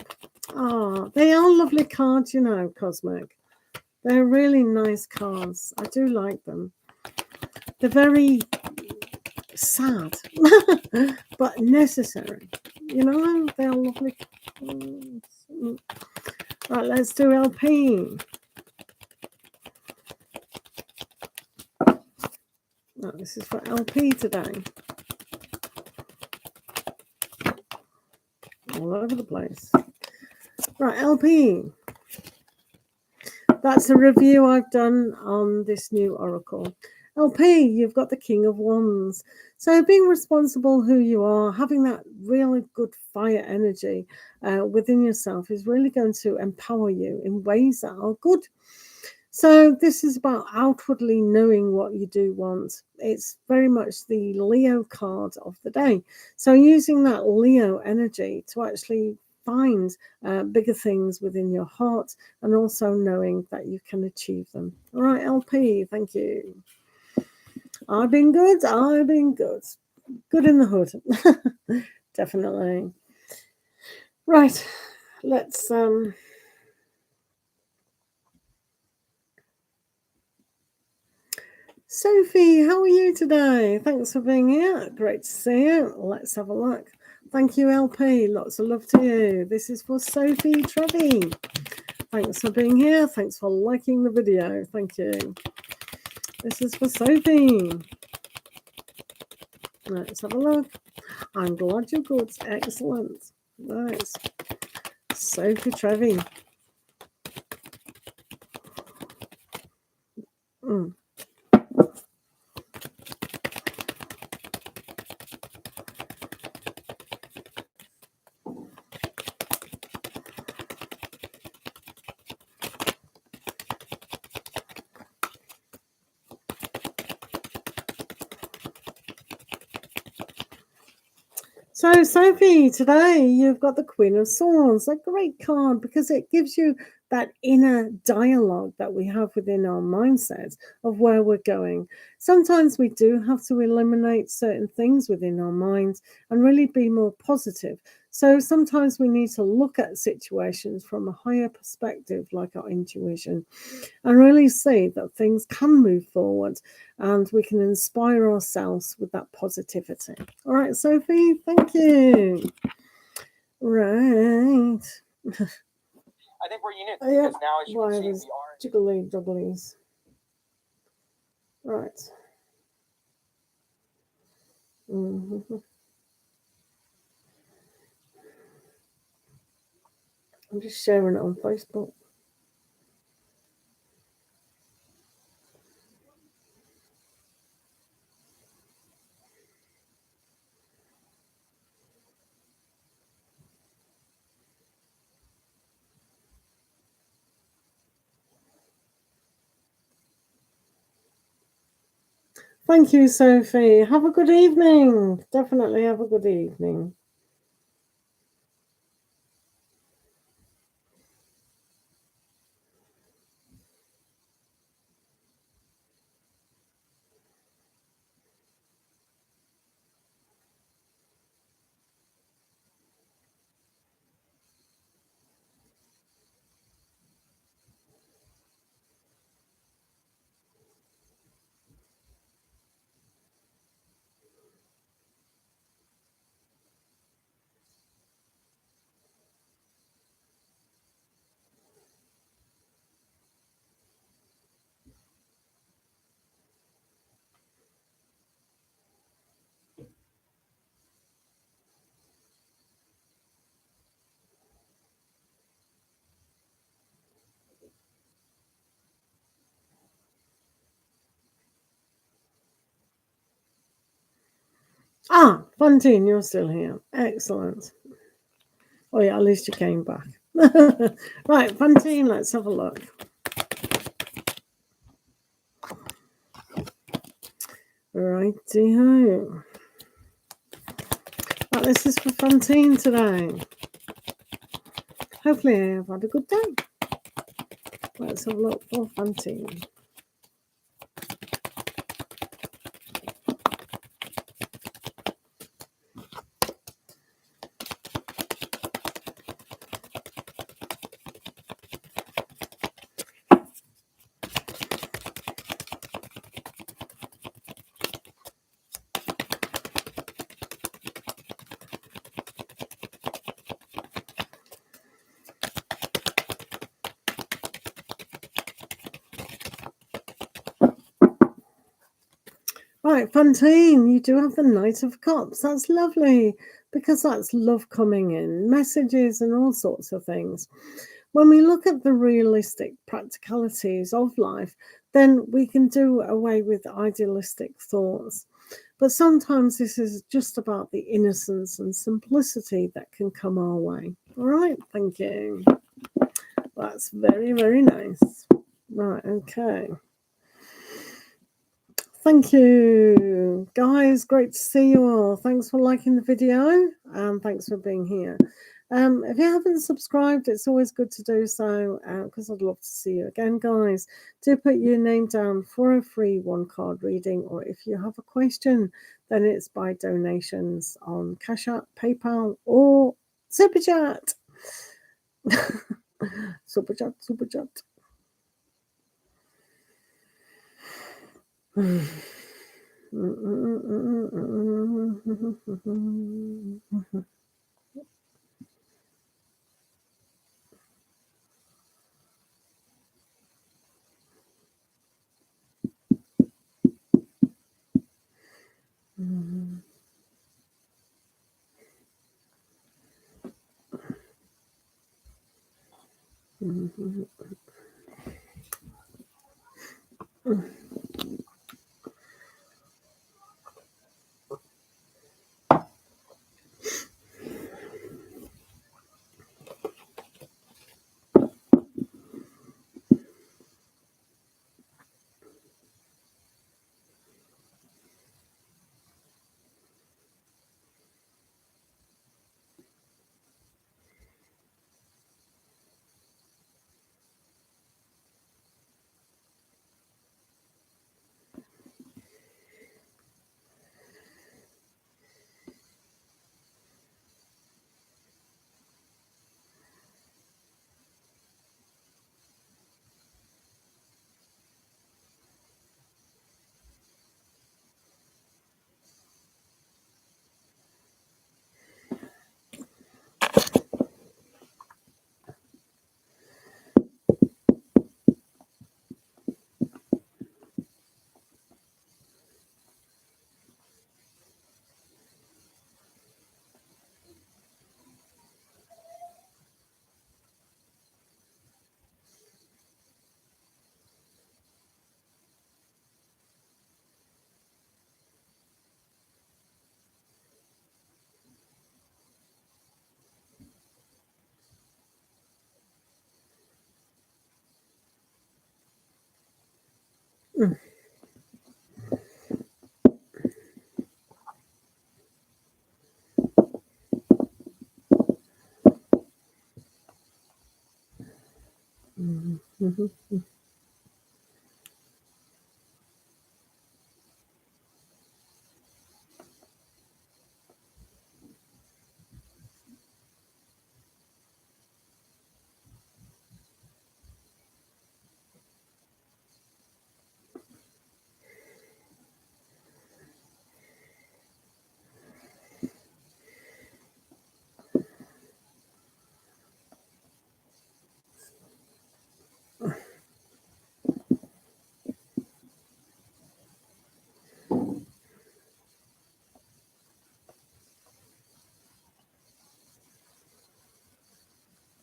Oh, they are lovely cards, you know, Cosmic. They're really nice cards. I do like them. They're very sad, but necessary. You know, they're lovely cards. Right, let's do LP. Oh, this is for LP today. All over the place. Right, LP. That's a review I've done on this new oracle. LP, you've got the King of Wands. So being responsible who you are, having that really good fire energy within yourself is really going to empower you in ways that are good. So this is about outwardly knowing what you do want. It's very much the Leo card of the day. So using that Leo energy to actually find bigger things within your heart and also knowing that you can achieve them. All right, LP, thank you. I've been good. I've been good. Good in the hood. Definitely. Right. Let's Sophie, how are you today? Thanks for being here. Great to see you. Let's have a look. Thank you, LP. Lots of love to you. This is for Sophie Trevi. Thanks for being here. Thanks for liking the video. Thank you. This is for Sophie. Let's have a look. I'm glad you're good. Excellent. Nice. Sophie Trevi. So, Sophie, today you've got the Queen of Swords, a great card because it gives you that inner dialogue that we have within our mindset of where we're going. Sometimes we do have to eliminate certain things within our minds and really be more positive. So sometimes we need to look at situations from a higher perspective, like our intuition, and really see that things can move forward and we can inspire ourselves with that positivity. All right, Sophie, thank you. Right. I think we're unique because now, as you can see, we are jigglies. Right. I'm just sharing it on Facebook. Thank you, Sophie. Have a good evening. Definitely have a good evening. Ah, Fontaine, you're still here. Excellent. Oh, yeah, at least you came back. Right, Fontaine, let's have a look. Righty-ho. Right, this is for Fontaine today. Hopefully I've had a good day. Let's have a look for Fontaine. Right, Fontaine, you do have the Knight of Cups. That's lovely because that's love coming in, messages and all sorts of things. When we look at the realistic practicalities of life, then we can do away with idealistic thoughts. But sometimes this is just about the innocence and simplicity that can come our way. All right, thank you. That's very, very nice. Right, okay. Thank you, guys. Great to see you all. Thanks for liking the video and thanks for being here. If you haven't subscribed, it's always good to do so because I'd love to see you again, guys. Do put your name down for a free one-card reading, or if you have a question, then it's by donations on Cash App, PayPal, or superchat. Superchat.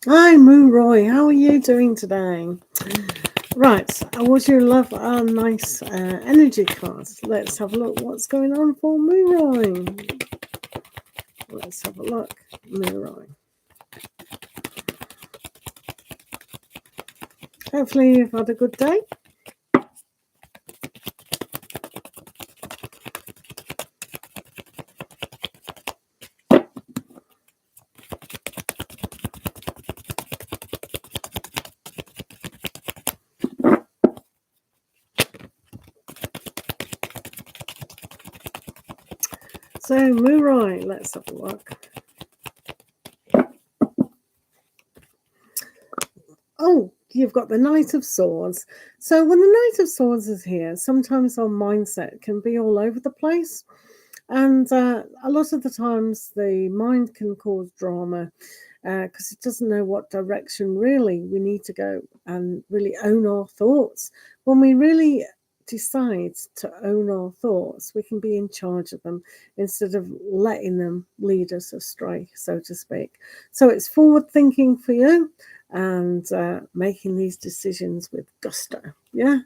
Hi, Moo Roy. How are you doing today? Right, would you love our nice energy cards? Let's have a look what's going on for Moo Roy. Let's have a look, Moo Roy. Hopefully you've had a good day. So, Moo Roy, let's have a look. Oh, you've got the Knight of Swords. So when the Knight of Swords is here, sometimes our mindset can be all over the place. And a lot of the times the mind can cause drama because it doesn't know what direction really we need to go and really own our thoughts. When we really decide to own our thoughts, we can be in charge of them instead of letting them lead us astray, so to speak. So it's forward thinking for you and making these decisions with gusto. Yeah.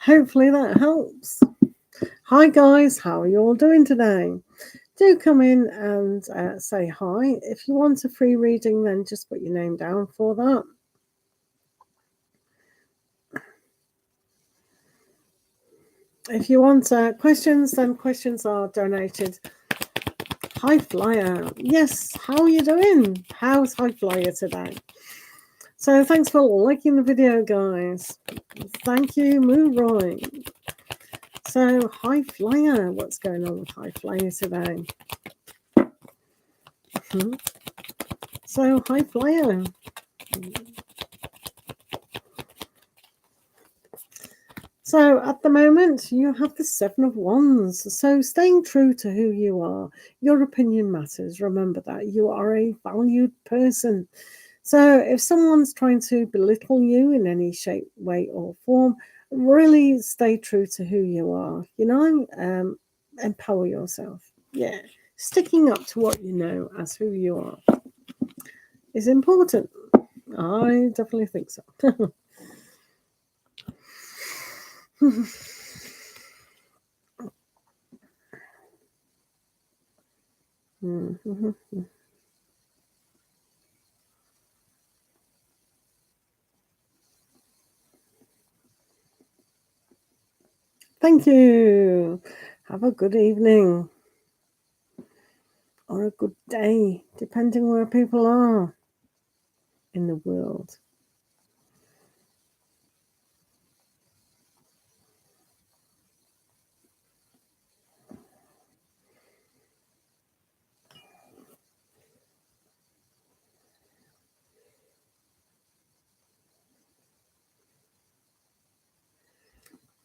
Hopefully that helps. Hi guys, how are you all doing today? Do come in and say hi. If you want a free reading, then just put your name down for that. If you want questions, then questions are donated. High Flyer. Yes, how are you doing? How's High Flyer today? So thanks for liking the video, guys. Thank you, Moo Roy. So, High Flyer, what's going on with High Flyer today? So, High So at the moment, you have the Seven of Wands. So staying true to who you are, your opinion matters. Remember that you are a valued person. So if someone's trying to belittle you in any shape, way, or form, really stay true to who you are. Empower yourself. Yeah, sticking up to what you know as who you are is important. I definitely think so. Thank you. Have a good evening or a good day, depending where people are in the world.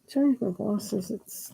Change my glasses. It's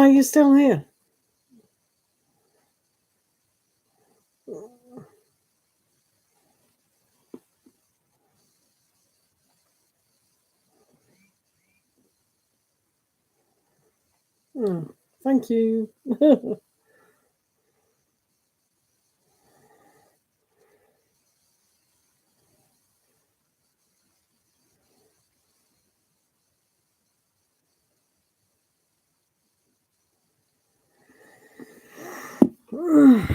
you're still here. Oh, thank you. Oh.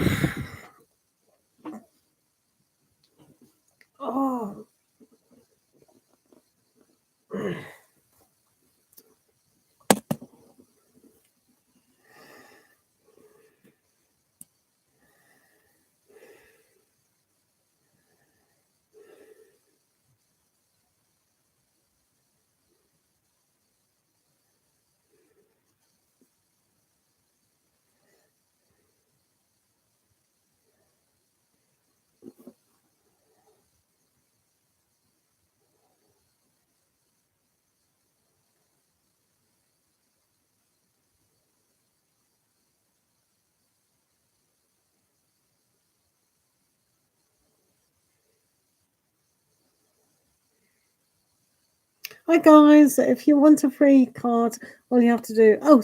Hi guys, if you want a free card, all you have to do, hi,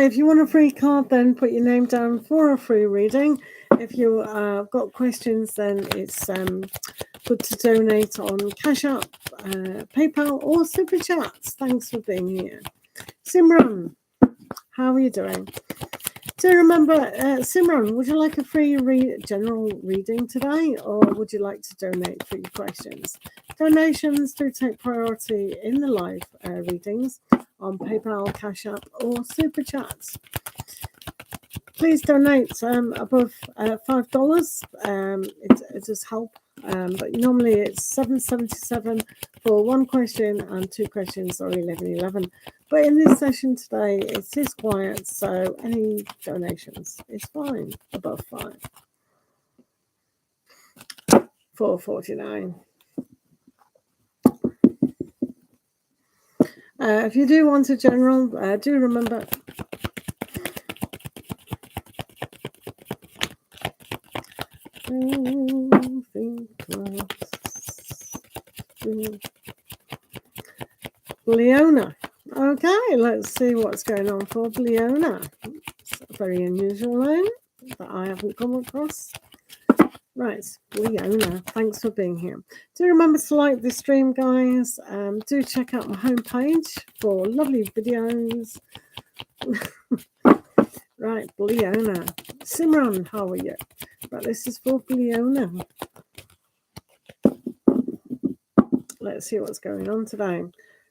if you want a free card, then put your name down for a free reading. If you got questions, then it's good to donate on Cash App, PayPal or Super Chats. Thanks for being here. Simran, how are you doing? So remember, Simran, would you like a free general reading today, or would you like to donate for your questions? Donations do take priority in the live readings on PayPal, Cash App, or Super Chats. Please donate above $5. It does help, but normally it's $7.77 for one question, and two questions are $11.11. But in this session today, it is quiet, so any donations is fine above $5. $4.49. If you do want a general, do remember. Leona. Okay, let's see what's going on for Leona. It's a very unusual name that I haven't come across. Right, Leona, thanks for being here. Do remember to like this stream, guys. Do check out my homepage for lovely videos. Right, Leona. Simran, how are you? Right, this is for Leona. Let's see what's going on today.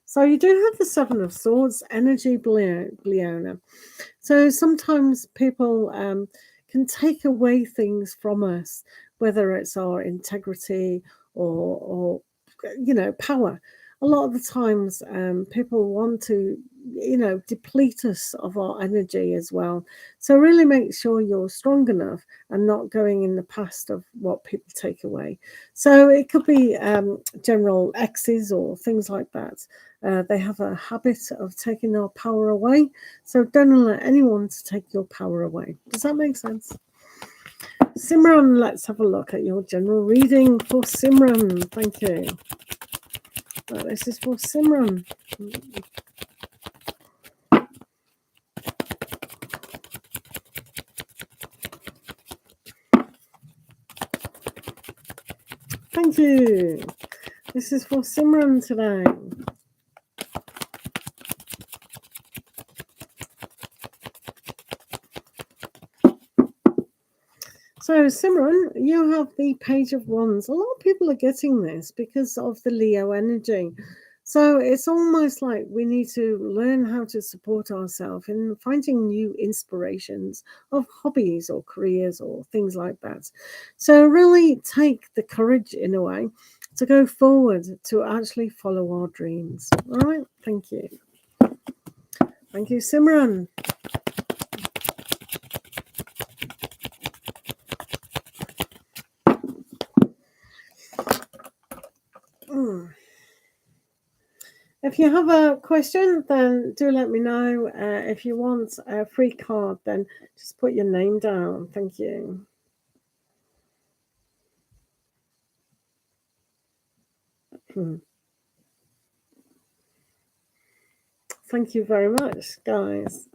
So you do have the Seven of Swords energy, Leona. So sometimes people can take away things from us, whether it's our integrity or power. A lot of the times people want to deplete us of our energy as well. So really make sure you're strong enough and not going in the past of what people take away. So it could be general exes or things like that. They have a habit of taking our power away. So don't allow anyone to take your power away. Does that make sense? Simran, let's have a look at your general reading for Simran. Thank you. Right, this is for Simran. Thank you. This is for Simran today. So, Simran, you have the Page of Wands. A lot of people are getting this because of the Leo energy. So it's almost like we need to learn how to support ourselves in finding new inspirations of hobbies or careers or things like that. So really take the courage in a way to go forward to actually follow our dreams. All right. Thank you. Thank you, Simran. If you have a question, then do let me know. If you want a free card, then just put your name down. Thank you. Thank you very much, guys.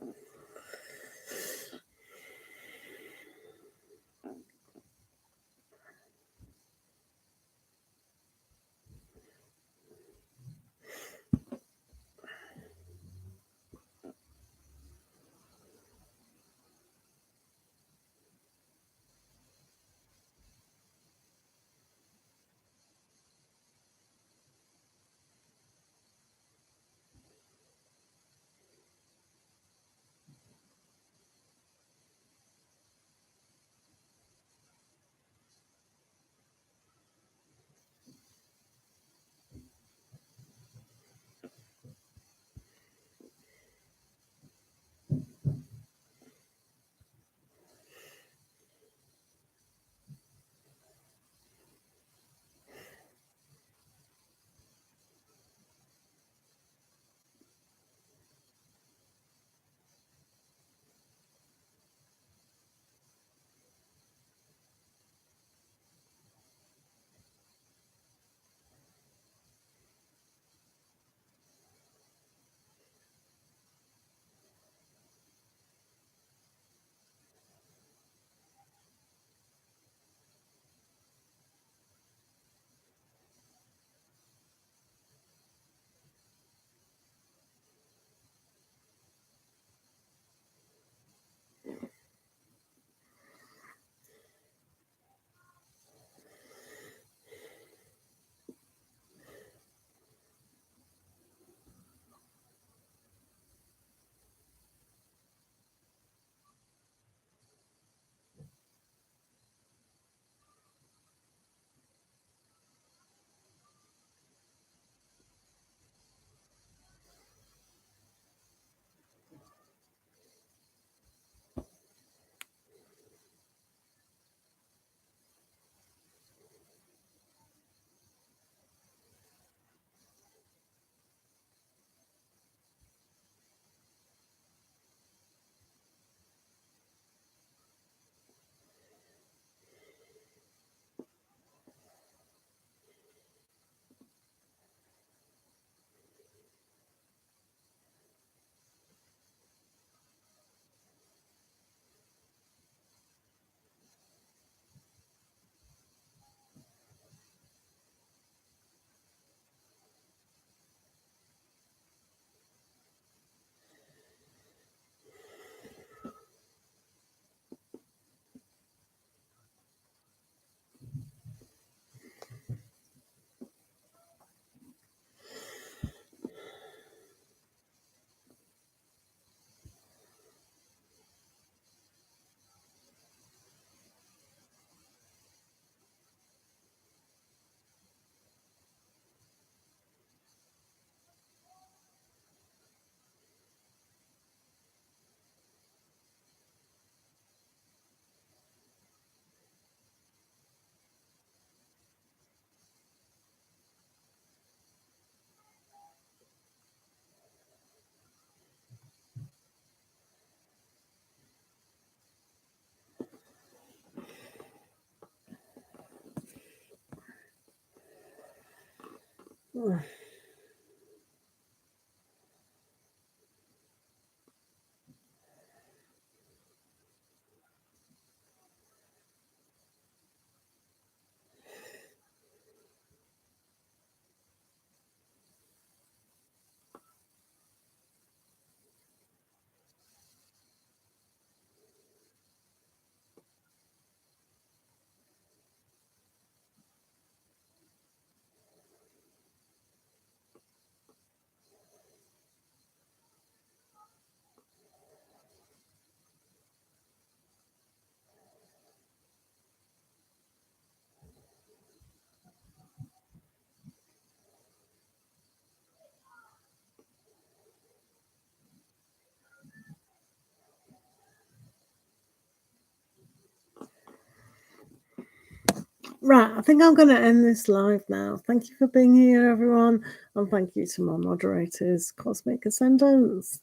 Right, I think I'm going to end this live now. Thank you for being here, everyone. And thank you to my moderators, Cosmic Ascendants.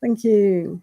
Thank you.